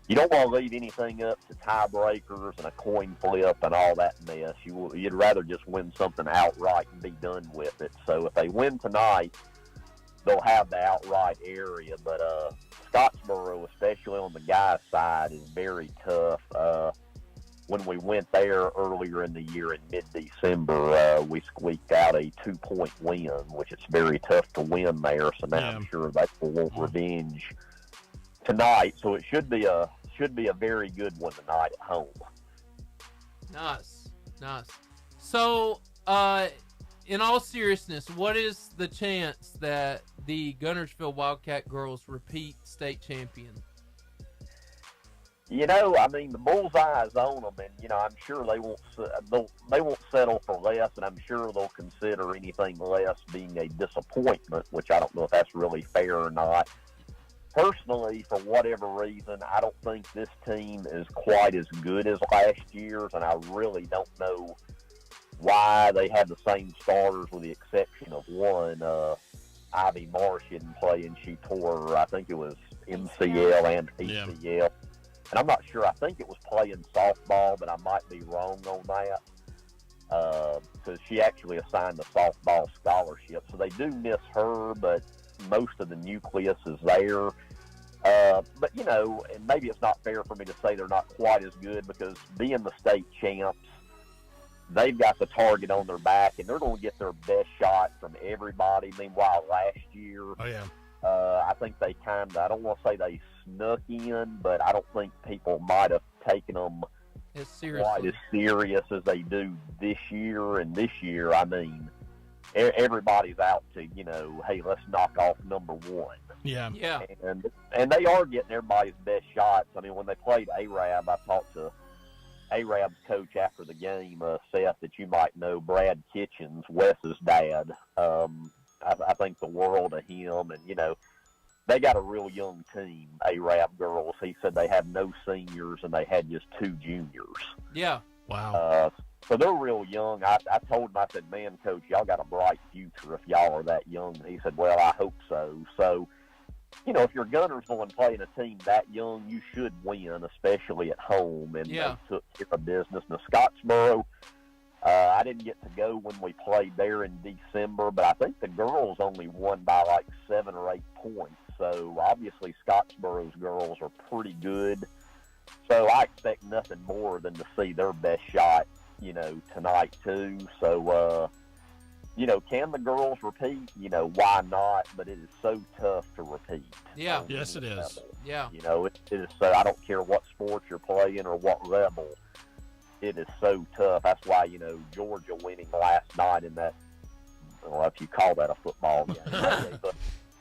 you don't want to leave anything up to tiebreakers and a coin flip and all that mess. You'd rather just win something outright and be done with it. So if they win tonight, they'll have the outright area. But Scottsboro, especially on the guys' side, is very tough. When we went there earlier in the year in mid-December, we squeaked out a 2-point win, which it's very tough to win there. So now I'm sure they will want revenge tonight. So it should be a very good one tonight at home. Nice. So, in all seriousness, what is the chance that the Guntersville Wildcat girls repeat state champion? I mean, the bullseye is on them, and I'm sure they won't settle for less, and I'm sure they'll consider anything less being a disappointment, which I don't know if that's really fair or not. Personally, for whatever reason, I don't think this team is quite as good as last year's, and I really don't know why they had the same starters with the exception of one. Ivy Marsh didn't play, and she tore, I think it was MCL and PCL. And I'm not sure. I think it was playing softball, but I might be wrong on that. Because she actually assigned a softball scholarship. So they do miss her, but most of the nucleus is there. But, and maybe it's not fair for me to say they're not quite as good, because being the state champs, they've got the target on their back, and they're going to get their best shot from everybody. Meanwhile, last year, I think they I don't want to say they snuck in, but I don't think people might have taken them quite as serious as they do this year. And this year, I mean, everybody's out to, hey, let's knock off number one. Yeah. And they are getting everybody's best shots. I mean, when they played Arab, I talked to Arab's coach after the game, Seth, that you might know, Brad Kitchens, Wes's dad. I think the world of him. And, they got a real young team, Arab girls. He said they had no seniors and they had just 2 juniors. Yeah. Wow. So they're real young. I told him, I said, man, Coach, y'all got a bright future if y'all are that young. And he said, well, I hope so. So, if you're Guntersville and playing a team that young, you should win, especially at home. And they took care of business. Now, Scottsboro, I didn't get to go when we played there in December, but I think the girls only won by like 7 or 8 points. So, obviously, Scottsboro's girls are pretty good. So, I expect nothing more than to see their best shot, tonight, too. So, can the girls repeat? Why not? But it is so tough to repeat. Yeah. Yes, it is. Yeah. It is so, I don't care what sport you're playing or what level. It is so tough. That's why, Georgia winning last night in that, well, if you call that a football game.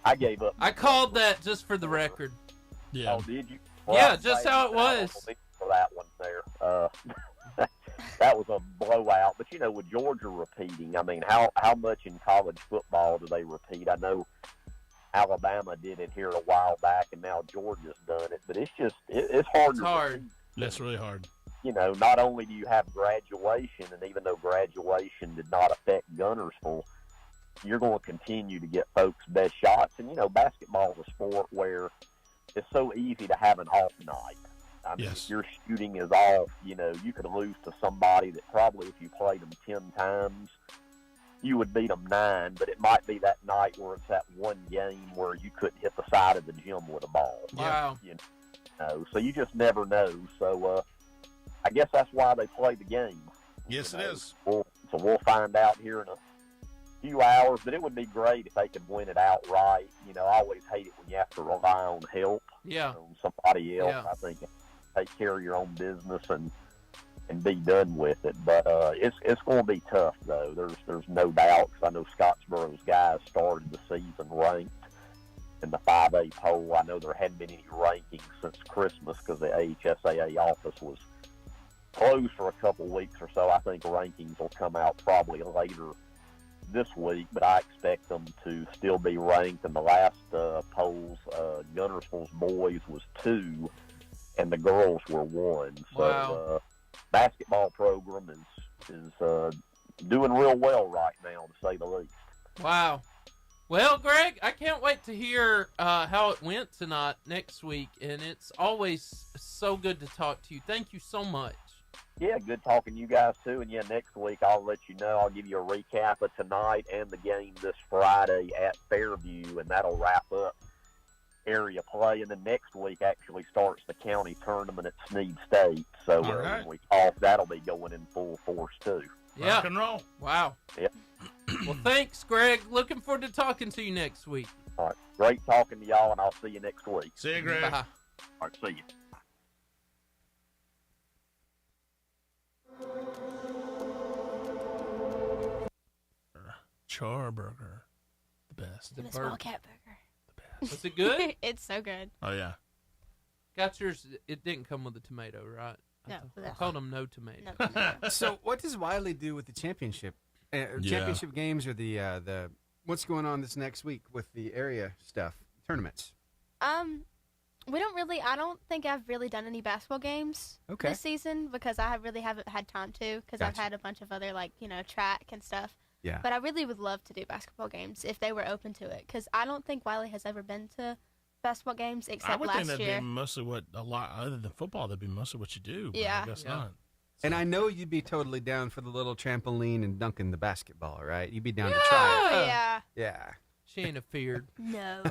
I gave up. I called that just for the record. Yeah. Oh, did you? Well, just how it was. For that one there. That was a blowout. But, with Georgia repeating, I mean, how much in college football do they repeat? I know Alabama did it here a while back, and now Georgia's done it. But it's just, it's hard to repeat. That's really hard. Not only do you have graduation, and even though graduation did not affect Guntersville, you're going to continue to get folks' best shots. And, basketball is a sport where it's so easy to have an off night. I mean, if your shooting is off, you could lose to somebody that probably if you played them 10 times, you would beat them 9. But it might be that night where it's that one game where you couldn't hit the side of the gym with a ball. Wow. So you just never know. So I guess that's why they play the game. Yes, it is. So we'll find out here in a few hours. But it would be great if they could win it outright. I always hate it when you have to rely on help. Yeah. On somebody else. Yeah. I think take care of your own business and be done with it. But it's going to be tough, though. There's no doubt, because I know Scottsboro's guys started the season ranked in the 5A poll. I know there hadn't been any rankings since Christmas because the AHSAA office was closed for a couple weeks or so. I think rankings will come out probably later this week, but I expect them to still be ranked. In the last polls, Guntersville's boys was 2, and the girls were 1. So wow. Basketball program is doing real well right now, to say the least. Wow. Well, Greg, I can't wait to hear how it went tonight next week, and it's always so good to talk to you. Thank you so much. Yeah, good talking to you guys, too. And, next week I'll let you know. I'll give you a recap of tonight and the game this Friday at Fairview, and that'll wrap up area play. And then next week actually starts the county tournament at Snead State. So when we talk, that'll be going in full force, too. Yeah. Rock and roll. Wow. Yep. Well, thanks, Greg. Looking forward to talking to you next week. All right. Great talking to y'all, and I'll see you next week. See you, Greg. Bye. All right, see you. Charburger. The best. The small cat burger. The best. Was it good? It's so good. Oh, yeah. Got yours. It didn't come with a tomato, right? No. I told him no tomato. No tomato. So what does Wiley do with the championship? Championship games or the what's going on this next week with the area stuff, tournaments? We don't really. I don't think I've really done any basketball games this season because I really haven't had time to because I've had a bunch of other track and stuff. Yeah. But I really would love to do basketball games if they were open to it because I don't think Wiley has ever been to basketball games except last year. I would think that'd be mostly other than football, that'd be mostly what you do. But yeah. I guess not. And I know you'd be totally down for the little trampoline and dunking the basketball, right? You'd be down to try it. Oh, yeah. Yeah. She ain't afeared. No.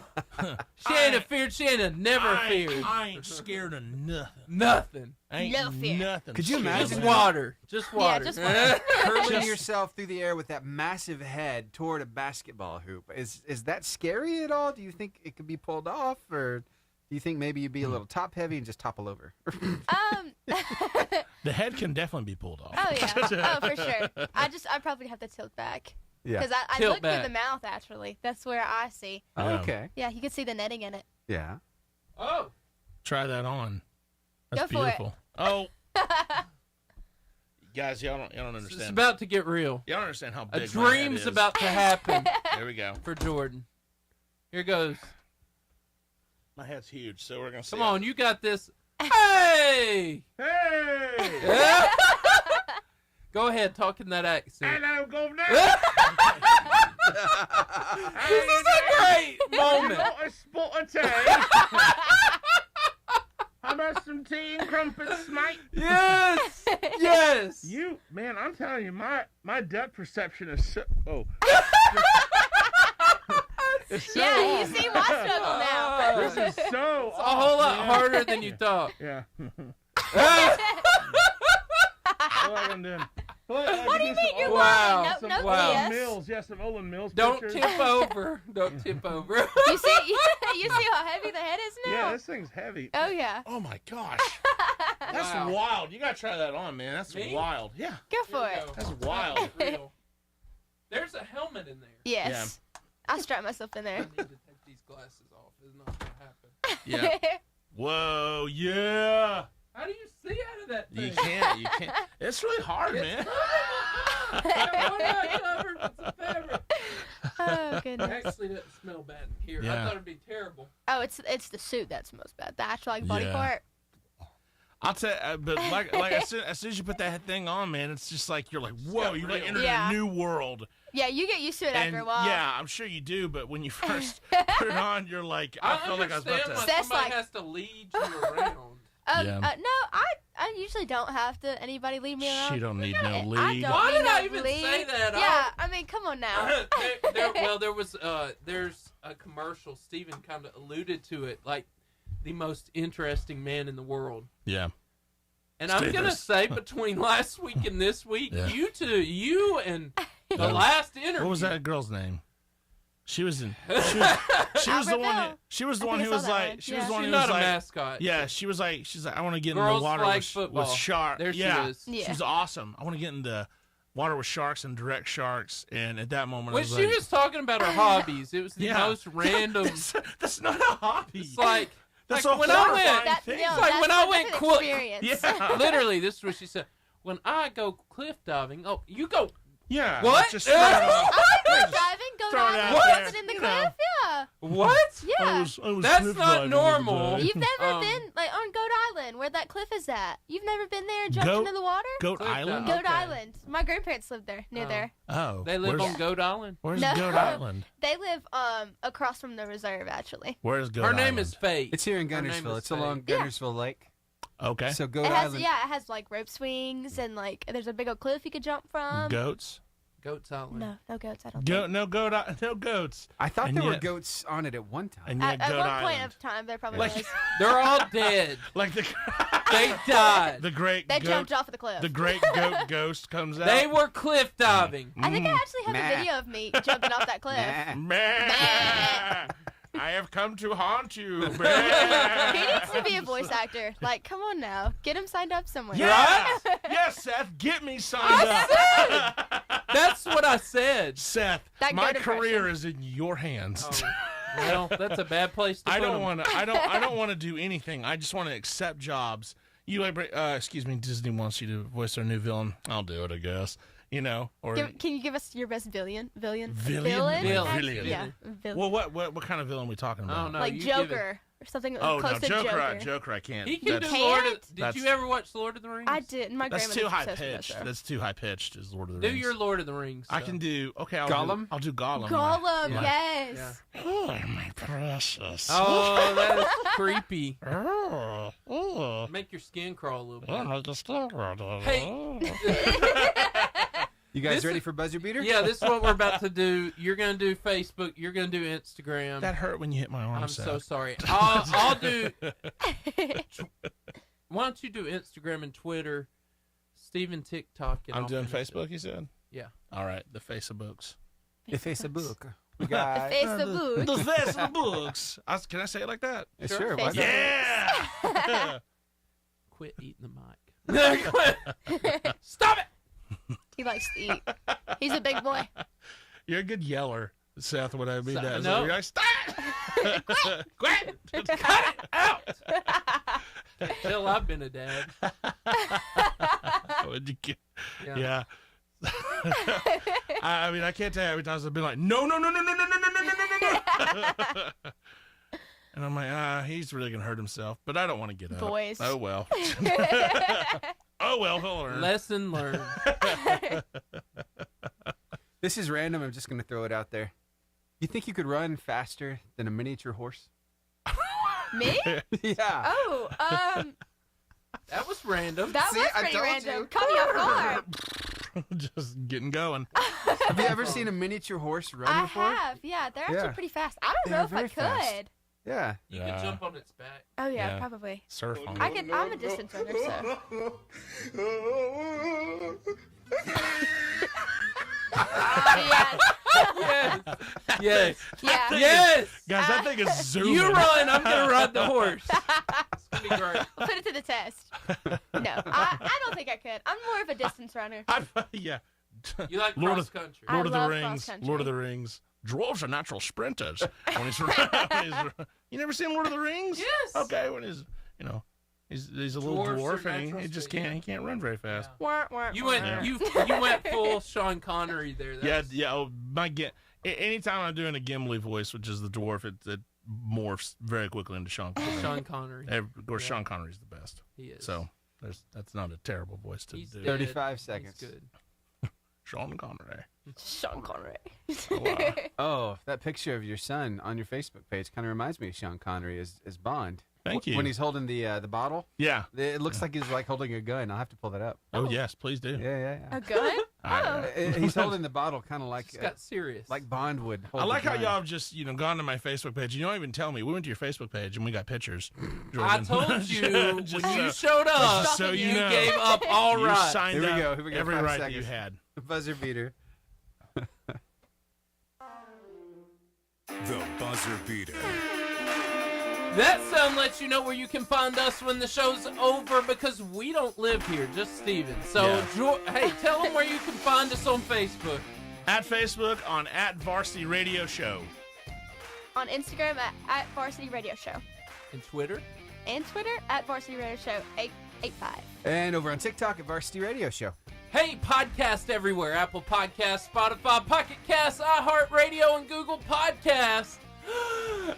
She ain't afeared. She ain't never feared. I ain't scared of nothing. Nothing. Ain't No fear. nothing. Could you imagine Just that? water. Just water. just water. Hurling yourself through the air with that massive head toward a basketball hoop? Is that scary at all? Do you think it could be pulled off, or do you think maybe you'd be a little top heavy and just topple over? The head can definitely be pulled off. Oh yeah. Oh, for sure. I probably have to tilt back. Yeah. Because I Tilt look back. through the mouth. Actually, that's where I see. Oh, okay. Yeah, you can see the netting in it. Yeah. Oh. Try that on. That's Go for it. beautiful. Oh. Guys, y'all don't understand. It's about to get real. Y'all don't understand how A big my head dream's is. about to happen There we go. for Jordan. Here goes. My head's huge, so we're gonna see. Come on, you got this. Hey! Hey! Yeah. Go ahead, talk in that accent. Hello, Governor. This is a great moment. A spot of tea. How about some tea and crumpets, mate? Yes! Yes! You, man, I'm telling you, my depth perception is so. Oh. It's so Yeah, off. you see my struggle now. This is so. It's a whole lot harder than you thought. Yeah. What I'm doing. What do you mean you're Wow. lying? Some No, Wow. Olin yes. Mills. Yeah, some Olin Mills. Don't pictures. tip over. Don't tip over. You see how heavy the head is now? Yeah, this thing's heavy. Oh yeah. Oh my gosh. That's Wow. wild. You gotta try that on, man. That's Me? wild. Yeah. Go for Here it. we go. That's wild. Real. There's a helmet in there. Yes. I strap myself in I there. need to take these glasses off. It's not going to happen. Yeah. Whoa, yeah. How do you see out of that thing? You can't. You can't. It's really hard, man. One eye covered with some fabric. Oh It goodness. actually doesn't smell bad in here. I Yeah. thought it'd be terrible. Oh, it's the suit that smells bad. The actual body Yeah. part. I'll tell you, but like as soon as you put that thing on, man, it's just like you're like, whoa, you like entered Yeah. a new world. Yeah, you get used to it And after a while. yeah, I'm sure you do, but when you first put it on, you're like, I felt like I was about understand to. why That's somebody like- has to lead you around. Yeah. No, I usually don't have to anybody lead me around. She don't need no I lead. don't Why need did no I even lead. say that? Yeah, I mean, come on now. There's a commercial. Steven kind of alluded to it, like the most interesting man in the world. Yeah. And I'm gonna Stevens. say between last week and this week, Yeah. you and the last interview. What was that girl's name? She was in. She was the one. Albertville. She was the I one think who I was saw that like. one. She Yeah. was the one She's who not was a like. mascot. Yeah, she's like, I want to get in Girls the water flag with football. sharks. There she yeah, is. Yeah. she's awesome. I want to get into water with sharks and direct sharks. And at that moment, When I was she like, was talking about her hobbies, it was the Yeah. most random. that's not a hobby. It's like, That's like a when I horrifying went, thing. it's like when I went experience. Yeah. literally, this is what she said. When I go cliff diving, oh, you go. Yeah. What? Just throw it off. Cliff diving, go Throw it diving, out was there, it in the you cliff? know. Yeah. What? Yeah. I was That's cliff not diving the other normal. day. You've never Um, been like on Goat Island, where that cliff is at. You've never been there and jumped Goat- into the water. Goat Cliff Island. dive. Goat Okay. Island. My grandparents lived there, near there. Oh, They live where's, on Goat Island. Where's No. Goat Island? They live across from the reserve, actually. Where's Goat Her Island? name is Faith. It's here in Her name Guntersville. is It's along Faith. Guntersville Lake. Okay. So Goat It has Island. it has like rope swings and like there's a big old cliff you could jump from. Goats. Goats Island. No goats. I don't. Goat. No goats. I thought And there were yet- goats on it at one time. And At yet, Goat one Island. point of time, there probably Like- was. They're all dead. Like the They died. the great They goat. jumped off of the cliff. The great goat ghost comes out. They were cliff diving. I think I actually have Meh. a video of me jumping off that cliff. Nah. Meh. I have come to haunt you. He needs to be a voice actor. Like, come on now, get him signed up somewhere. Yes, yes, Seth, get me signed up. That's what I said. Seth, That my goat career is in your hands. Oh, well, that's a bad place to I put don't 'em. want to. I don't want to do anything. I just want to accept jobs. You, excuse me, Disney wants you to voice their new villain. I'll do it, I guess. You know, or Can you give us your best villain? Villain? Villain? Villain. Yeah. Villain. well, what kind of villain are we talking about? I don't know. Like you give it- Joker or something Oh close no, to Joker! Joker. I can't. He can That's- do Lord of. Did That's- you ever watch Lord of the Rings? I did. My That's grandmother too high obsessed with that pitched. show. That's too high pitched. Is Lord of the Do Rings. your Lord of the Rings. I stuff. can do. Okay, Gollum? I'll do Gollum. Gollum, Yeah. yes. Oh, my precious. Oh, that is creepy. Oh, Make your skin crawl a little bit. oh, my skin crawl. Hey. You guys ready for buzzer beater? Yeah, this is what we're about to do. You're going to do Facebook. You're going to do Instagram. That hurt when you hit my arm. I'm Seth. so sorry. I'll do. Why don't you do Instagram and Twitter, Steven TikTok? And I'm I'll doing finish Facebook, it. you said? Yeah. All right, the Facebooks. The Facebook. We got The Facebook. The Facebooks. Can I say it like that? Sure. Why not? Yeah. Quit eating the mic. Stop it. He likes to eat. He's a big boy. You're a good yeller, Seth, when I mean that. No. You're like, stop it! Quit. Cut it out. Hell, I've been a dad. What'd you get? Yeah. I mean, I can't tell you how many times I've been like, no. And I'm like, he's really going to hurt himself. But I don't want to get up. Boys. Oh, well. Oh, well, he'll learn. Lesson learned. This is random. I'm just going to throw it out there. You think you could run faster than a miniature horse? Me? Yeah. Oh, That was random. that See, was I pretty told random. you. Caught me off guard. Just getting going. Have you ever seen a miniature horse run I before? have. Yeah, they're Yeah. actually pretty fast. I don't They know are if I very could. fast. Yeah. You can jump on its back. Oh yeah, Yeah. probably. Surf on I it. can. I'm a distance runner, so. Yes. Yes. Yeah. Yes. Guys, that thing is zooming. You run. I'm going to ride the horse. It's going to be great. I'll put it to the test. No, I don't think I could. I'm more of a distance runner. Yeah. You like Lord cross of, country. Lord of the love Rings. cross-country. Lord of the Rings. Dwarves are natural sprinters. When he's, you never seen Lord of the Rings? Yes. Okay, when he's, he's a little Dwarves are dwarf and natural he just speed. he can't run very fast. You went you went full Sean Connery there. Yeah. Oh, anytime I'm doing a Gimli voice, which is the dwarf, it morphs very quickly into Sean Connery. Sean Connery. Of course, Sean Connery's the best. He is. So that's not a terrible voice to He's do. dead. 35 seconds. He's good. Sean Connery. Sean Connery. Oh, wow. Oh, that picture of your son on your Facebook page kind of reminds me of Sean Connery as Bond. Thank you. When he's holding the bottle. Yeah. It looks like he's like holding a gun. I'll have to pull that up. Oh, yes, please do. Yeah. A gun? Oh. He's holding the bottle kind of like It's got serious. like Bond would hold I like the how gun. y'all have just gone to my Facebook page. You don't even tell me. We went to your Facebook page and we got pictures. I told you Just when you so- showed up, just so you know. gave up all You right. signed Here we up go. every 5 right seconds. that you had. Buzzer beater. The buzzer beater. That sound lets you know where you can find us when the show's over because we don't live here, just Steven. So, hey, tell them where you can find us on Facebook. At Facebook on @Varsity Radio Show. On Instagram at Varsity Radio Show. And Twitter? And Twitter at Varsity Radio Show 885. And over on TikTok at Varsity Radio Show. Hey, podcast everywhere. Apple Podcasts, Spotify, Pocket Casts, iHeartRadio, and Google Podcasts.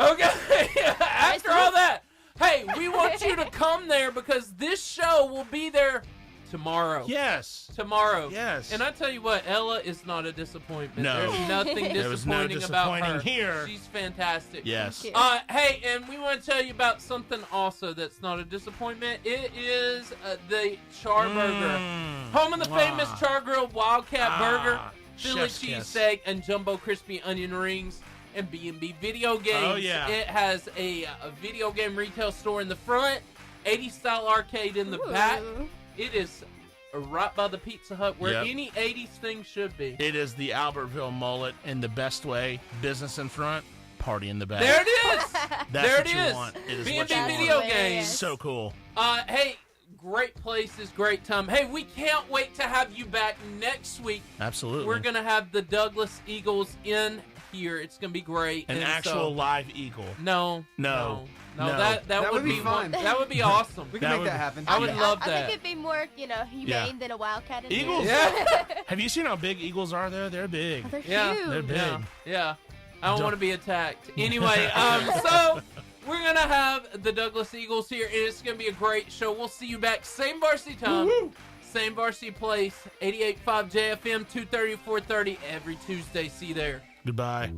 Okay, after all that, hey, we want you to come there because this show will be there tomorrow. Yes. Tomorrow. Yes. And I tell you what, Ella is not a disappointment. No. There's nothing disappointing There was no about disappointing her. here. She's fantastic. Yes. Hey, and we want to tell you about something also that's not a disappointment. It is the Char Burger. Home of the famous Char Grilled Wildcat Burger, Philly chef's kiss. cheesesteak, and jumbo crispy onion rings, and B&B video games. Oh, yeah. It has a video game retail store in the front, 80s style arcade in the back. It is right by the Pizza Hut where Yep. any 80s thing should be. It is the Albertville mullet in the best way. Business in front, party in the back. There it is. That's there what it you is. want. It is B&B what you want. video games. So cool. Hey, great places, great time. Hey, we can't wait to have you back next week. Absolutely. We're going to have the Douglas Eagles in here. It's going to be great. An And actual so, live eagle. No. That would be fun. That would be awesome. We can make that happen. I would love I that. think it'd be more, humane Yeah. than a wildcat in Eagles? there. Have you seen how big eagles are there? They're big. They're Yeah. huge. They're big. Yeah. I don't want to be attacked. Anyway, so we're going to have the Douglas Eagles here, and it's going to be a great show. We'll see you back. Same varsity time, same varsity place, 88.5 JFM, 2:30 to 4:30 every Tuesday. See you there. Goodbye.